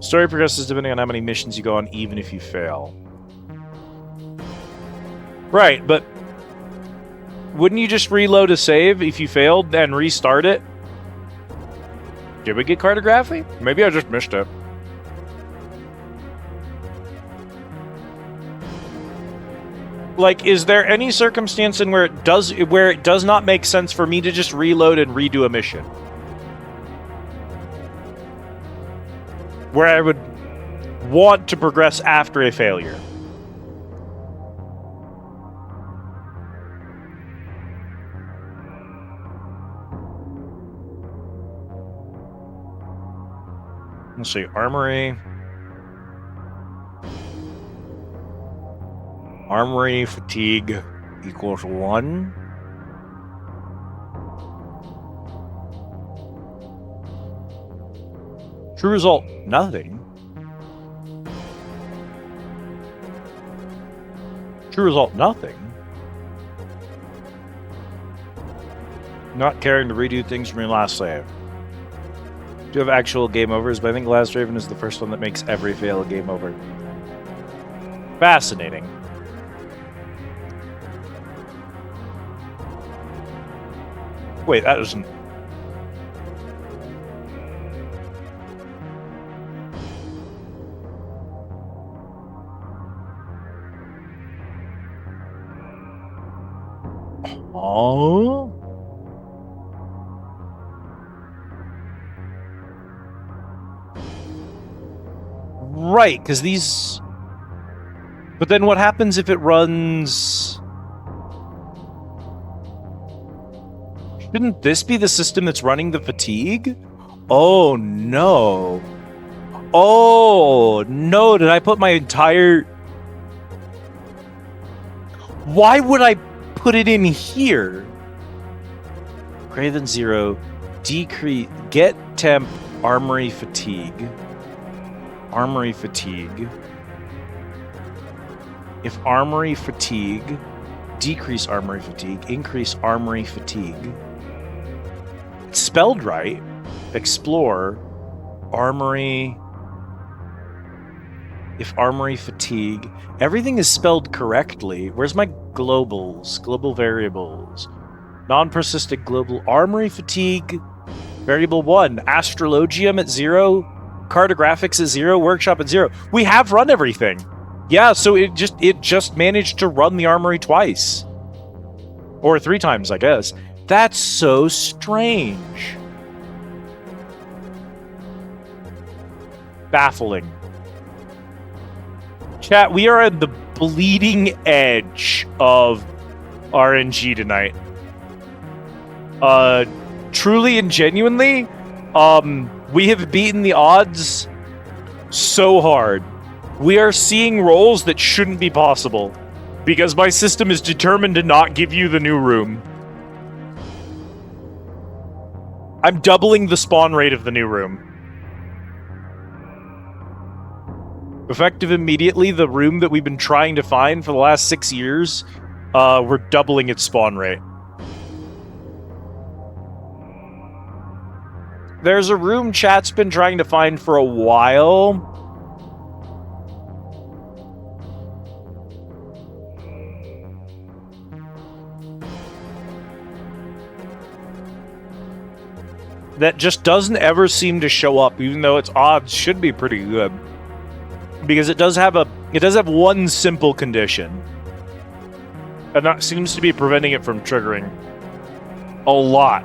[SPEAKER 8] Story progresses depending on how many missions you go on, even if you fail. Right, but wouldn't you just reload a save if you failed and restart it? Did we get cartography? Maybe I just missed it. Like, is there any circumstance in where it does not make sense for me to just reload and redo a mission? Where I would want to progress after a failure. Let's see, armory. Armory fatigue equals 1. True result, nothing. True result, nothing. Not caring to redo things from your last save. Do have actual game overs, but I think Last Raven is the first one that makes every fail a game over. Fascinating. Wait, that doesn't... Oh? Right, because these... But then what happens if it runs... Shouldn't this be the system that's running the fatigue? Oh, no. Oh, no, did I put my entire... Why would I put it in here? Greater than 0, decrease, get temp, armory fatigue. Armory fatigue. If armory fatigue, decrease armory fatigue, increase armory fatigue. It's spelled right. Explore, armory. If armory fatigue, everything is spelled correctly. Where's my globals? Global variables. Non-persistent global armory fatigue. Variable 1. Astrologium at 0. Cartographics at 0. Workshop at 0. We have run everything. Yeah, so it just managed to run the armory twice. Or 3 times, I guess. That's so strange. Baffling. Chat, we are at the bleeding edge of RNG tonight. Truly and genuinely, we have beaten the odds so hard. We are seeing rolls that shouldn't be possible because my system is determined to not give you the new room. I'm doubling the spawn rate of the new room. Effective immediately, the room that we've been trying to find for the last 6 years, we're doubling its spawn rate. There's a room chat's been trying to find for a while. That just doesn't ever seem to show up, even though its odds should be pretty good. Because it does have one simple condition. And that seems to be preventing it from triggering a lot.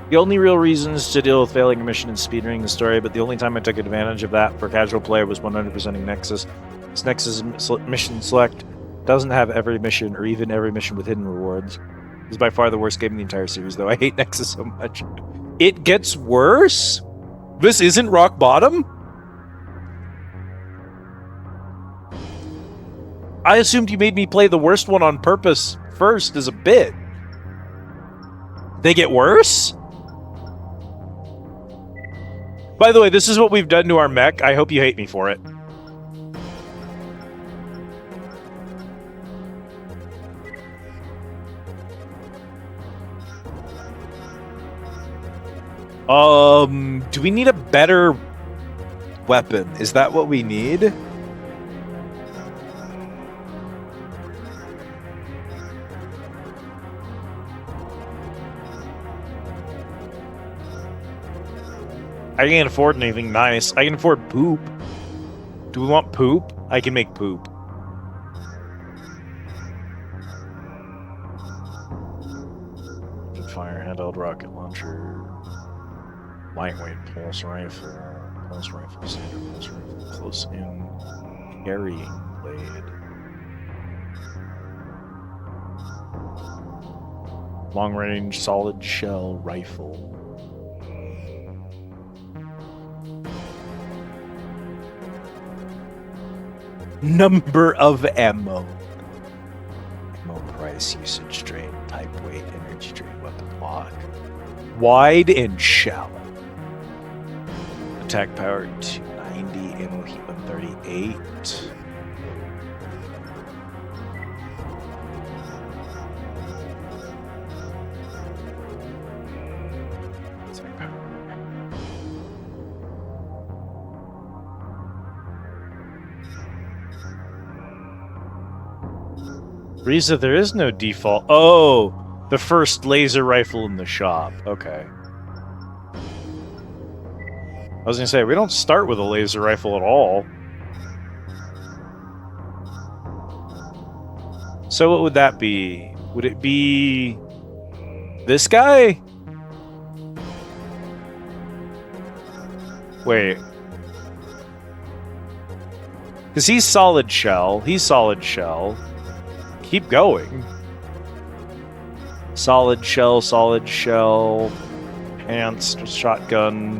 [SPEAKER 8] The only real reasons to deal with failing a mission and speedrunning the story, but the only time I took advantage of that for casual player was 100%ing Nexus. This Nexus mission select doesn't have every mission or even every mission with hidden rewards. This is by far the worst game in the entire series, though. I hate Nexus so much. It gets worse? This isn't rock bottom? I assumed you made me play the worst one on purpose first as a bit. They get worse? By the way, this is what we've done to our mech. I hope you hate me for it. Do we need a better weapon? Is that what we need? I can't afford anything nice. I can afford poop. Do we want poop? I can make poop. Fire handheld rocket launcher. Lightweight pulse rifle. Pulse rifle. Standard pulse rifle. Close in carrying blade. Long range solid shell rifle. Number of ammo. Ammo price, usage drain, type weight, energy drain, weapon lock. Wide and shallow. Attack power 290, ammo heat 138. Attack power. Riza, there is no default. Oh, the first laser rifle in the shop. Okay. I was gonna say, we don't start with a laser rifle at all. So what would that be? Would it be this guy? Wait. Because he's solid shell. He's solid shell. Keep going. Solid shell, enhanced shotgun,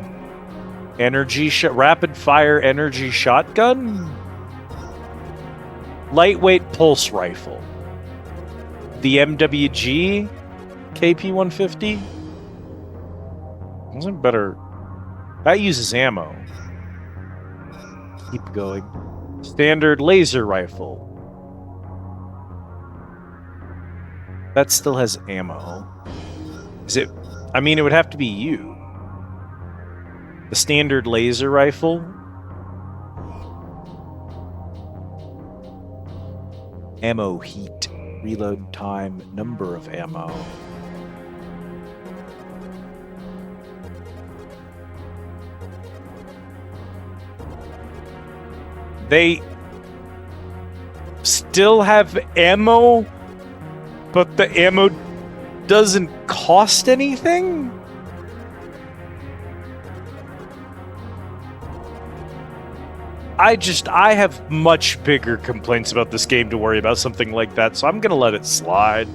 [SPEAKER 8] rapid fire energy shotgun, lightweight pulse rifle, the MWG KP-150. Wasn't better. That uses ammo. Keep going. Standard laser rifle. That still has ammo. Is it? I mean, it would have to be you. The standard laser rifle. Ammo heat. Reload time. Number of ammo. They still have ammo, but the ammo doesn't cost anything? I have much bigger complaints about this game to worry about something like that, so I'm gonna let it slide.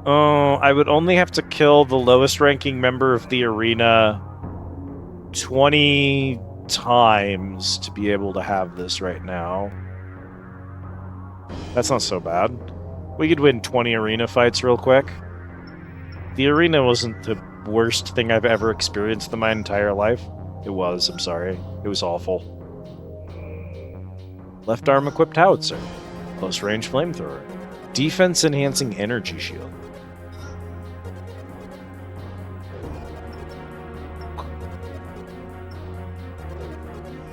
[SPEAKER 8] Oh, I would only have to kill the lowest ranking member of the arena 20 times to be able to have this right now. That's not so bad. We could win 20 arena fights real quick. The arena wasn't the worst thing I've ever experienced in my entire life. It was, I'm sorry. It was awful. Left arm equipped howitzer. Close range flamethrower. Defense enhancing energy shield.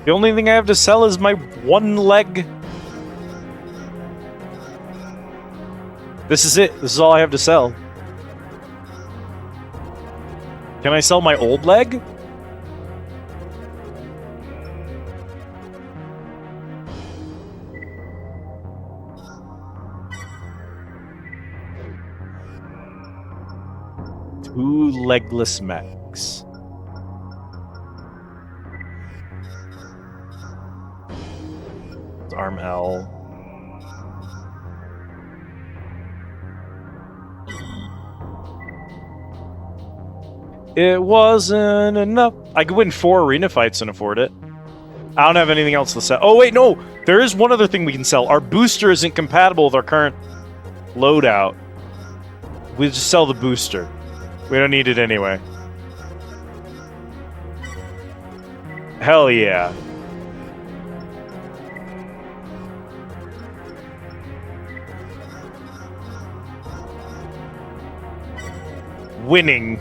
[SPEAKER 8] The only thing I have to sell is my one leg. This is it. This is all I have to sell. Can I sell my old leg? Two legless mechs. Arm L. It wasn't enough. I could win 4 arena fights and afford it. I don't have anything else to sell. Oh, wait, no. There is one other thing we can sell. Our booster isn't compatible with our current loadout. We just sell the booster. We don't need it anyway. Hell yeah. Winning.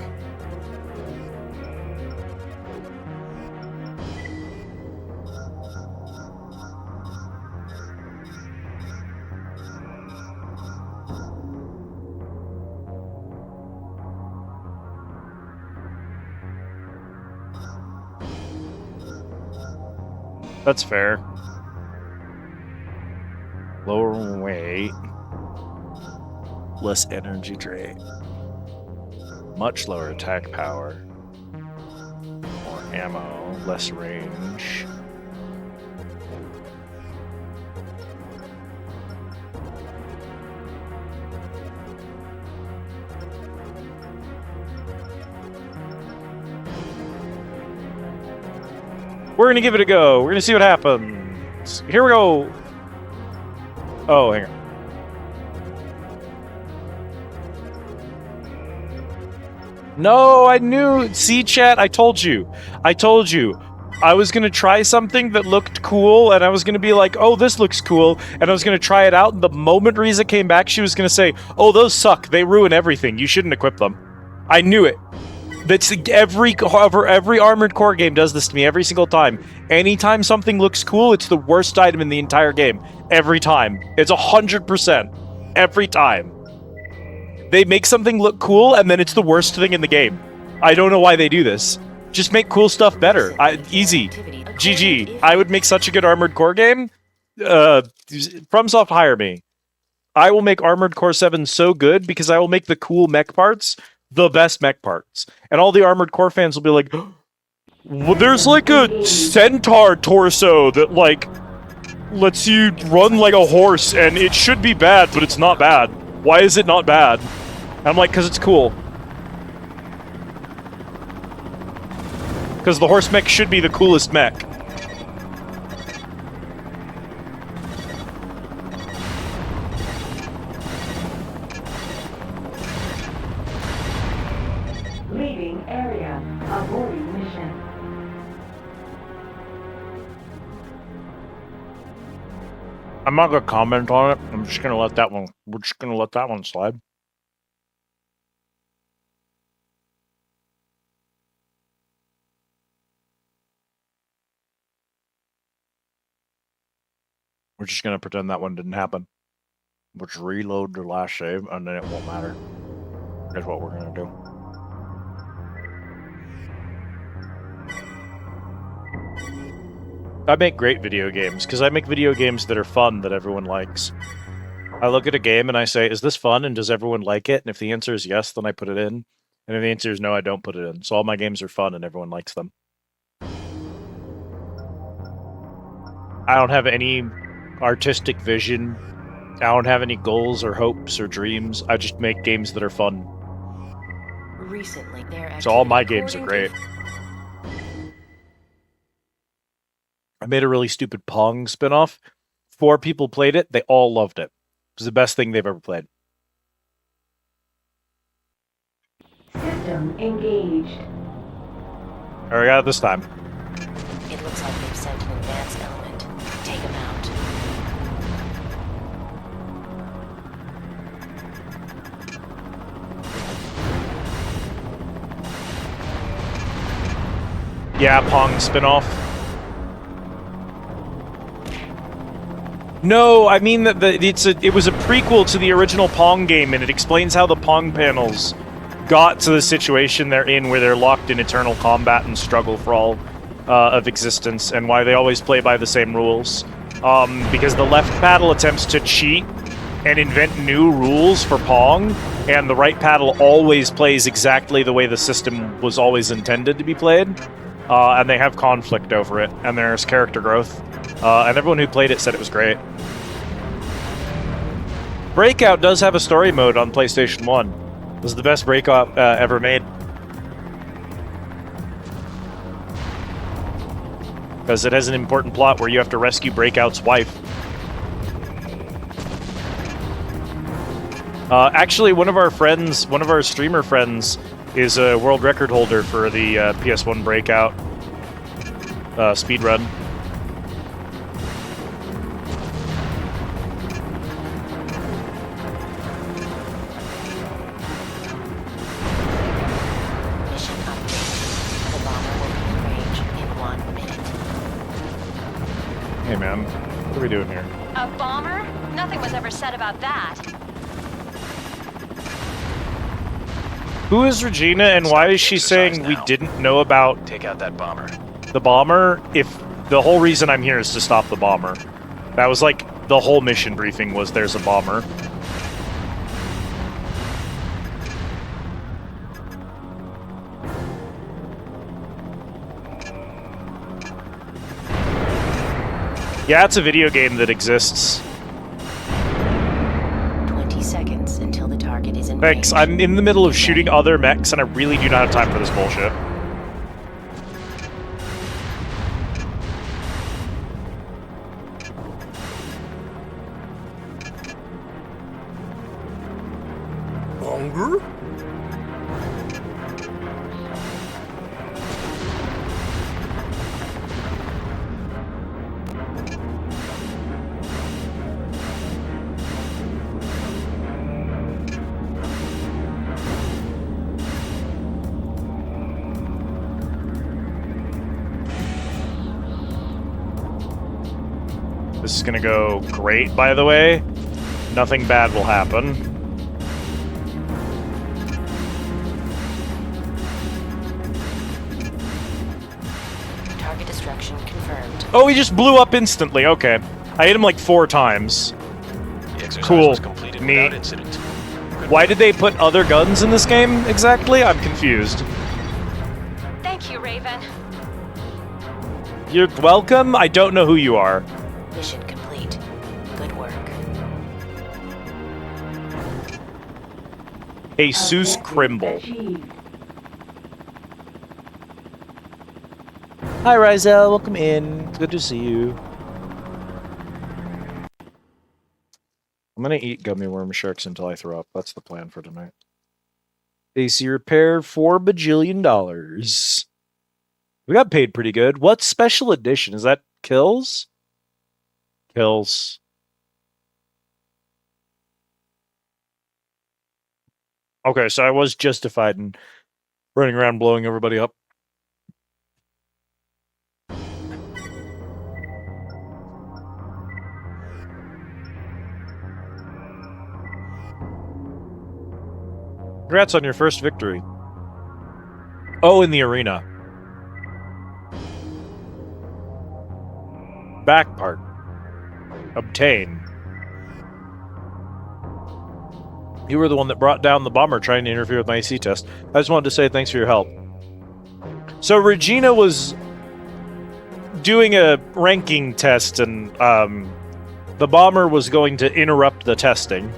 [SPEAKER 8] That's fair. Lower weight. Less energy drain. Much lower attack power. More ammo. Less range. We're gonna give it a go. We're gonna see what happens. Here we go. Oh, hang on. No, I knew. See, chat, I told you. I told you. I was gonna try something that looked cool, and I was gonna be like, oh, this looks cool, and I was gonna try it out, and the moment Riza came back, she was gonna say, oh, those suck. They ruin everything. You shouldn't equip them. I knew it. That's every Armored Core game does this to me every single time. Anytime something looks cool, it's the worst item in the entire game. Every time. It's 100%. Every time. They make something look cool, and then it's the worst thing in the game. I don't know why they do this. Just make cool stuff better. Easy. GG. I would make such a good Armored Core game. FromSoft, hire me. I will make Armored Core 7 so good because I will make the cool mech parts the best mech parts. And all the Armored Core fans will be like, well, there's like a centaur torso that like lets you run like a horse, and it should be bad, but it's not bad. Why is it not bad? And I'm like, because it's cool. Because the horse mech should be the coolest mech.
[SPEAKER 5] Leaving area. Avoiding mission.
[SPEAKER 8] I'm not gonna comment on it. I'm just gonna let that one. We're just gonna let that one slide. We're just gonna pretend that one didn't happen. We'll just reload the last save, and then it won't matter. That's what we're gonna do. I make great video games, because I make video games that are fun, that everyone likes. I look at a game and I say, is this fun, and does everyone like it? And if the answer is yes, then I put it in. And if the answer is no, I don't put it in. So all my games are fun and everyone likes them. I don't have any artistic vision I don't have any goals or hopes or dreams. I just make games that are fun.
[SPEAKER 3] Recently,
[SPEAKER 8] So all my games are great. I made a really stupid Pong spinoff. 4 people played it. They all loved it. It was the best thing they've ever played.
[SPEAKER 5] System engaged.
[SPEAKER 8] All right, I got it this time.
[SPEAKER 3] It looks like they've sent an advanced element. Take them out.
[SPEAKER 8] Yeah, Pong spinoff. No, I mean that it was a prequel to the original Pong game, and it explains how the Pong panels got to the situation they're in, where they're locked in eternal combat and struggle for all of existence, and why they always play by the same rules. Because the left paddle attempts to cheat and invent new rules for Pong, and the right paddle always plays exactly the way the system was always intended to be played. And they have conflict over it, and there's character growth. And everyone who played it said it was great. Breakout does have a story mode on PlayStation 1. It was the best Breakout ever made. Because it has an important plot where you have to rescue Breakout's wife. Actually, one of our streamer friends, is a world record holder for the PS1 Breakout speedrun.
[SPEAKER 3] Mission update. The bomber will be in range in 1 minute.
[SPEAKER 8] Hey man, what are we doing here?
[SPEAKER 9] A bomber? Nothing was ever said about that.
[SPEAKER 8] Who is Regina, and why is she saying we didn't know about
[SPEAKER 4] Take out that bomber.
[SPEAKER 8] the bomber? If the whole reason I'm here is to stop the bomber. That was like the whole mission briefing was there's a bomber. Yeah, it's a video game that exists.
[SPEAKER 3] 20 seconds until the target is in
[SPEAKER 8] Thanks,
[SPEAKER 3] range.
[SPEAKER 8] I'm in the middle of shooting other mechs and I really do not have time for this bullshit.
[SPEAKER 1] Hunger?
[SPEAKER 8] This is gonna go great, by the way. Nothing bad will happen.
[SPEAKER 3] Target destruction confirmed.
[SPEAKER 8] Oh, he just blew up instantly. Okay. I hit him like 4 times.
[SPEAKER 4] The exercise
[SPEAKER 8] Cool.
[SPEAKER 4] was completed
[SPEAKER 8] Neat.
[SPEAKER 4] without incident.
[SPEAKER 8] Why did they put other guns in this game exactly? I'm confused.
[SPEAKER 9] Thank you, Raven.
[SPEAKER 8] You're welcome. I don't know who you are.
[SPEAKER 3] Mission complete. Good work.
[SPEAKER 8] Jesus
[SPEAKER 5] Objective
[SPEAKER 8] Crimble.
[SPEAKER 5] achieved.
[SPEAKER 2] Hi, Rizel. Welcome in. It's good to see you.
[SPEAKER 8] I'm gonna eat gummy worm sharks until I throw up. That's the plan for tonight. AC repair, $4 bajillion. We got paid pretty good. What special edition? Is that kills? Kills. Okay, so I was justified in running around blowing everybody up. Congrats on your first victory. Oh, in the arena. Back part. Obtain. You were the one that brought down the bomber trying to interfere with my AC test. I just wanted to say thanks for your help. So Regina was doing a ranking test and The bomber was going to interrupt the testing.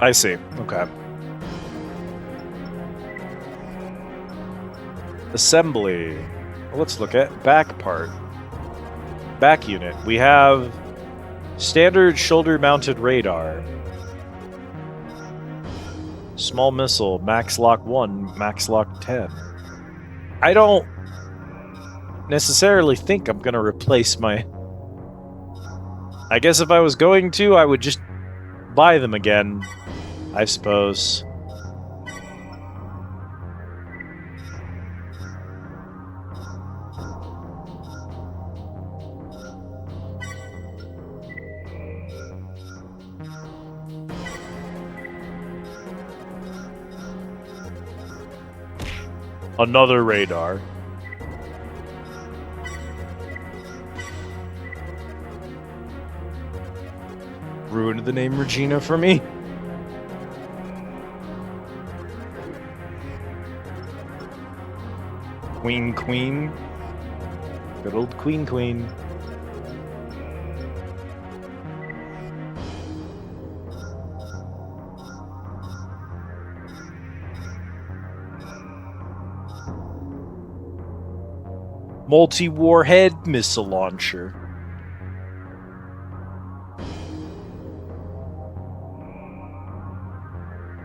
[SPEAKER 8] I see. Okay. Assembly. Well, let's look at back part. Back unit. We have standard shoulder-mounted radar. Small missile, max lock 1, max lock 10. I don't necessarily think I'm going to replace my... I guess if I was going to, I would just buy them again, I suppose. Another radar. Ruined the name Regina for me. Queen. Good old Queen. Multi-warhead missile launcher.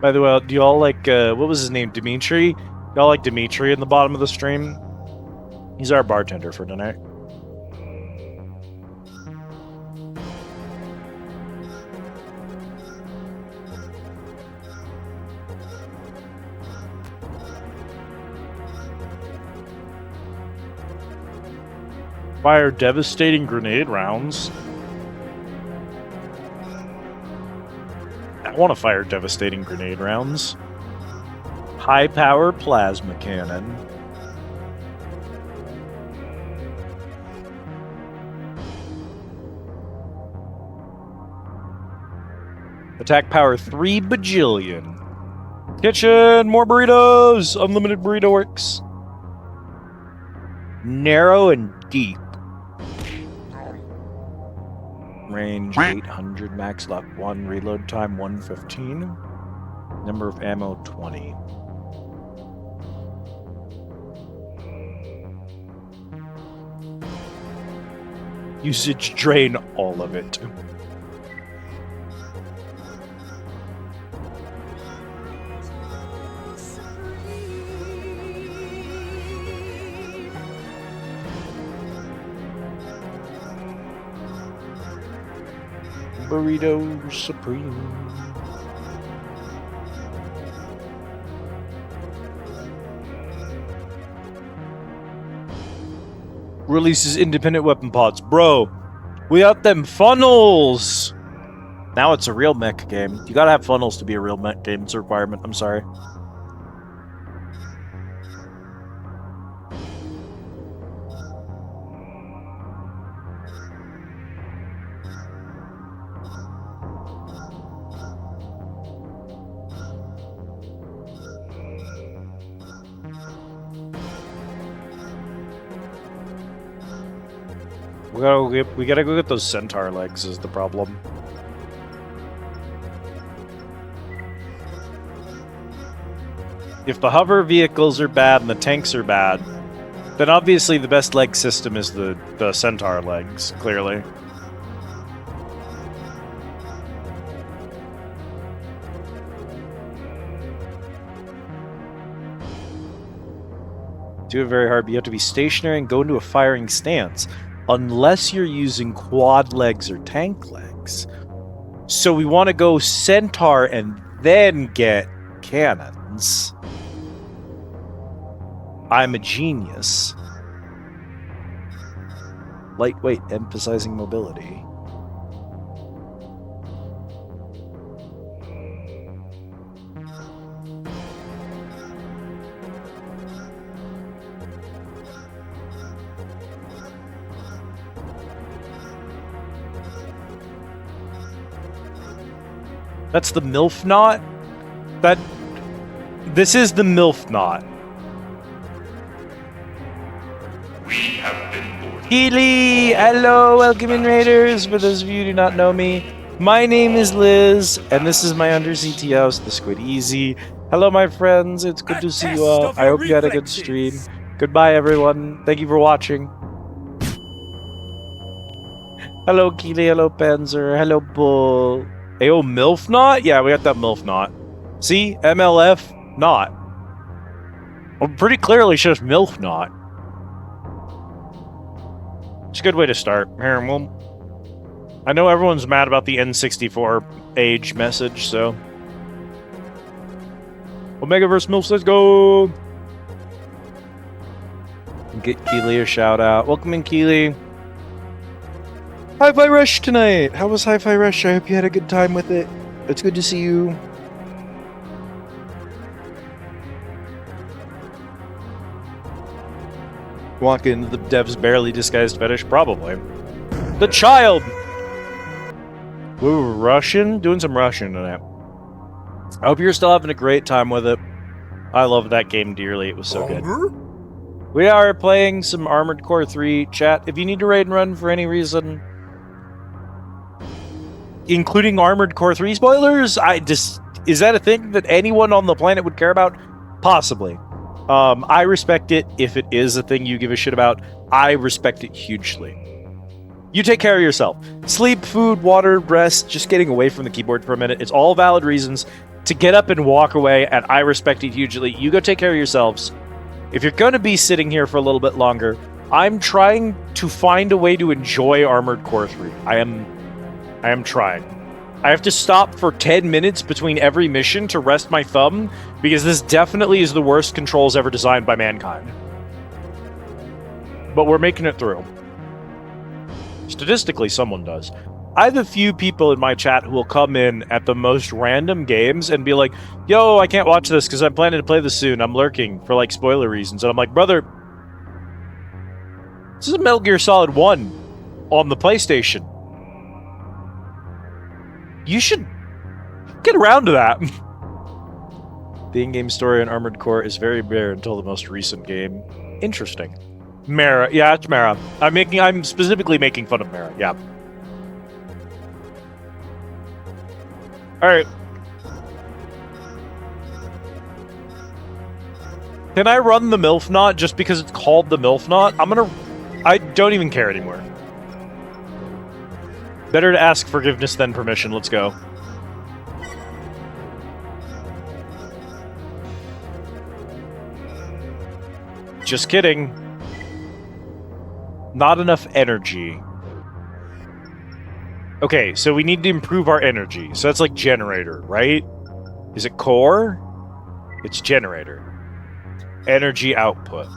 [SPEAKER 8] By the way, do y'all like, what was his name, Dimitri? Y'all like Dimitri in the bottom of the stream? He's our bartender for tonight. Fire devastating grenade rounds. I want to fire devastating grenade rounds. High power plasma cannon. Attack power 3 bajillion. Kitchen, more burritos. Unlimited burrito works. Narrow and deep. Range 800, max lock 1, reload time 115. Number of ammo 20. Usage drain all of it. Burrito Supreme. Releases independent weapon pods. Bro, we got them funnels! Now it's a real mech game. You gotta have funnels to be a real mech game. It's a requirement. I'm sorry. We gotta go get those centaur legs is the problem. If the hover vehicles are bad and the tanks are bad, then obviously the best leg system is the centaur legs, clearly. Do it very hard, but you have to be stationary and go into a firing stance. Unless you're using quad legs or tank legs. So we want to go centaur and then get cannons. I'm a genius. Lightweight, emphasizing mobility. That's the MILF knot? This is the MILF knot.
[SPEAKER 7] We have been boarded.
[SPEAKER 8] Keely! Hello, welcome in, Raiders. For those of you who do not know me, my name is Liz, and this is my undersea tea house, the Squid Easy. Hello, my friends. It's good to see you all. I hope you had a good stream. Goodbye, everyone. Thank you for watching. Hello, Keely. Hello, Panzer. Hello, Bull. Ayo, MILF Knot? Yeah, we got that MILF Knot. See? MLF Knot. Well, pretty clearly it's just MILF Knot. It's a good way to start. Here, well, I know everyone's mad about the N64 age message, so... Omegaverse MILFs, let's go! Get Keely a shout out. Welcome in, Keely. Hi-Fi Rush tonight! How was Hi-Fi Rush? I hope you had a good time with it. It's good to see you. Walk into the dev's barely disguised fetish? Probably. The child! We were Russian? Doing some Russian tonight. I hope you're still having a great time with it. I love that game dearly. It was so good. We are playing some Armored Core 3. Chat, if you need to raid and run for any reason, including Armored Core 3 spoilers, is that a thing that anyone on the planet would care about? Possibly. I respect it if it is a thing you give a shit about. I respect it hugely. You take care of yourself. Sleep, food, water, rest, just getting away from the keyboard for a minute. It's all valid reasons to get up and walk away, and I respect it hugely. You go take care of yourselves. If you're going to be sitting here for a little bit longer, I'm trying to find a way to enjoy Armored Core 3. I am trying. I have to stop for 10 minutes between every mission to rest my thumb, because this definitely is the worst controls ever designed by mankind. But we're making it through. Statistically, someone does. I have a few people in my chat who will come in at the most random games and be like, yo, I can't watch this because I'm planning to play this soon. I'm lurking for, like, spoiler reasons. And I'm like, brother, this is Metal Gear Solid 1 on the PlayStation. You should get around to that. The in-game story in Armored Core is very bare until the most recent game. Interesting. Mara. Yeah, it's Mara. I'm specifically making fun of Mara. Yeah. Alright. Can I run the MILF Knot just because it's called the MILF Knot? I don't even care anymore. Better to ask forgiveness than permission. Let's go. Just kidding. Not enough energy. Okay, so we need to improve our energy. So that's like generator, right? Is it core? It's generator. Energy output.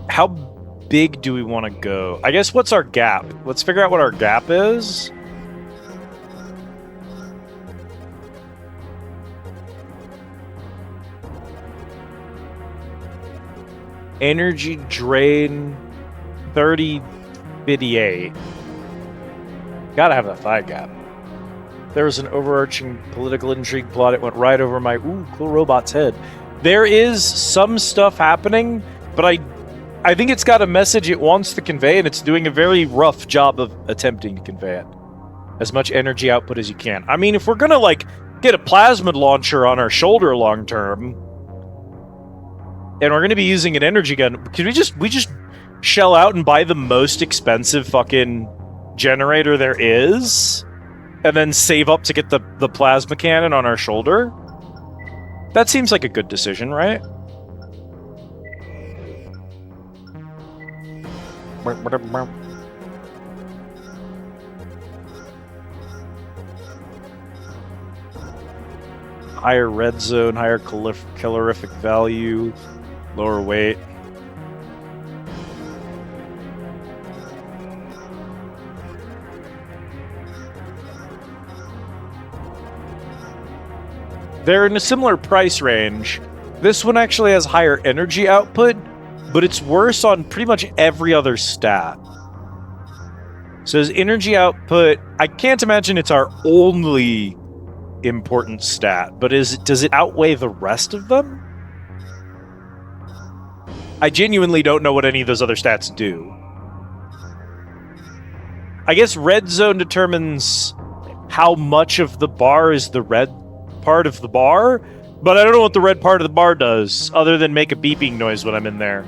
[SPEAKER 8] How big do we want to go? I guess what's our gap? Let's figure out what our gap is. Energy drain 3058. Gotta have that thigh gap. There was an overarching political intrigue plot. It went right over my cool robot's head. There is some stuff happening, but I think it's got a message it wants to convey, and it's doing a very rough job of attempting to convey it. As much energy output as you can. I mean, if we're gonna, like, get a plasmid launcher on our shoulder long term, and we're gonna be using an energy gun, can we just shell out and buy the most expensive fucking generator there is, and then save up to get the plasma cannon on our shoulder? That seems like a good decision, right? Higher red zone, higher calorific value, lower weight. They're in a similar price range. This one actually has higher energy output, but it's worse on pretty much every other stat. Says energy output. I can't imagine it's our only important stat, but does it outweigh the rest of them? I genuinely don't know what any of those other stats do. I guess red zone determines how much of the bar is the red part of the bar, but I don't know what the red part of the bar does, other than make a beeping noise when I'm in there.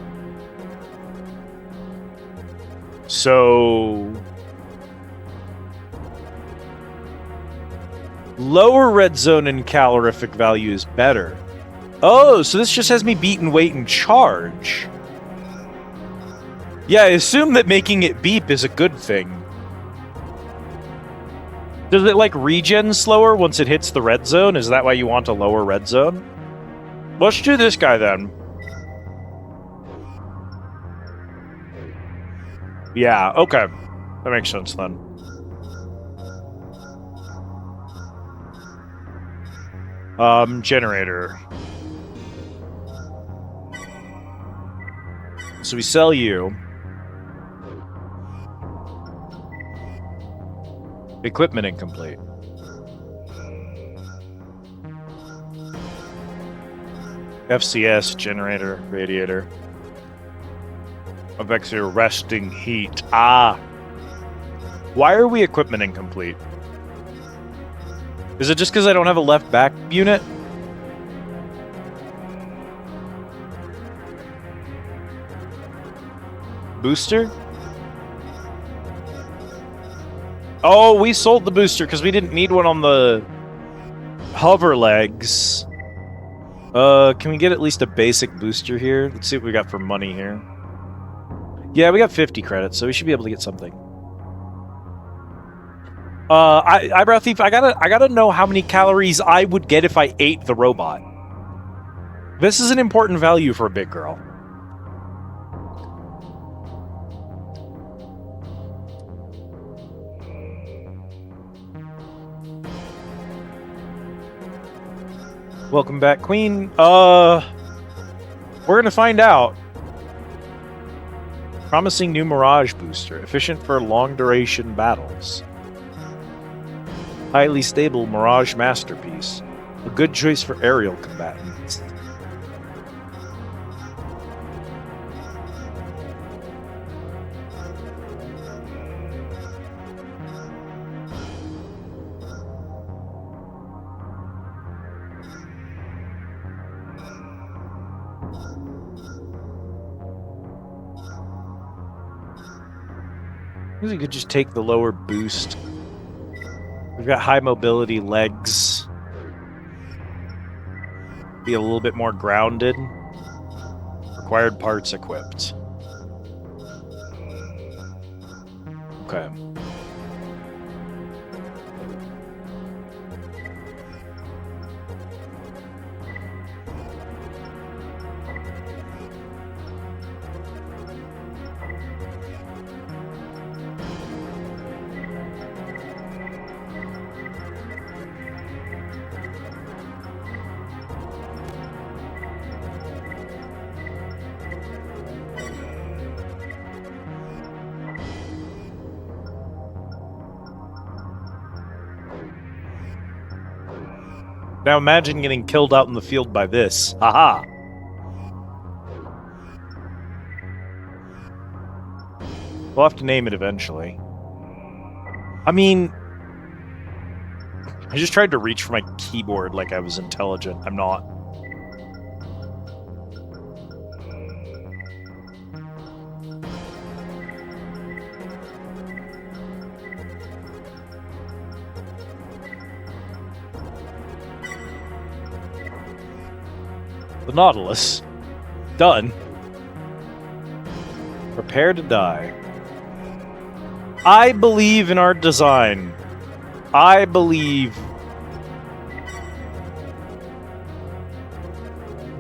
[SPEAKER 8] So... lower red zone and calorific value is better. Oh, so this just has me beat and weight and charge. Yeah, I assume that making it beep is a good thing. Does it, like, regen slower once it hits the red zone? Is that why you want a lower red zone? Let's do this guy, then. Yeah, okay. That makes sense, then. Generator. So we sell you. Equipment incomplete. FCS, generator, radiator. Avexia resting heat. Ah! Why are we equipment incomplete? Is it just because I don't have a left back unit? Booster? Oh, we sold the booster because we didn't need one on the hover legs. Can we get at least a basic booster here? Let's see what we got for money here. Yeah, we got 50 credits, so we should be able to get something. Eyebrow Thief, I gotta know how many calories I would get if I ate the robot. This is an important value for a big girl. Welcome back, Queen. We're gonna find out. Promising new Mirage booster, efficient for long-duration battles. Highly stable Mirage masterpiece. A good choice for aerial combatants. You could just take the lower boost. We've got high mobility legs. Be a little bit more grounded. Required parts equipped. Okay. Now imagine getting killed out in the field by this. Haha! We'll have to name it eventually. I mean... I just tried to reach for my keyboard like I was intelligent. I'm not. The Nautilus. Done. Prepare to die. I believe in our design. I believe...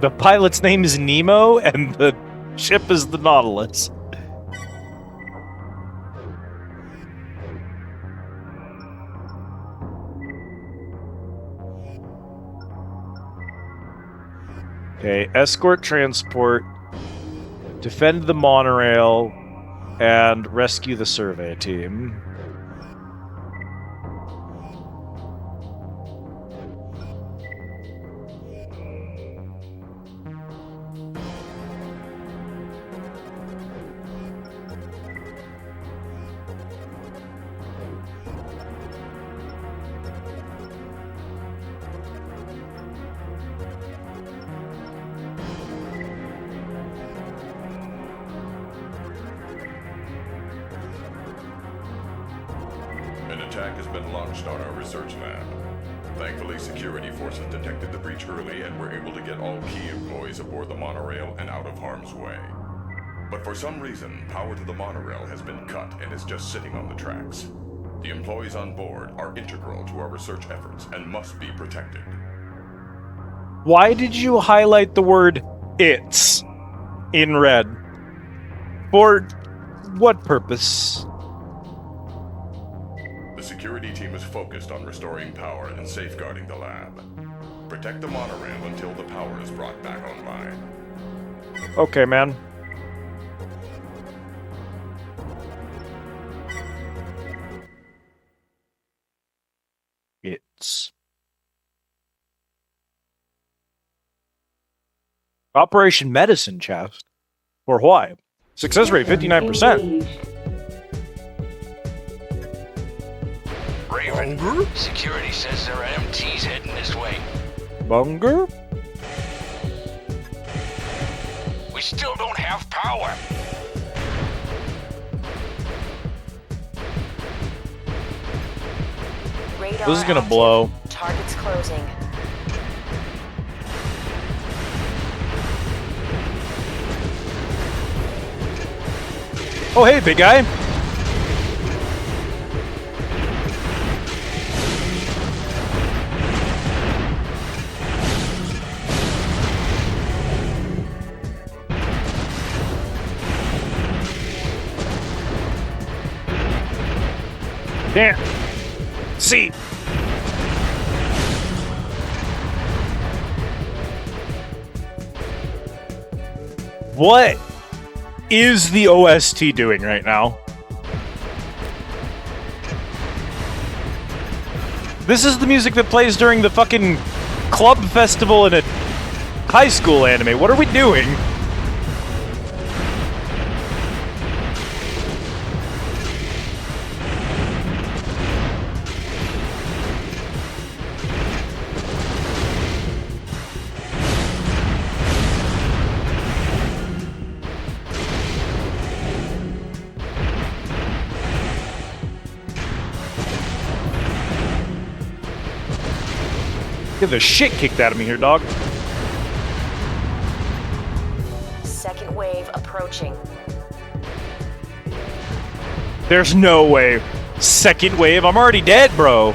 [SPEAKER 8] the pilot's name is Nemo, and the ship is the Nautilus. Okay, escort transport, defend the monorail, and rescue the survey team.
[SPEAKER 7] An attack has been launched on our research lab. Thankfully, security forces detected the breach early and were able to get all key employees aboard the monorail and out of harm's way. But for some reason, power to the monorail has been cut and is just sitting on the tracks. The employees on board are integral to our research efforts and must be protected.
[SPEAKER 8] Why did you highlight the word "it's" in red? For what purpose?
[SPEAKER 7] The security team is focused on restoring power and safeguarding the lab. Protect the monorail until the power is brought back online.
[SPEAKER 8] Okay, man. It's Operation Medicine Chest. For why? Success rate 59%.
[SPEAKER 5] Engaged.
[SPEAKER 4] Raven,
[SPEAKER 1] Bunger?
[SPEAKER 4] security says there are MTs heading this way.
[SPEAKER 8] Bunger?
[SPEAKER 4] We still don't have power.
[SPEAKER 9] Radar
[SPEAKER 8] This is gonna
[SPEAKER 9] active.
[SPEAKER 8] blow.
[SPEAKER 9] Target's closing.
[SPEAKER 8] Oh, hey, big guy. Damn. See. What is the OST doing right now? This is the music that plays during the fucking club festival in a high school anime. What are we doing? Get the shit kicked out of me here, dog.
[SPEAKER 9] Second wave approaching.
[SPEAKER 8] There's no way. Second wave? I'm already dead, bro.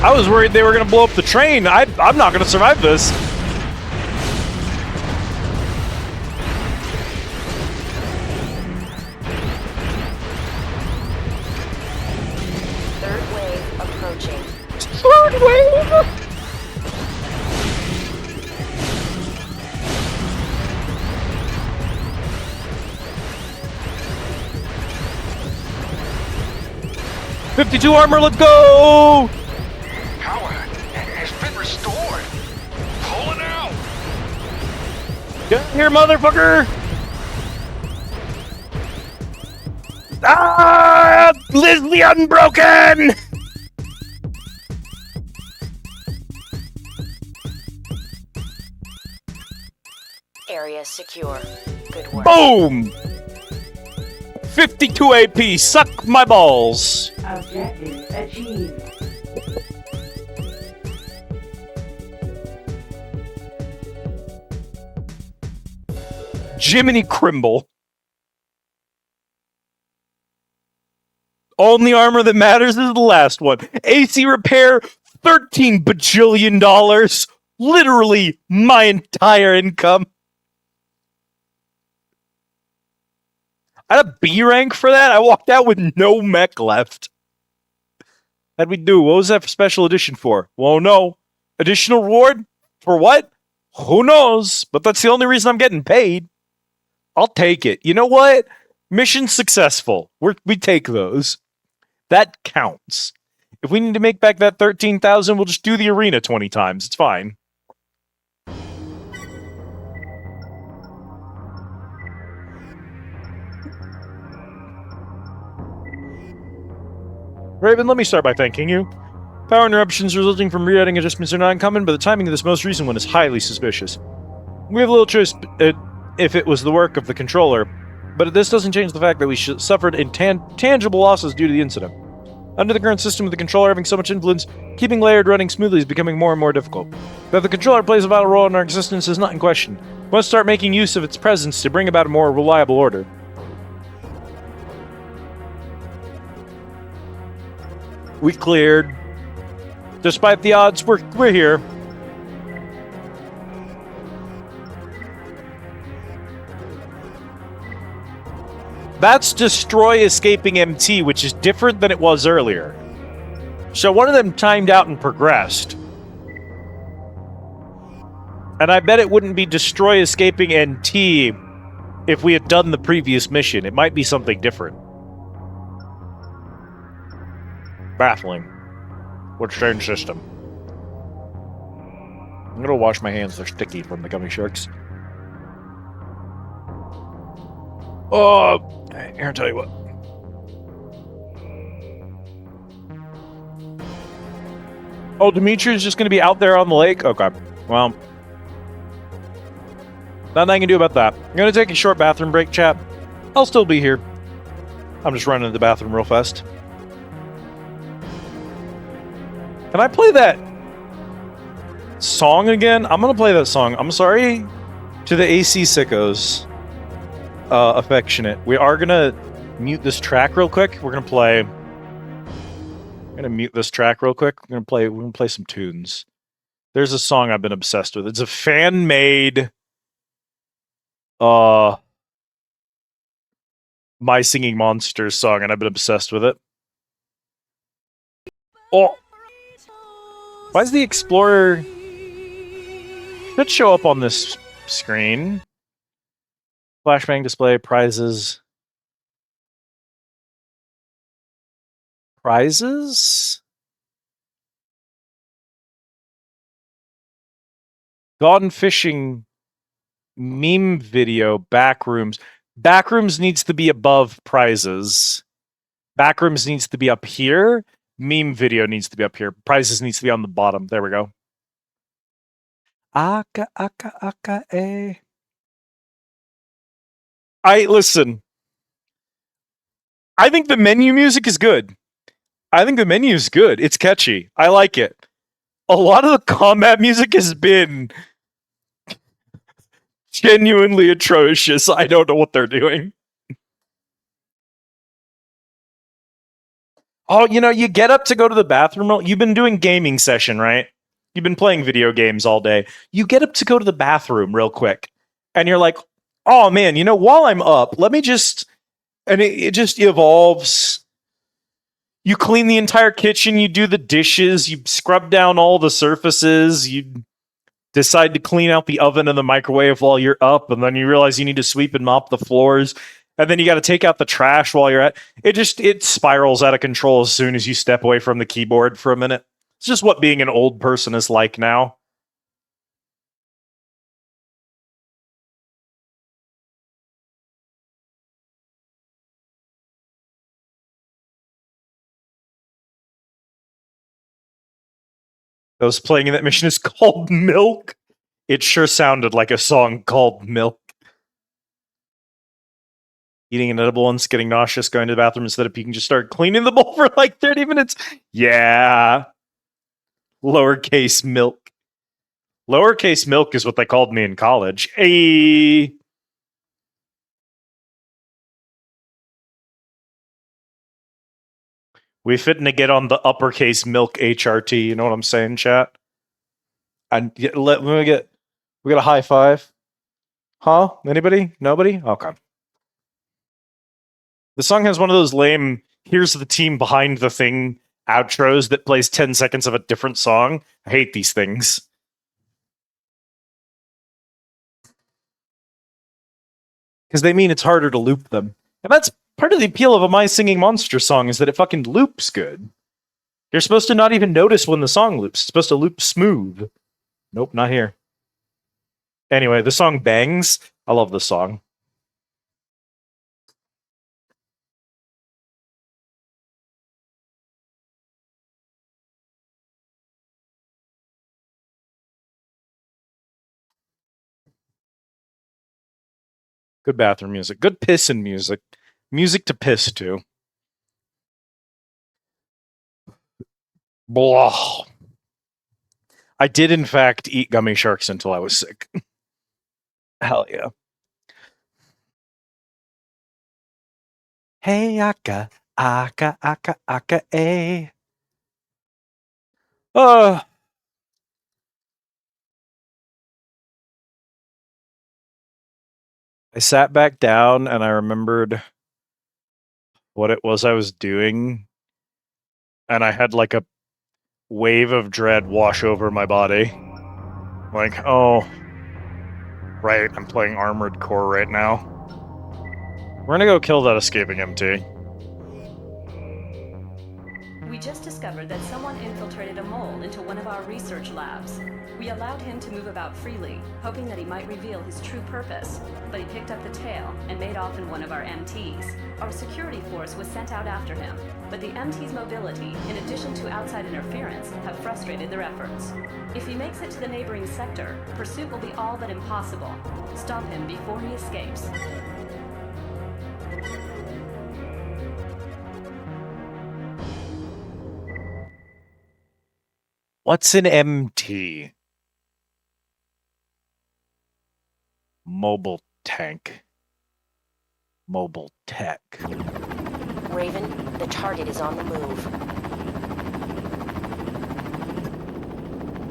[SPEAKER 8] I was worried they were going to blow up the train. I'm not going to survive this.
[SPEAKER 9] Third wave approaching.
[SPEAKER 8] Third wave? '52 armor, let's go!
[SPEAKER 4] Power has been restored. Pulling out.
[SPEAKER 8] Get in here, motherfucker! Ah! Liz the Unbroken!
[SPEAKER 9] Area secure. Good work.
[SPEAKER 8] Boom! 52 AP, suck my balls!
[SPEAKER 5] Objective achieved.
[SPEAKER 8] Jiminy Crimble. Only armor that matters is the last one. AC repair, $13 bajillion. Literally my entire income. I had a B rank for that. I walked out with no mech left. How'd we do? What was that for special edition for? Well, no. Additional reward? For what? Who knows? But that's the only reason I'm getting paid. I'll take it. You know what? Mission successful. We take those. That counts. If we need to make back that 13,000, we'll just do the arena 20 times. It's fine. Raven, let me start by thanking you. Power interruptions resulting from rerouting adjustments are not uncommon, but the timing of this most recent one is highly suspicious. We have little choice if it was the work of the controller, but this doesn't change the fact that we suffered intangible losses due to the incident. Under the current system with the controller having so much influence, keeping layered running smoothly is becoming more and more difficult. That the controller plays a vital role in our existence is not in question. We must start making use of its presence to bring about a more reliable order. We cleared. Despite the odds, we're here. That's destroy escaping MT, which is different than it was earlier. So one of them timed out and progressed. And I bet it wouldn't be destroy escaping NT if we had done the previous mission. It might be something different. Baffling. What strange system. I'm gonna wash my hands, they're sticky from the gummy sharks. Oh, here, I'll tell you what. Oh, Dimitri's just gonna be out there on the lake? Okay, well. Nothing I can do about that. I'm gonna take a short bathroom break, chat. I'll still be here. I'm just running to the bathroom real fast. Can I play that song again? I'm gonna play that song. I'm sorry to the AC sickos. Affectionate. We are gonna mute this track real quick. I'm gonna mute this track real quick. We're gonna play some tunes. There's a song I've been obsessed with. It's a fan-made My Singing Monsters song, and I've been obsessed with it. Oh. Why is the Explorer... Should show up on this screen. Flashbang display, prizes. Prizes? Gone fishing meme video, backrooms. Backrooms needs to be above prizes. Backrooms needs to be up here. Meme video needs to be up here. Prizes needs to be on the bottom. There we go. Aka, aka, aka, eh. Listen. I think the menu music is good. It's catchy. I like it. A lot of the combat music has been genuinely atrocious. I don't know what they're doing. Oh, you get up to go to the bathroom. You've been doing gaming session, right? You've been playing video games all day. You get up to go to the bathroom real quick. And you're like, oh man, while I'm up, let me just... And it just evolves. You clean the entire kitchen, you do the dishes, you scrub down all the surfaces, you decide to clean out the oven and the microwave while you're up, and then you realize you need to sweep and mop the floors, and then you got to take out the trash while you're at... It spirals out of control as soon as you step away from the keyboard for a minute. It's just what being an old person is like now. I was playing in that mission is called Milk. It sure sounded like a song called Milk. Eating an edible once, getting nauseous, going to the bathroom instead of peeking, just start cleaning the bowl for like 30 minutes. Yeah. Lowercase milk. Lowercase milk is what they called me in college. Hey. We fitting to get on the uppercase milk HRT. You know what I'm saying, chat? And we get a high five. Huh? Anybody? Nobody? Okay. The song has one of those lame, here's the team behind the thing outros that plays 10 seconds of a different song. I hate these things. Because they mean it's harder to loop them. And that's part of the appeal of a My Singing Monster song, is that it fucking loops good. You're supposed to not even notice when the song loops. It's supposed to loop smooth. Nope, not here. Anyway, the song bangs. I love the song. Good bathroom music. Good pissin' music. Music to piss to. Blah. I did, in fact, eat gummy sharks until I was sick. Hell yeah. Hey, aka, eh. I sat back down and I remembered what it was I was doing. And I had like a wave of dread wash over my body. Like, oh, right, I'm playing Armored Core right now. We're gonna go kill that escaping MT.
[SPEAKER 6] We just discovered that someone infiltrated a mole into one of our research labs. We allowed him to move about freely, hoping that he might reveal his true purpose, but he picked up the tail and made off in one of our MTs. Our security force was sent out after him, but the MT's mobility, in addition to outside interference, have frustrated their efforts. If he makes it to the neighboring sector, pursuit will be all but impossible. Stop him before he escapes.
[SPEAKER 8] What's an MT? Mobile tank. Mobile tech.
[SPEAKER 9] Raven, the target is on the move.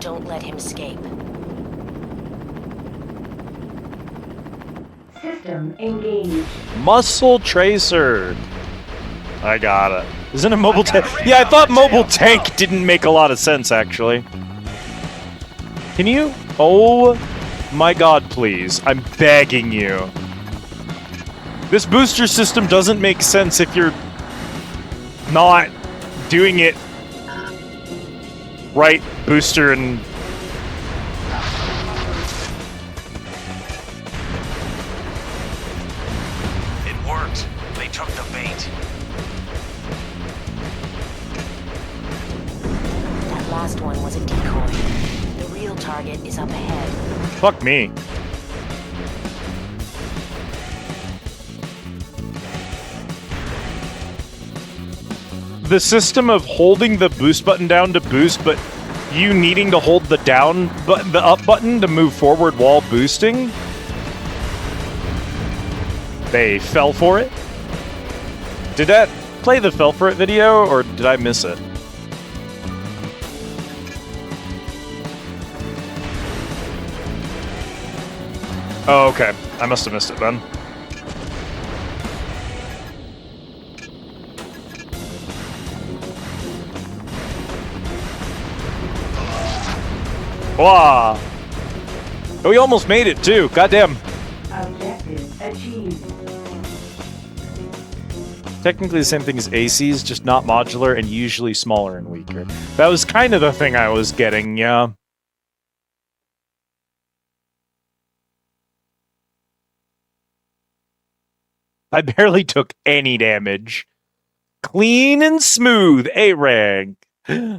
[SPEAKER 9] Don't let him escape.
[SPEAKER 5] System engaged.
[SPEAKER 8] Muscle tracer. I got it. Isn't a mobile tank? Yeah, I thought mobile tank didn't make a lot of sense, actually. Can you? Oh my god, please. I'm begging you. This booster system doesn't make sense if you're not doing it right, booster and...
[SPEAKER 4] It worked. They took the bait.
[SPEAKER 9] That last one was a decoy. The real target is up ahead.
[SPEAKER 8] Fuck me. The system of holding the boost button down to boost, but you needing to hold the down button, the up button to move forward while boosting. They fell for it. Did that play the fell for it video, or did I miss it? Oh, okay. I must have missed it then. Wow. Oh, we almost made it too. Goddamn.
[SPEAKER 5] Objective achieved.
[SPEAKER 8] Technically the same thing as ACs, just not modular and usually smaller and weaker. That was kind of the thing I was getting, yeah. I barely took any damage. Clean and smooth, A-Rag.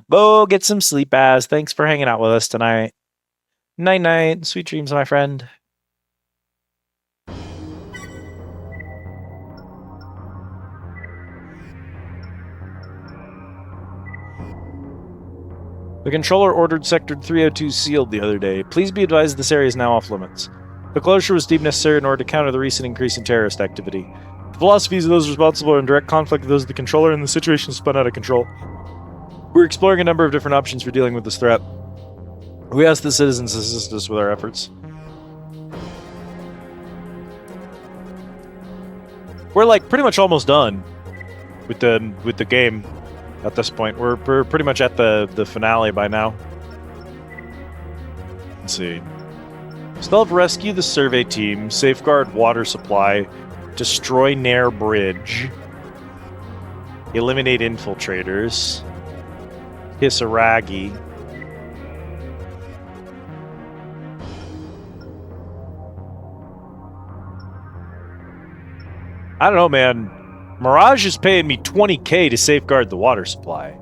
[SPEAKER 8] Go get some sleep, Az. Thanks for hanging out with us tonight. Night-night. Sweet dreams, my friend. The controller ordered Sector 302 sealed the other day. Please be advised this area is now off limits. The closure was deemed necessary in order to counter the recent increase in terrorist activity. The philosophies of those responsible are in direct conflict with those of the controller, and the situation spun out of control. We're exploring a number of different options for dealing with this threat. We ask the citizens to assist us with our efforts. We're like pretty much almost done with the game at this point. We're pretty much at the finale by now. Let's see. Still have rescue the survey team, safeguard water supply, destroy Nair Bridge, eliminate infiltrators, Hisaragi. I don't know, man. Mirage is paying me $20K to safeguard the water supply.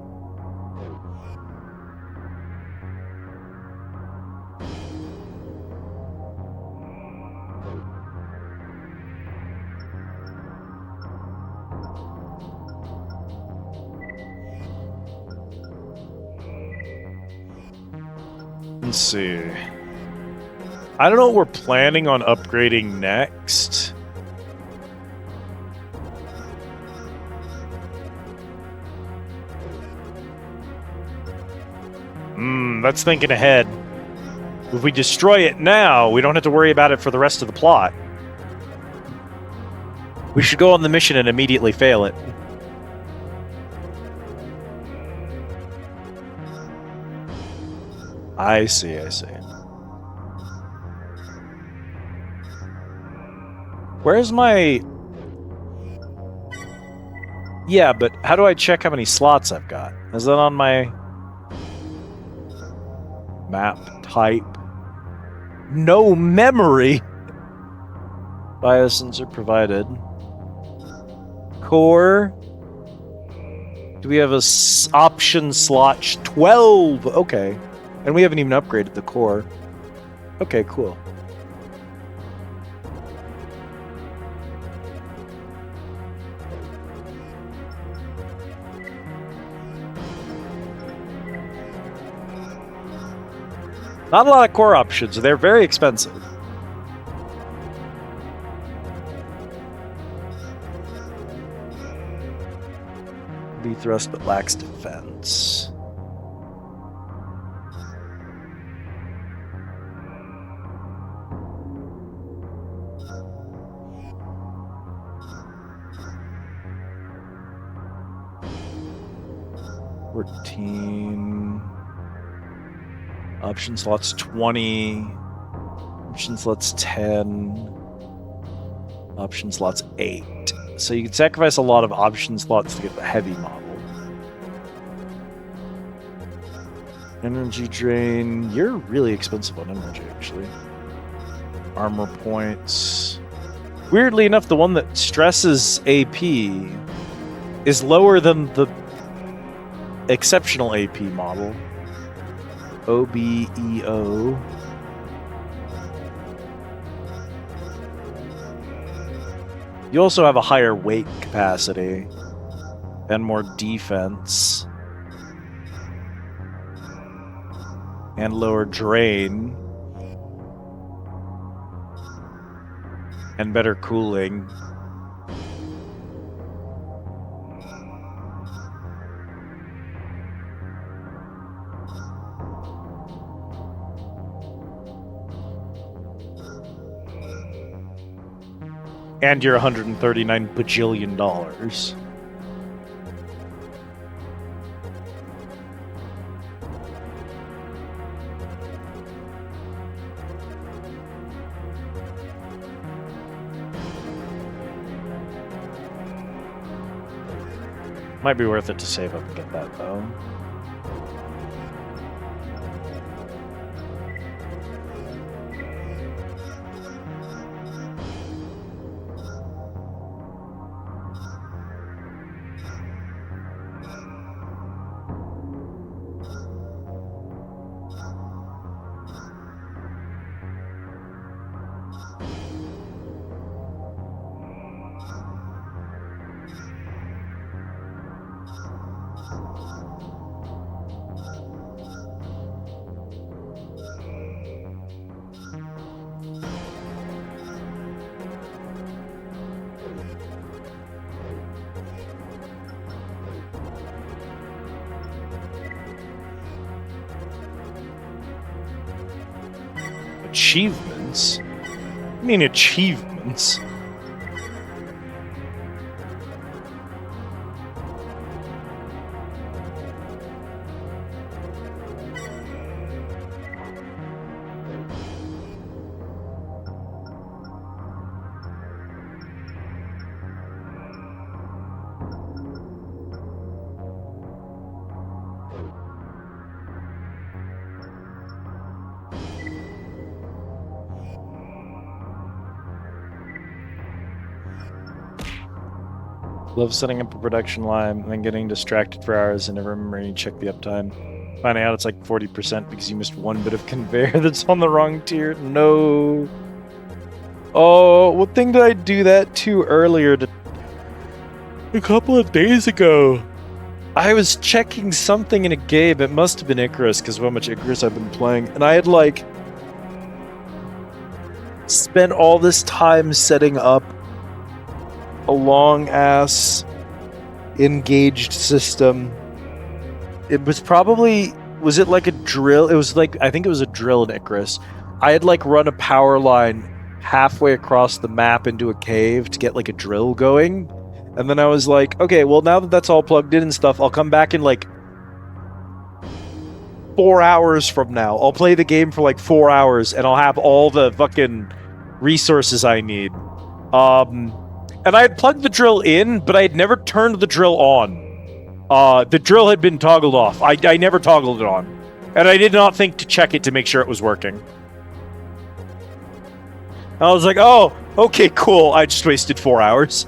[SPEAKER 8] Let's see. I don't know what we're planning on upgrading next. That's thinking ahead. If we destroy it now, we don't have to worry about it for the rest of the plot. We should go on the mission and immediately fail it. I see. Where's my... Yeah, but how do I check how many slots I've got? Is that on my... map type? No memory! Biosensor provided. Core. Do we have a option slot? 12! Okay. And we haven't even upgraded the core. Okay, cool. Not a lot of core options. They're very expensive. B thrust but lacks defense. Option slots 20. Option slots 10. Option slots 8. So you can sacrifice a lot of option slots to get the heavy model. Energy drain. You're really expensive on energy, actually. Armor points. Weirdly enough, the one that stresses AP is lower than the exceptional AP model. OBEO. You also have a higher weight capacity and more defense and lower drain and better cooling. And you're $139 bajillion. Might be worth it to save up and get that, though. Achievements? I mean achievements. Love setting up a production line and then getting distracted for hours and never remembering to check the uptime. Finding out it's like 40% because you missed one bit of conveyor that's on the wrong tier. No. Oh, what thing did I do that to earlier? A couple of days ago. I was checking something in a game. It must have been Icarus because of how much Icarus I've been playing. And I had like spent all this time setting up a long ass engaged system. It was probably, was it like a drill? It was like, I think it was a drill in Icarus. I had like run a power line halfway across the map into a cave to get like a drill going. And then I was like, okay, well now that that's all plugged in and stuff, I'll come back in like 4 hours from now. I'll play the game for like 4 hours and I'll have all the fucking resources I need. And I had plugged the drill in, but I had never turned the drill on. The drill had been toggled off. I never toggled it on. And I did not think to check it to make sure it was working. I was like, oh, okay, cool. I just wasted 4 hours.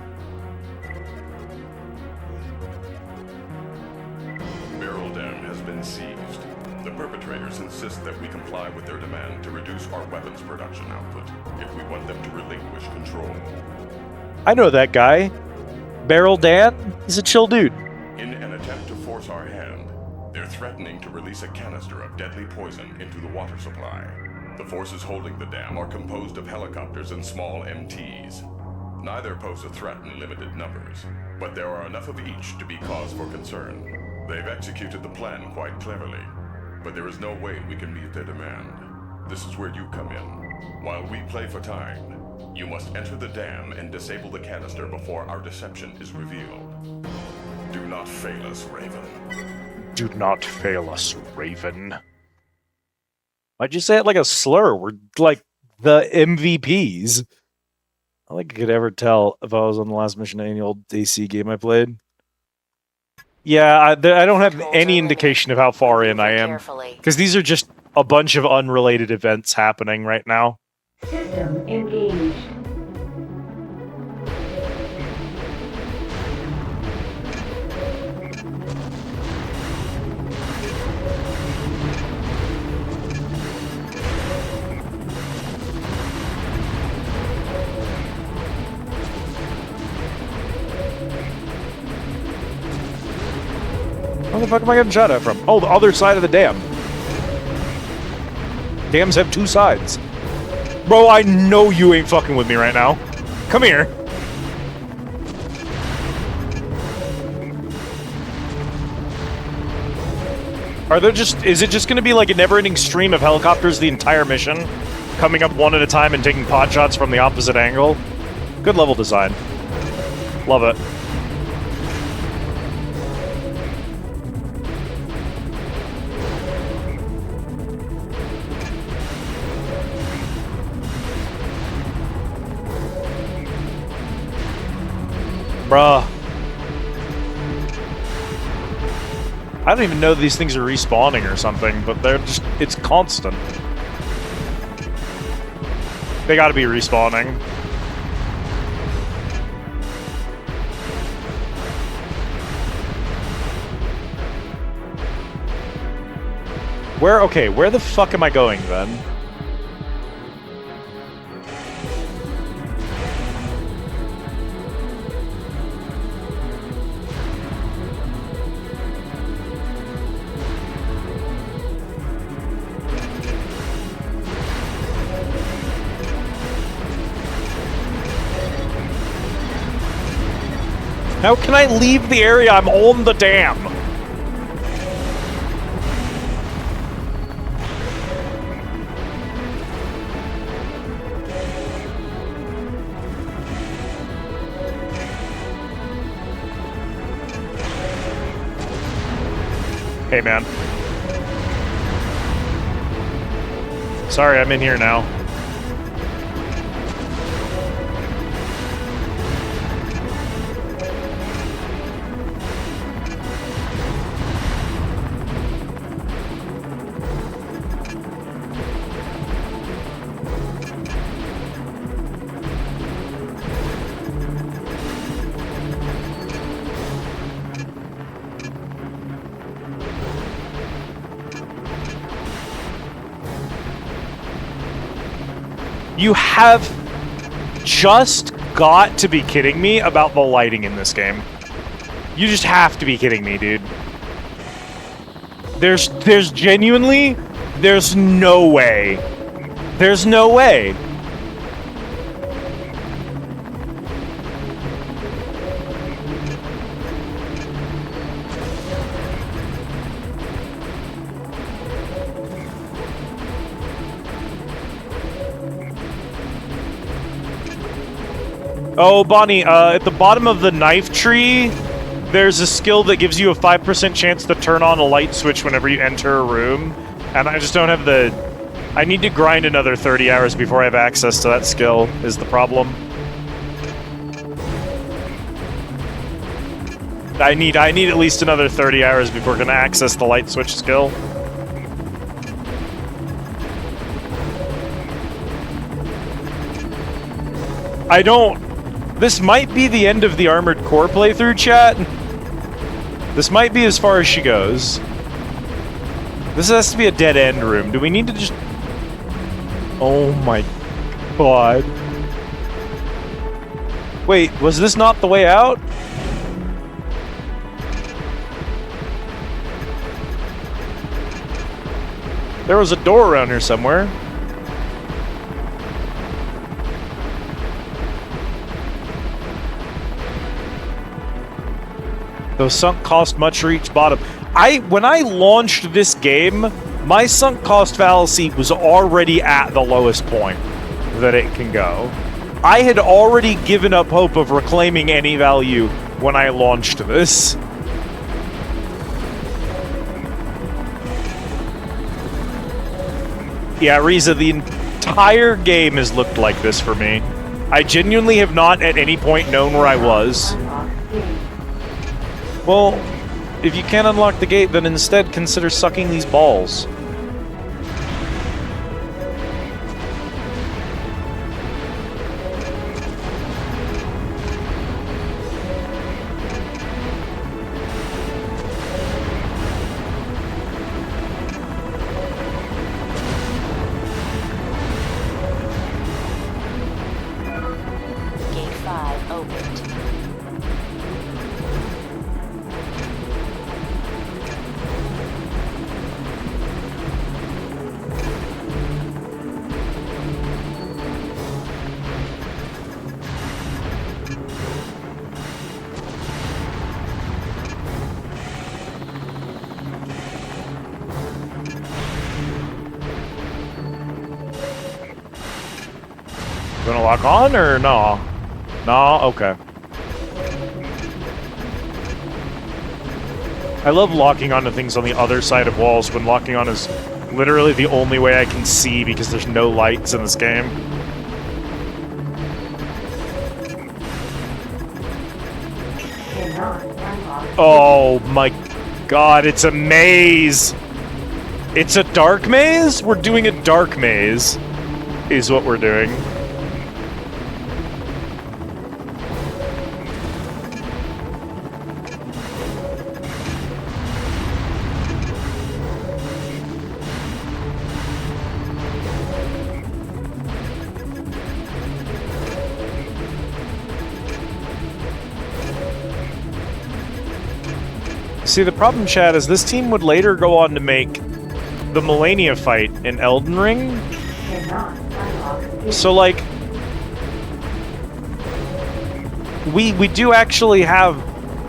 [SPEAKER 7] Barrel Dam has been seized. The perpetrators insist that we comply with their demand to reduce our weapons production output if we want them to relinquish control.
[SPEAKER 8] I know that guy. Barrel Dan? He's a chill dude.
[SPEAKER 7] In an attempt to force our hand, they're threatening to release a canister of deadly poison into the water supply. The forces holding the dam are composed of helicopters and small MTs. Neither pose a threat in limited numbers, but there are enough of each to be cause for concern. They've executed the plan quite cleverly, but there is no way we can meet their demand. This is where you come in. While we play for time, you must enter the dam and disable the canister before our deception is revealed. Do not fail us, Raven.
[SPEAKER 8] Do not fail us, Raven. Why'd you say it like a slur? We're like the MVPs. I think I could ever tell if I was on the last mission of any old AC game I played. Yeah, I don't have any indication of how far in I am. Because these are just a bunch of unrelated events happening right now.
[SPEAKER 5] System engaged.
[SPEAKER 8] Where the fuck am I getting shot at from? Oh, the other side of the dam. Dams have two sides. Bro, I know you ain't fucking with me right now. Come here. Are there just... Is it just gonna be like a never-ending stream of helicopters the entire mission? Coming up one at a time and taking pot shots from the opposite angle? Good level design. Love it. Bruh. I don't even know these things are respawning or something, but they're just... It's constant. They gotta be respawning. Where... Okay, where the fuck am I going, then? How can I leave the area? I'm on the dam. Hey, man. Sorry, I'm in here now. You have just got to be kidding me about the lighting in this game. You just have to be kidding me, dude. There's genuinely, there's no way. There's no way. Oh, Bonnie, at the bottom of the knife tree, there's a skill that gives you a 5% chance to turn on a light switch whenever you enter a room, and I just don't have the... I need to grind another 30 hours before I have access to that skill, is the problem. I need at least another 30 hours before I can access the light switch skill. I don't... This might be the end of the Armored Core playthrough, chat. This might be as far as she goes. This has to be a dead-end room. Do we need to just... Oh my god. Wait, was this not the way out? There was a door around here somewhere. Those sunk cost much to reach bottom. When I launched this game, my sunk cost fallacy was already at the lowest point that it can go. I had already given up hope of reclaiming any value when I launched this. Yeah, Riza, the entire game has looked like this for me. I genuinely have not at any point known where I was. Well, if you can't unlock the gate, then instead consider sucking these balls.
[SPEAKER 9] Gate 5 opened.
[SPEAKER 8] Gonna lock on or no? No? Okay. I love locking onto things on the other side of walls when locking on is literally the only way I can see because there's no lights in this game. Oh my god, it's a maze! It's a dark maze? We're doing a dark maze, is what we're doing. See, the problem, Chad, is this team would later go on to make the Melania fight in Elden Ring. So, like, we do actually have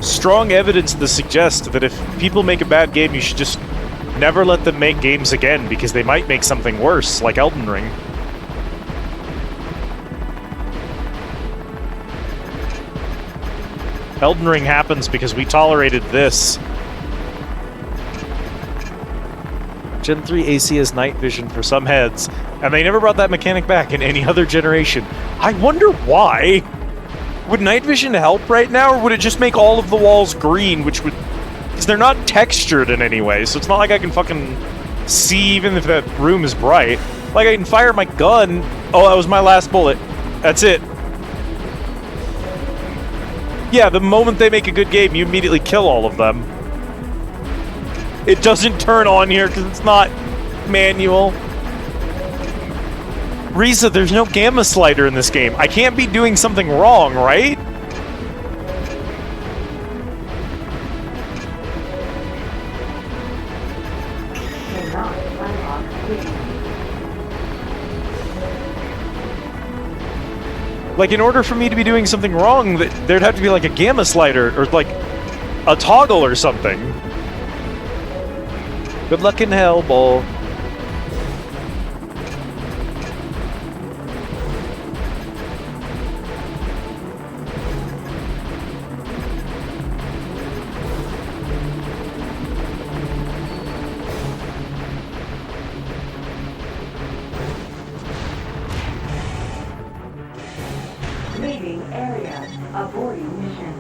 [SPEAKER 8] strong evidence to suggest that if people make a bad game, you should just never let them make games again, because they might make something worse, like Elden Ring. Elden Ring happens because we tolerated this. Gen 3 AC has night vision for some heads, and they never brought that mechanic back in any other generation. I wonder why? Would night vision help right now, or would it just make all of the walls green, which would... Because they're not textured in any way, so it's not like I can fucking see even if that room is bright. Like, I can fire my gun... Oh, that was my last bullet. That's it. Yeah, the moment they make a good game, you immediately kill all of them. It doesn't turn on here because it's not manual. Risa, there's no gamma slider in this game. I can't be doing something wrong, right?
[SPEAKER 5] Cannot unlock quickly.
[SPEAKER 8] Like, in order for me to be doing something wrong, there'd have to be like a gamma slider or like a toggle or something.
[SPEAKER 2] Good luck in hell, Bull.
[SPEAKER 5] Leaving area. Aborting mission.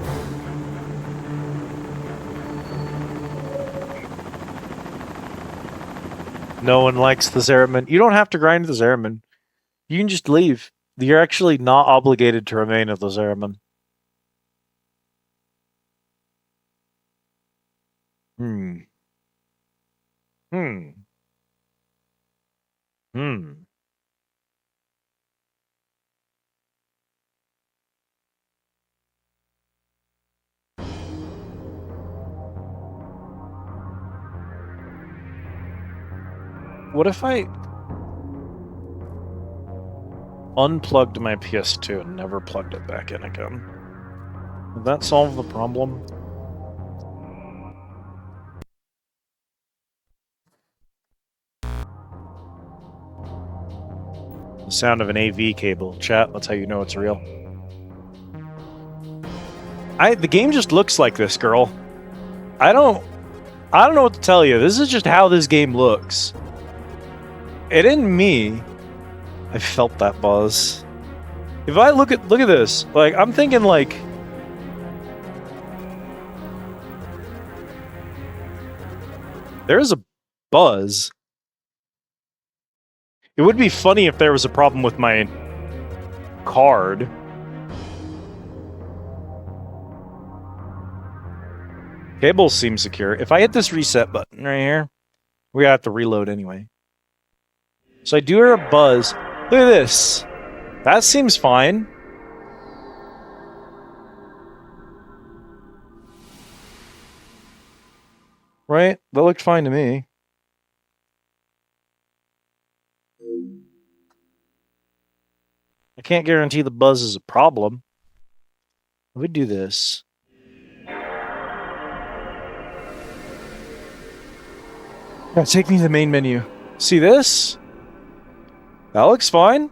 [SPEAKER 2] No one likes the Zeraman. You don't have to grind the Zeraman. You can just leave. You're actually not obligated to remain at the Zeraman. Hmm. Hmm. Hmm. What if I unplugged my PS2 and never plugged it back in again? Would that solve the problem? The sound of an AV cable. Chat, that's how you know it's real. The game just looks like this, girl. I don't know what to tell you. This is just how this game looks. It isn't me. I felt that buzz. If I look at this, like I'm thinking like there's a buzz. It would be funny if there was a problem with my card. Cables seem secure. If I hit this reset button right here, we have to reload anyway. So I do hear a buzz. Look at this. That seems fine. Right? That looked fine to me. I can't guarantee the buzz is a problem. Let me do this. Yeah, take me to the main menu. See this? That looks fine.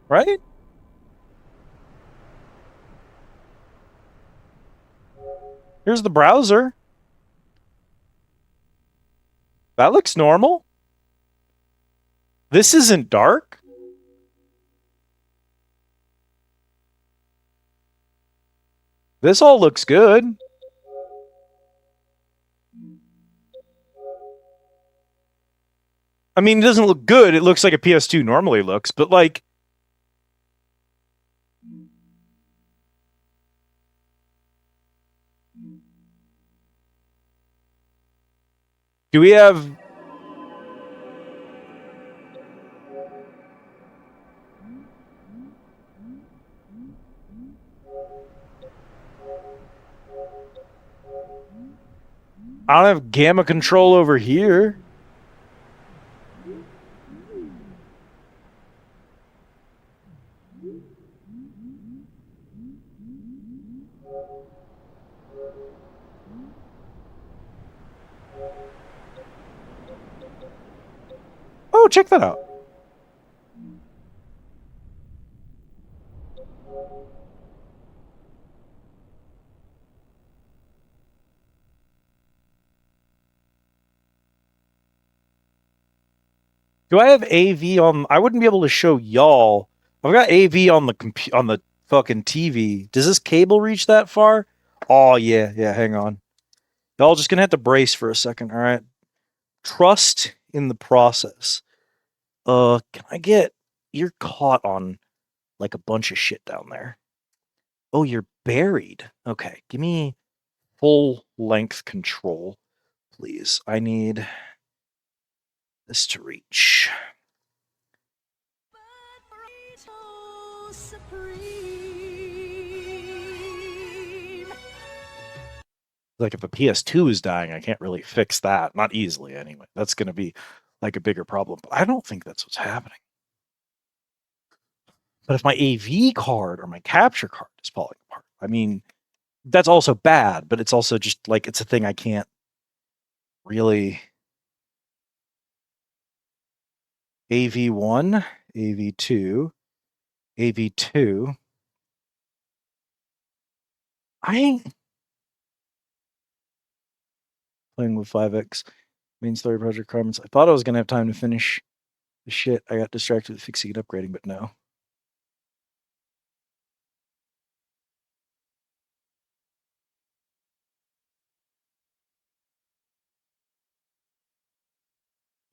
[SPEAKER 2] Right? Here's the browser. That looks normal. This isn't dark. This all looks good. I mean, it doesn't look good. It looks like a PS2 normally looks, but like... Do we have... I don't have gamma control over here. Oh, check that out. Do I have AV on? I wouldn't be able to show y'all. I've got AV on the fucking TV. Does this cable reach that far? Oh yeah, hang on. Y'all just gonna have to brace for a second, all right? Trust in the process. Can I get... You're caught on like a bunch of shit down there. Oh, you're buried. Okay, give me full length control, please. I need this to reach.
[SPEAKER 8] Like if a PS2 is dying, I can't really fix that. Not easily, anyway. That's going to be like a bigger problem. But I don't think that's what's happening. But if my AV card or my capture card is falling apart, I mean, that's also bad, but it's also just like it's a thing I can't really. AV1, AV2, AV2. I ain't playing with 5X main story project requirements. I thought I was going to have time to finish the shit. I got distracted with fixing and upgrading, but no.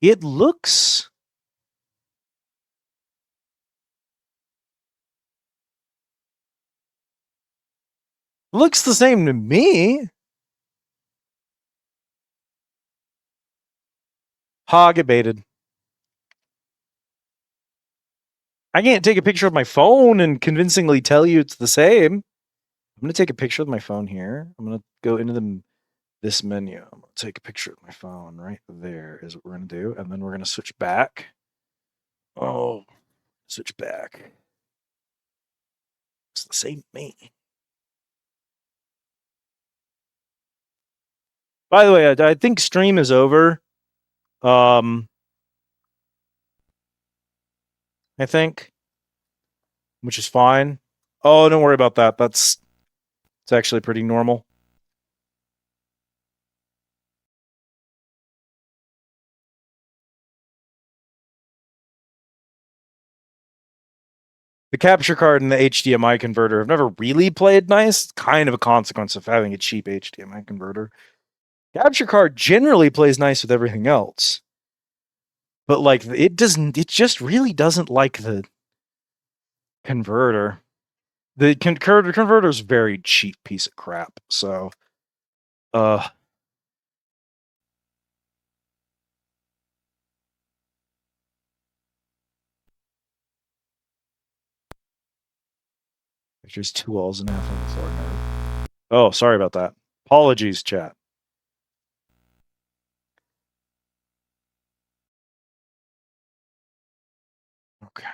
[SPEAKER 8] It looks the same to me. Get baited. I can't take a picture of my phone and convincingly tell you it's the same. I'm going to take a picture of my phone here. I'm going to go into this menu. I'm going to take a picture of my phone right there is what we're going to do. And then we're going to switch back. Oh, switch back. It's the same to me. By the way, I think stream is over. I think, which is fine. Oh, don't worry about that. It's actually pretty normal. The capture card and the HDMI converter have never really played nice. It's kind of a consequence of having a cheap HDMI converter. Capture card generally plays nice with everything else. But like it just really doesn't like the converter. The converter is a very cheap piece of crap. So there's 2 walls and a half on the floor now. Oh, sorry about that. Apologies, chat. Okay.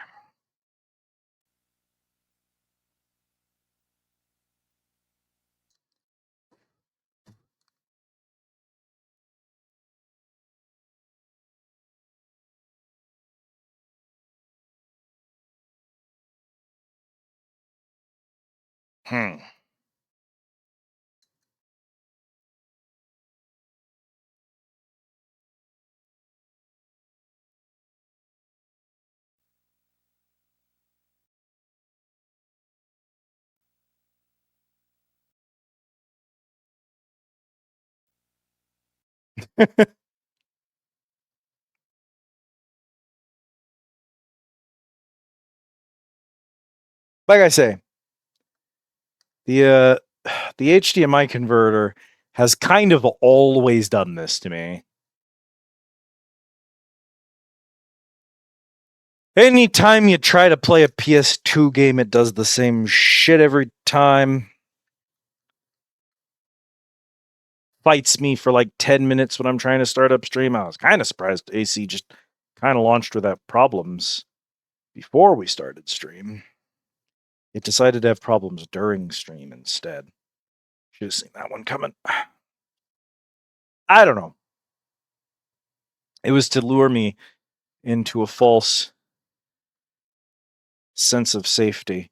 [SPEAKER 8] Like I say, the HDMI converter has kind of always done this to me. Anytime you try to play a PS2 game, it does the same shit every time. Fights me for like 10 minutes when I'm trying to start up stream. I was kind of surprised AC just kind of launched without problems before we started stream. It decided to have problems during stream instead. Should have seen that one coming. I don't know. It was to lure me into a false sense of safety.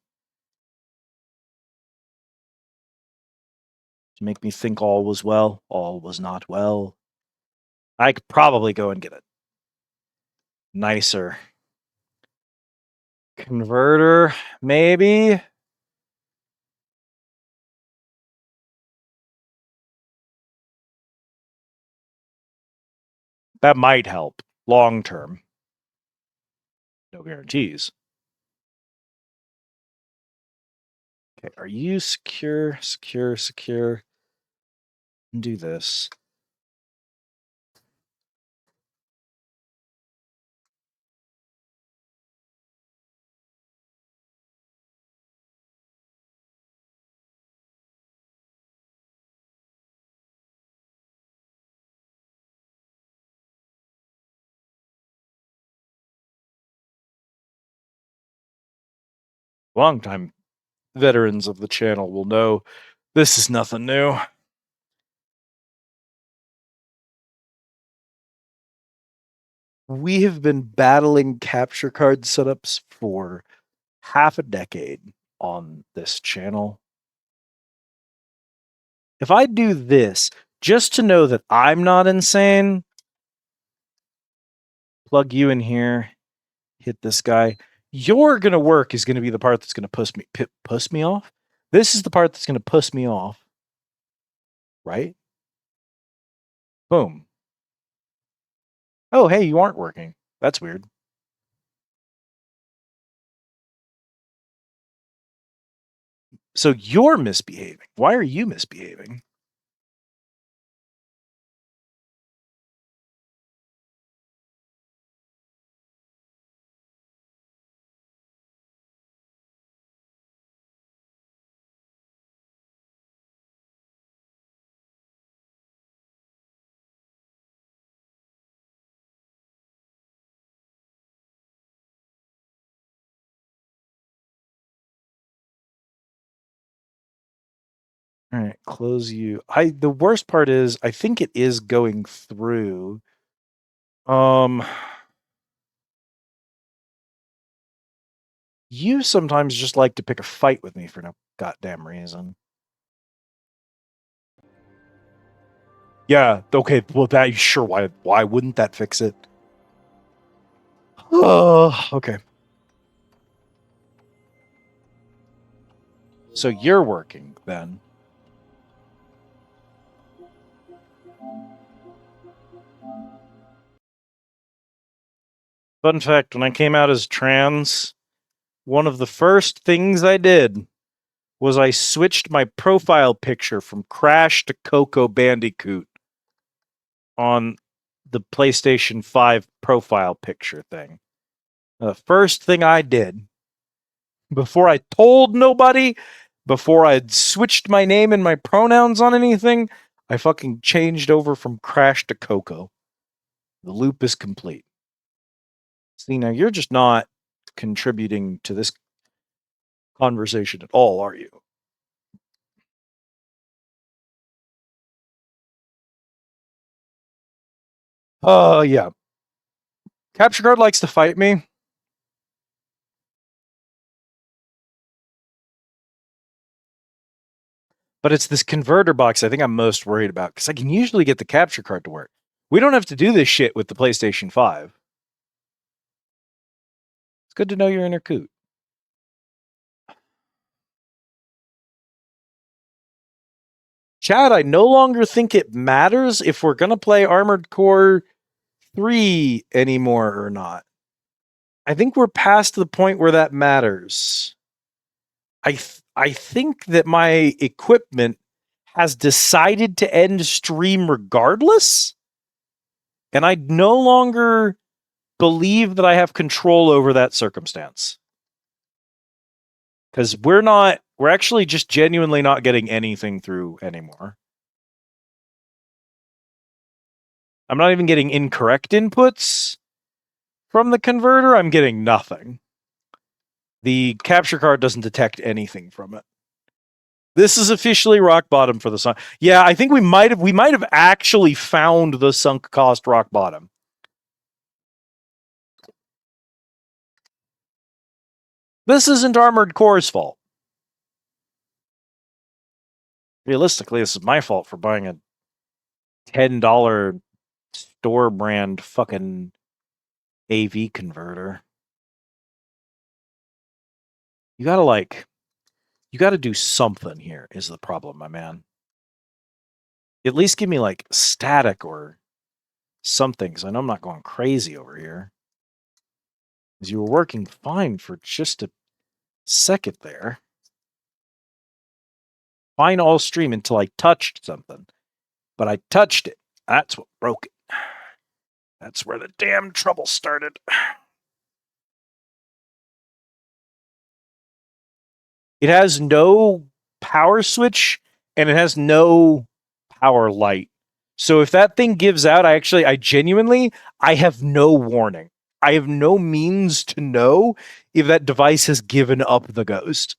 [SPEAKER 8] To make me think all was well. All was not well. I could probably go and get a nicer converter, maybe. That might help long term. No guarantees. Okay, are you secure? Secure. Do this. Longtime veterans of the channel will know this is nothing new.
[SPEAKER 2] We have been battling capture card setups for half a decade on this channel. If I do this just to know that I'm not insane, plug you in here, hit this guy. Your gonna work is gonna be the part that's gonna push me off. This is the part that's gonna push me off, right? Boom. Oh, hey, you aren't working. That's weird. So you're misbehaving. Why are you misbehaving? All right, close you. The worst part is I think it is going through. You sometimes just like to pick a fight with me for no goddamn reason. Yeah, okay, well that sure why wouldn't that fix it? Oh, okay. So you're working then. Fun fact, when I came out as trans, one of the first things I did was I switched my profile picture from Crash to Coco Bandicoot on the PlayStation 5 profile picture thing. The first thing I did before I told nobody, before I'd switched my name and my pronouns on anything, I fucking changed over from Crash to Coco. The loop is complete. See, now you're just not contributing to this conversation at all, are you? Yeah. Capture card likes to fight me. But it's this converter box I think I'm most worried about because I can usually get the capture card to work. We don't have to do this shit with the PlayStation 5. It's good to know you're in her coot. Chad, I no longer think it matters if we're going to play Armored Core 3 anymore or not. I think we're past the point where that matters. I think that my equipment has decided to end stream regardless, and I no longer believe that I have control over that circumstance. Because we're actually just genuinely not getting anything through anymore. I'm not even getting incorrect inputs from the converter. I'm getting nothing. The capture card doesn't detect anything from it. This is officially rock bottom for the sunk. Yeah, I think we might have actually found the sunk cost rock bottom. This isn't Armored Core's fault. Realistically, this is my fault for buying a $10 store brand fucking AV converter. You gotta do something here is the problem, my man. At least give me like static or something, because I know I'm not going crazy over here. Because you were working fine for just a second there. Fine all stream until I touched something. But I touched it. That's what broke it. That's where the damn trouble started. It has no power switch and it has no power light. So if that thing gives out, I genuinely have no warning. I have no means to know if that device has given up the ghost.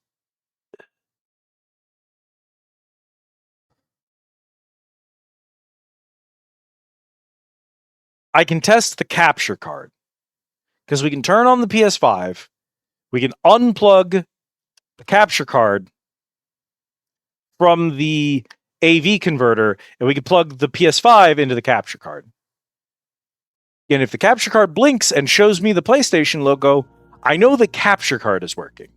[SPEAKER 2] I can test the capture card because we can turn on the PS5, we can unplug the capture card from the AV converter, and we can plug the PS5 into the capture card. And if the capture card blinks and shows me the PlayStation logo, I know the capture card is working.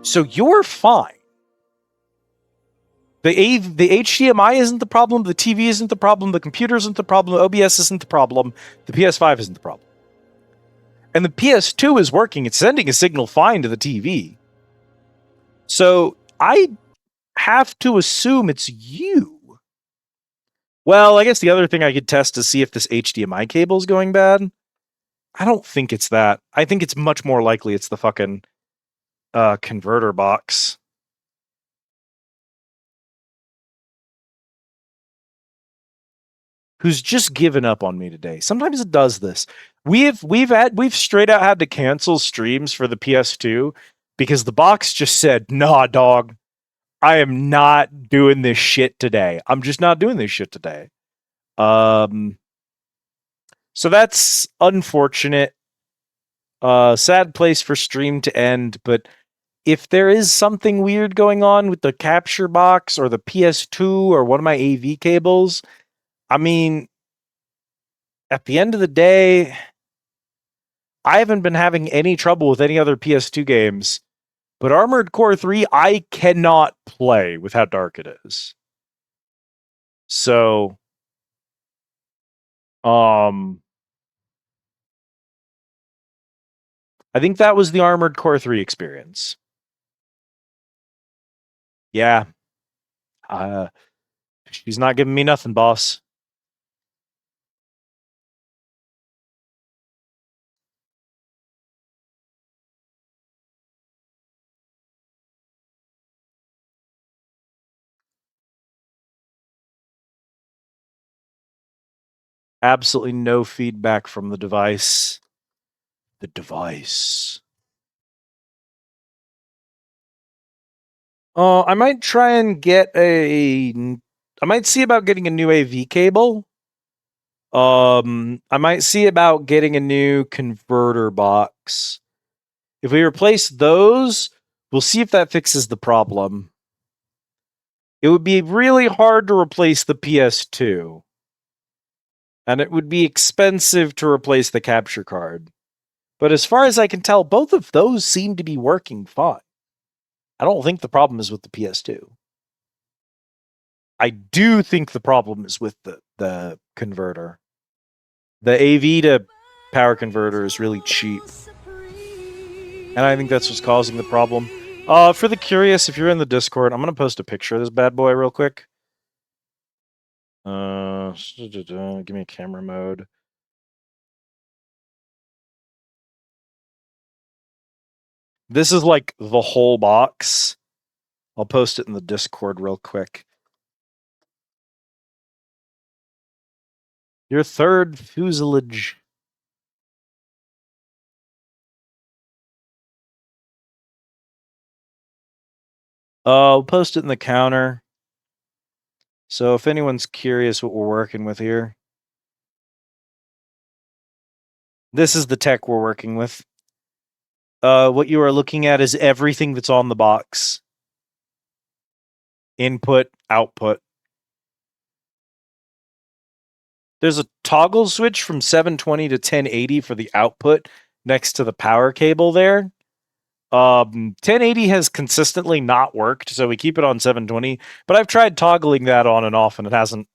[SPEAKER 2] So you're fine. The HDMI isn't the problem, the TV isn't the problem, the computer isn't the problem, OBS isn't the problem, the PS5 isn't the problem. And the PS2 is working, it's sending a signal fine to the TV. So I have to assume it's you. Well, I guess the other thing I could test to see if this HDMI cable is going bad. I don't think it's that. I think it's much more likely it's the fucking converter box. Who's just given up on me today. Sometimes it does this. We've straight out had to cancel streams for the PS2 because the box just said, "Nah, dog. I am not doing this shit today. I'm just not doing this shit today." So that's unfortunate. Sad place for stream to end, but if there is something weird going on with the capture box or the PS2 or one of my AV cables, I mean, at the end of the day, I haven't been having any trouble with any other PS2 games, but Armored Core 3, I cannot play with how dark it is. So, I think that was the Armored Core 3 experience. Yeah. She's not giving me nothing, boss. Absolutely no feedback from the device. The device. I might try and get I might see about getting a new AV cable. I might see about getting a new converter box. If we replace those, we'll see if that fixes the problem. It would be really hard to replace the PS2. And it would be expensive to replace the capture card. But as far as I can tell, both of those seem to be working fine. I don't think the problem is with the PS2. I do think the problem is with the converter. The AV to power converter is really cheap. And I think that's what's causing the problem. For the curious, if you're in the Discord, I'm going to post a picture of this bad boy real quick. Give me a camera mode. This is like the whole box. I'll post it in the Discord real quick. Your third fuselage. I'll post it in the counter. So if anyone's curious what we're working with here. This is the tech we're working with. What you are looking at is everything that's on the box. Input, output. There's a toggle switch from 720 to 1080 for the output next to the power cable there. 1080 has consistently not worked, so we keep it on 720. But I've tried toggling that on and off, and it hasn't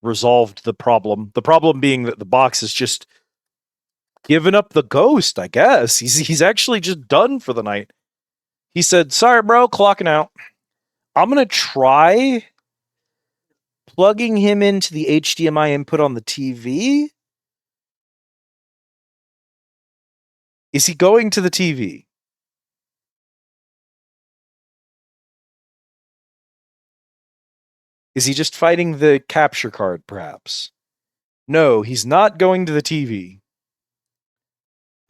[SPEAKER 2] resolved the problem. The problem being that the box is just given up the ghost, I guess. He's actually just done for the night. He said, "Sorry, bro, clocking out." I'm going to try plugging him into the HDMI input on the TV. Is he going to the TV? Is he just fighting the capture card, perhaps? No, he's not going to the TV.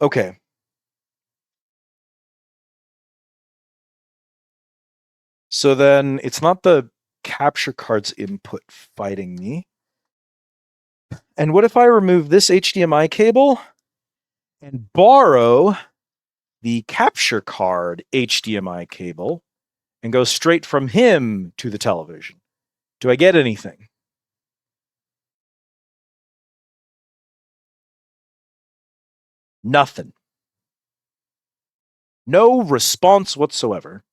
[SPEAKER 2] Okay. So then it's not the capture card's input fighting me. And what if I remove this HDMI cable and borrow the capture card HDMI cable and go straight from him to the television? Do I get anything? Nothing. No response whatsoever.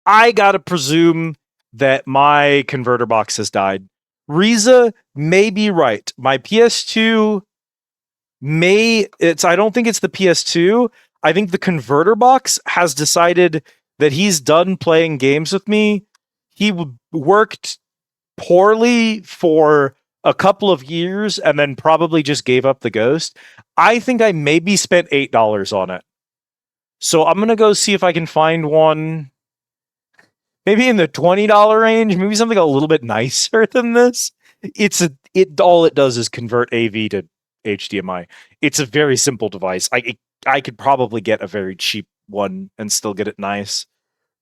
[SPEAKER 2] I gotta presume that my converter box has died. Riza may be right. My PS2 I don't think it's the PS2. I think the converter box has decided that he's done playing games with me. He worked poorly for a couple of years and then probably just gave up the ghost. I think I maybe spent $8 on it. So I'm going to go see if I can find one maybe in the $20 range, maybe something a little bit nicer than this. All it does is convert AV to HDMI. It's a very simple device. I could probably get a very cheap one and still get it nice.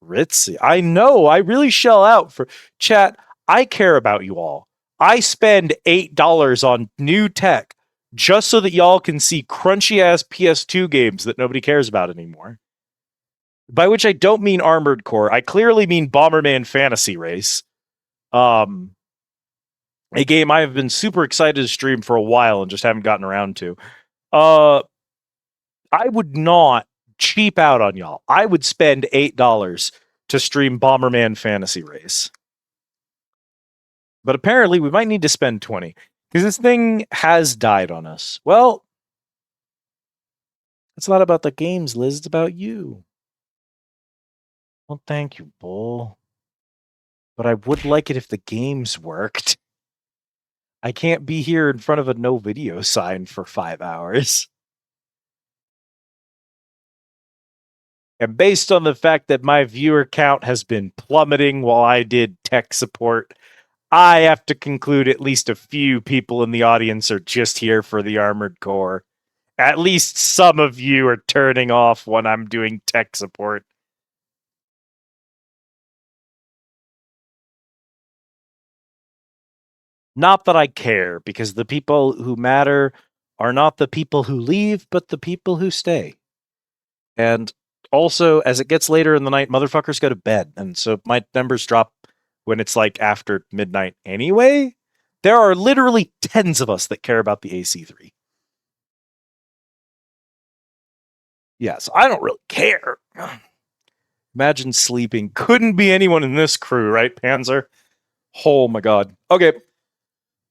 [SPEAKER 2] Ritzy. I know. I really shell out for chat. I care about you all. I spend $8 on new tech just so that y'all can see crunchy ass PS2 games that nobody cares about anymore. By which I don't mean Armored Core. I clearly mean Bomberman Fantasy Race. A game I have been super excited to stream for a while and just haven't gotten around to. I would not cheap out on y'all. I would spend $8 to stream Bomberman Fantasy Race. But apparently we might need to spend 20 because this thing has died on us. Well, it's not about the games, Liz. It's about you. Well, thank you, Bull. But I would like it if the games worked. I can't be here in front of a no video sign for 5 hours. And based on the fact that my viewer count has been plummeting while I did tech support, I have to conclude at least a few people in the audience are just here for the Armored Core. At least some of you are turning off when I'm doing tech support. Not that I care, because the people who matter are not the people who leave, but the people who stay. And also, as it gets later in the night, motherfuckers go to bed. And so my numbers drop when it's like after midnight anyway. There are literally tens of us that care about the AC3. Yes, I don't really care. Imagine sleeping. Couldn't be anyone in this crew, right, Panzer? Oh my god. Okay.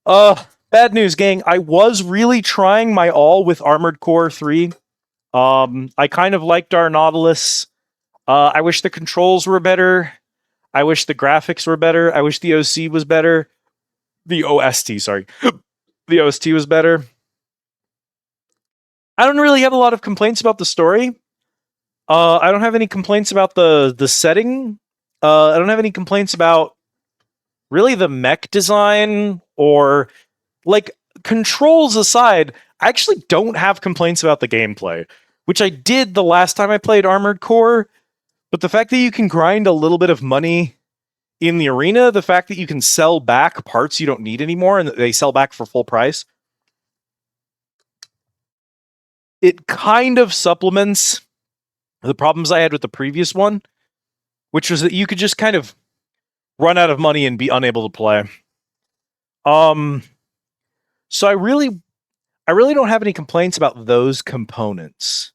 [SPEAKER 2] Bad news, gang. I was really trying my all with Armored Core 3. I kind of liked our Nautilus. I wish the controls were better. I wish the graphics were better. I wish the OC was better. The OST, sorry. The OST was better. I don't really have a lot of complaints about the story. I don't have any complaints about the setting. I don't have any complaints about really the mech design or like controls aside. I actually don't have complaints about the gameplay, which I did the last time I played Armored Core. But the fact that you can grind a little bit of money in the arena, the fact that you can sell back parts you don't need anymore and that they sell back for full price, it kind of supplements the problems I had with the previous one, which was that you could just kind of run out of money and be unable to play. So I really don't have any complaints about those components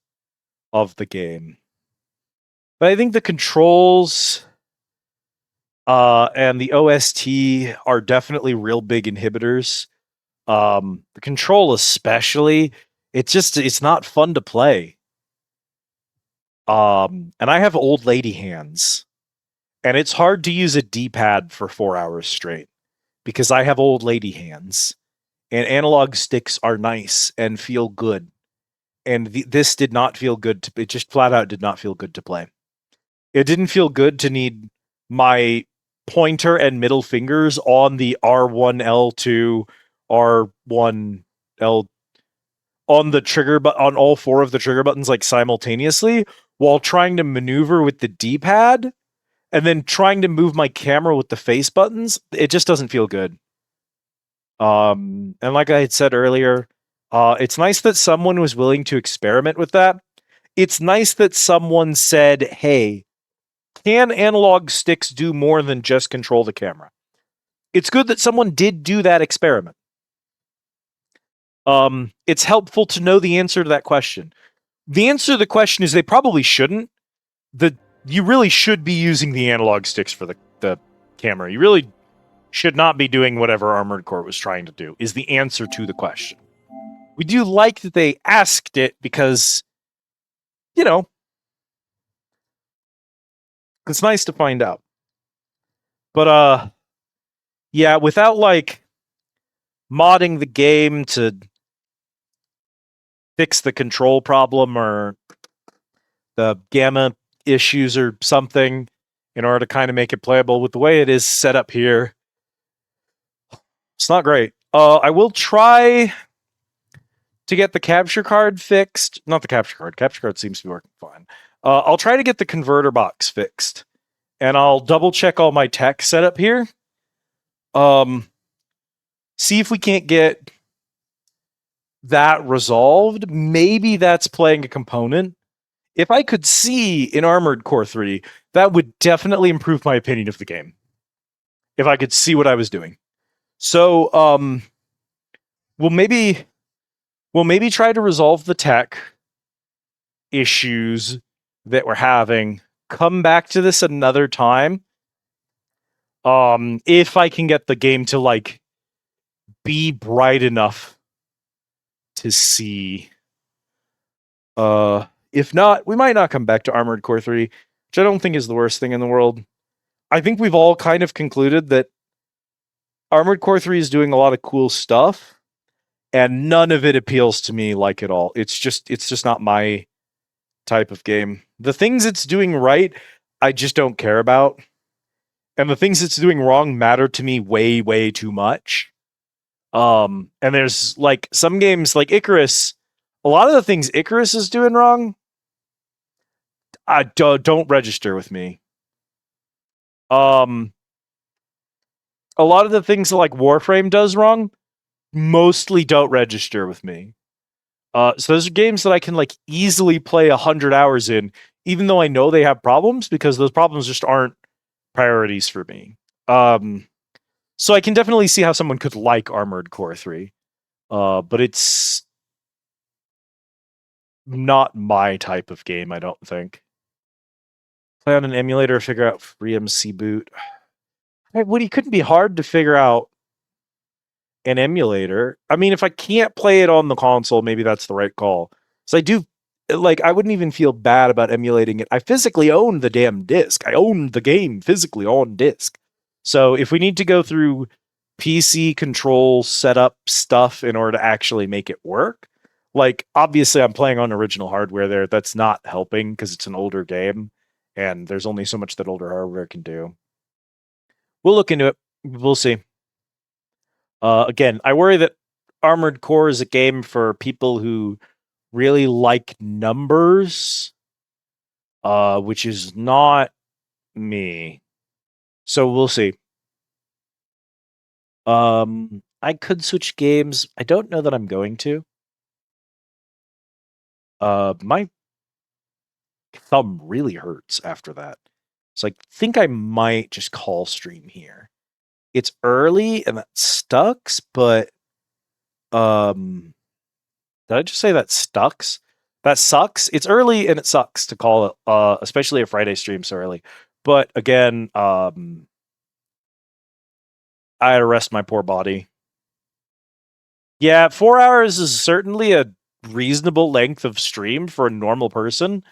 [SPEAKER 2] of the game. But I think the controls and the OST are definitely real big inhibitors. The control especially, it's not fun to play. And I have old lady hands. And it's hard to use a D-pad for 4 hours straight because I have old lady hands. And analog sticks are nice and feel good. And this did not feel good. It just flat out did not feel good to play. It didn't feel good to need my pointer and middle fingers on the R1, L2, R1, L.
[SPEAKER 8] on the trigger on all 4 of the trigger buttons like simultaneously while trying to maneuver with the D-pad and then trying to move my camera with the face buttons. It just doesn't feel good. And like I had said earlier, it's nice that someone was willing to experiment with that. It's nice that someone said, hey, can analog sticks do more than just control the camera? It's good that someone did do that experiment. It's helpful to know the answer to that question. The answer to the question is they probably shouldn't. You really should be using the analog sticks for the camera. You really should not be doing whatever Armored Core was trying to do, is the answer to the question. We do like that they asked it because, you know, it's nice to find out. But, yeah, without, like, modding the game to fix the control problem or the gamma issues or something in order to kind of make it playable with the way it is set up here, it's not great. I will try to get the capture card fixed. Not the capture card. Capture card seems to be working fine. I'll try to get the converter box fixed. And I'll double check all my tech setup here. See if we can't get that resolved. Maybe that's playing a component. If I could see in Armored Core 3, that would definitely improve my opinion of the game. If I could see what I was doing. So, we'll maybe try to resolve the tech issues that we're having. Come back to this another time. If I can get the game to like be bright enough to see. If not, we might not come back to Armored Core 3, which I don't think is the worst thing in the world. I think we've all kind of concluded that Armored Core 3 is doing a lot of cool stuff, and none of it appeals to me like at all. It's just not my type of game. The things it's doing right, I just don't care about. And the things it's doing wrong matter to me way, way too much. And there's like some games like Icarus, a lot of the things Icarus is doing wrong, don't register with me. A lot of the things that like Warframe does wrong mostly don't register with me. So those are games that I can like easily play 100 hours in, even though I know they have problems, because those problems just aren't priorities for me. So I can definitely see how someone could like Armored Core 3. But it's not my type of game, I don't think. Play on an emulator, figure out FreeMC boot. Woody, couldn't be hard to figure out an emulator. I mean, if I can't play it on the console, maybe that's the right call. So I do, like, I wouldn't even feel bad about emulating it. I physically own the damn disc. I own the game physically on disc. So if we need to go through PC control setup stuff in order to actually make it work, like, obviously I'm playing on original hardware there. That's not helping because it's an older game, and there's only so much that older hardware can do. We'll look into it. We'll see. Again, I worry that Armored Core is a game for people who really like numbers, which is not me. So we'll see. I could switch games. I don't know that I'm going to. My thumb really hurts after that. So I think I might just call stream here. It's early and that sucks, but did I just say that sucks? That sucks. It's early and it sucks to call it, especially a Friday stream so early. But again, I had to rest my poor body. Yeah, 4 hours is certainly a reasonable length of stream for a normal person.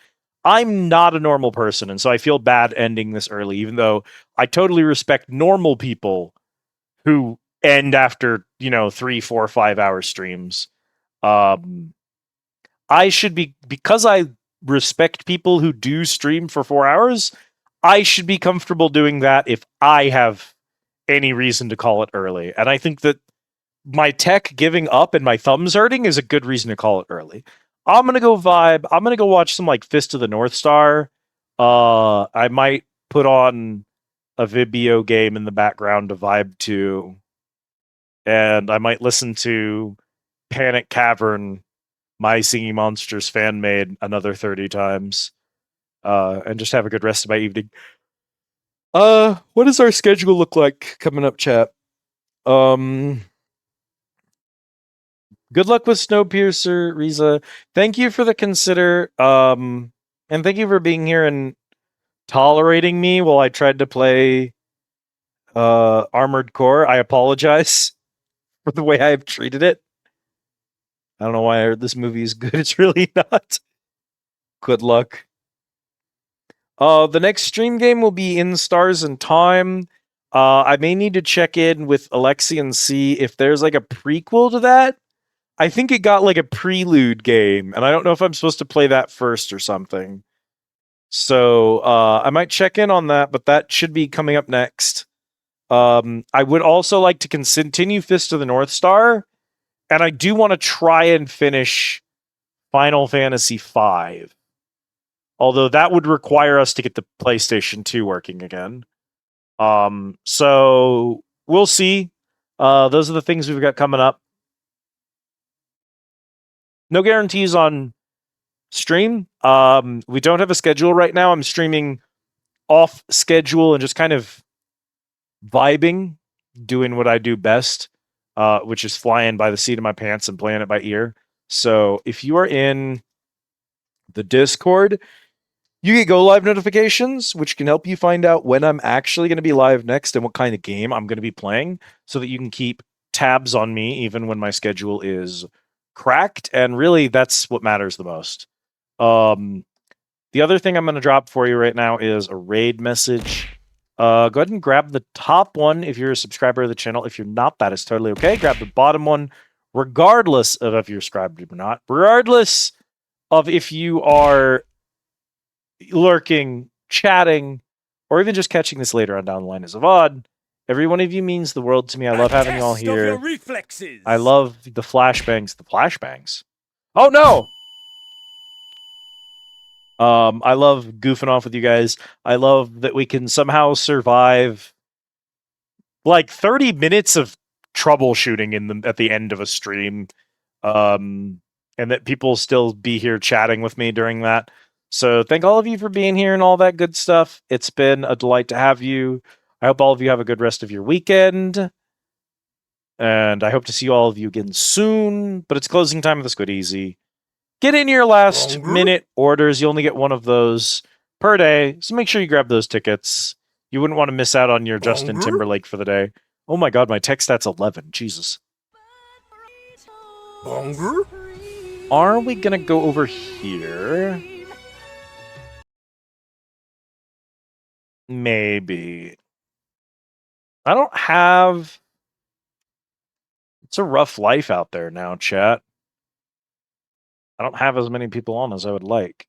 [SPEAKER 8] I'm not a normal person, and so I feel bad ending this early, even though I totally respect normal people who end after, 3, 4, 5 hour streams. I should be, because I respect people who do stream for 4 hours, I should be comfortable doing that if I have any reason to call it early. And I think that my tech giving up and my thumbs hurting is a good reason to call it early. I'm gonna go vibe. I'm gonna go watch some like Fist of the North Star. I might put on a Vibio game in the background to vibe to, and I might listen to Panic Cavern, My Singing Monsters fan made another 30 times, and just have a good rest of my evening. What does our schedule look like coming up, chat? Good luck with Snowpiercer, Riza. Thank you for the consider. And thank you for being here and tolerating me while I tried to play Armored Core. I apologize for the way I've treated it. I don't know why I heard this movie is good. It's really not. Good luck. The next stream game will be In Stars and Time. I may need to check in with Alexi and see if there's like a prequel to that. I think it got like a prelude game, and I don't know if I'm supposed to play that first or something. So I might check in on that, but that should be coming up next. I would also like to continue Fist of the North Star, and I do want to try and finish Final Fantasy V. Although that would require us to get the PlayStation 2 working again. So we'll see. Those are the things we've got coming up. No guarantees on stream. We don't have a schedule right now. I'm streaming off schedule and just kind of vibing, doing what I do best, which is flying by the seat of my pants and playing it by ear. So if you are in the Discord, you get go live notifications, which can help you find out when I'm actually going to be live next and what kind of game I'm going to be playing, so that you can keep tabs on me even when my schedule is cracked. And really, that's what matters the most. The other thing I'm going to drop for you right now is a raid message. Go ahead and grab the top one if you're a subscriber of the channel. If you're not, that is totally okay. Grab the bottom one, regardless of if you're subscribed or not. Regardless of if you are lurking, chatting, or even just catching this later on down the line as a VOD. Every one of you means the world to me. I love having you all here. I love the flashbangs. The flashbangs. Oh no! I love goofing off with you guys. I love that we can somehow survive like 30 minutes of troubleshooting at the end of a stream, and that people still be here chatting with me during that. So thank all of you for being here and all that good stuff. It's been a delight to have you. I hope all of you have a good rest of your weekend, and I hope to see all of you again soon. But it's closing time of the Squid Easy. Get in your last minute orders. You only get one of those per day, so make sure you grab those tickets. You wouldn't want to miss out on your Justin Timberlake for the day. Oh my god, my tech stat's 11. Jesus. Are we gonna go over here? Maybe. I don't have... It's a rough life out there now, chat. I don't have as many people on as I would like.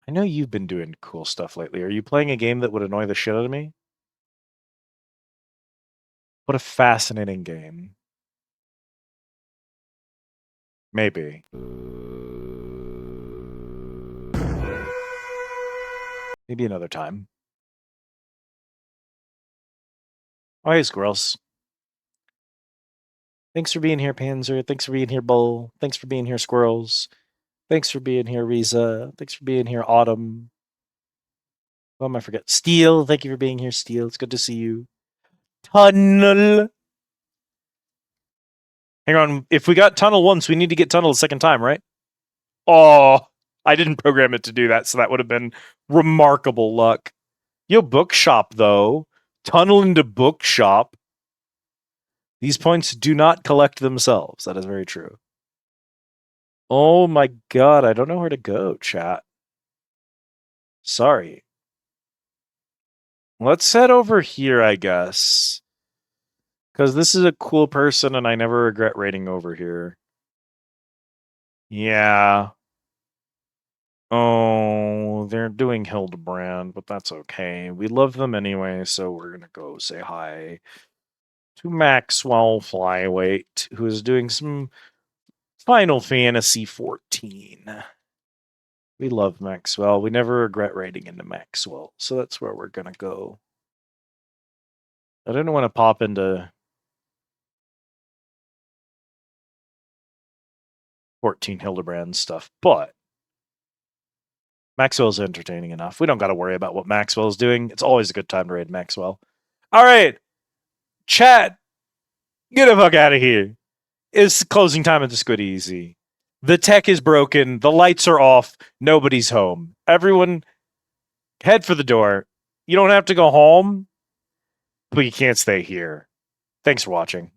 [SPEAKER 8] I know you've been doing cool stuff lately. Are you playing a game that would annoy the shit out of me? What a fascinating game. Maybe. Maybe another time. Oh, hey, squirrels. Thanks for being here, Panzer. Thanks for being here, Bull. Thanks for being here, squirrels. Thanks for being here, Riza. Thanks for being here, Autumn. Who am I forget? Steel. Thank you for being here, Steel. It's good to see you. Tunnel. Hang on. If we got Tunnel once, we need to get Tunnel a second time, right? Oh, I didn't program it to do that, so that would have been remarkable luck. Yo, Bookshop, though. Tunnel into Bookshop. These points do not collect themselves. That is very true. Oh my god, I don't know where to go, chat. Sorry. Let's head over here, I guess. Because this is a cool person and I never regret raiding over here. Yeah. Oh, they're doing Hildebrand, but that's okay. We love them anyway, so we're gonna go say hi. to Maxwell Flyweight, who is doing some Final Fantasy 14. We love Maxwell. We never regret writing into Maxwell, so that's where we're gonna go. I didn't want to pop into 14 Hildebrand stuff, but Maxwell's entertaining enough. We don't got to worry about what Maxwell's doing. It's always a good time to raid Maxwell. All right, chat, get the fuck out of here. It's closing time at the Squid Easy. The tech is broken. The lights are off. Nobody's home. Everyone, head for the door. You don't have to go home, but you can't stay here. Thanks for watching.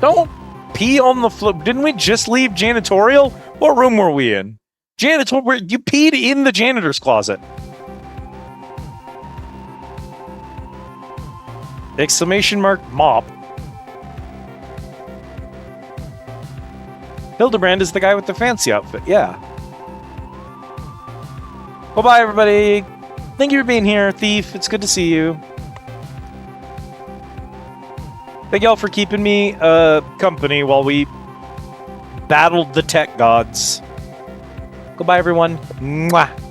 [SPEAKER 8] Don't pee on the floor. Didn't we just leave janitorial? What room were we in? Janitorial. You peed in the janitor's closet. Exclamation mark mop. Hildebrand is the guy with the fancy outfit. Yeah. Well, bye, everybody. Thank you for being here, Thief. It's good to see you. Thank y'all for keeping me company while we battled the tech gods. Goodbye, everyone. Mwah.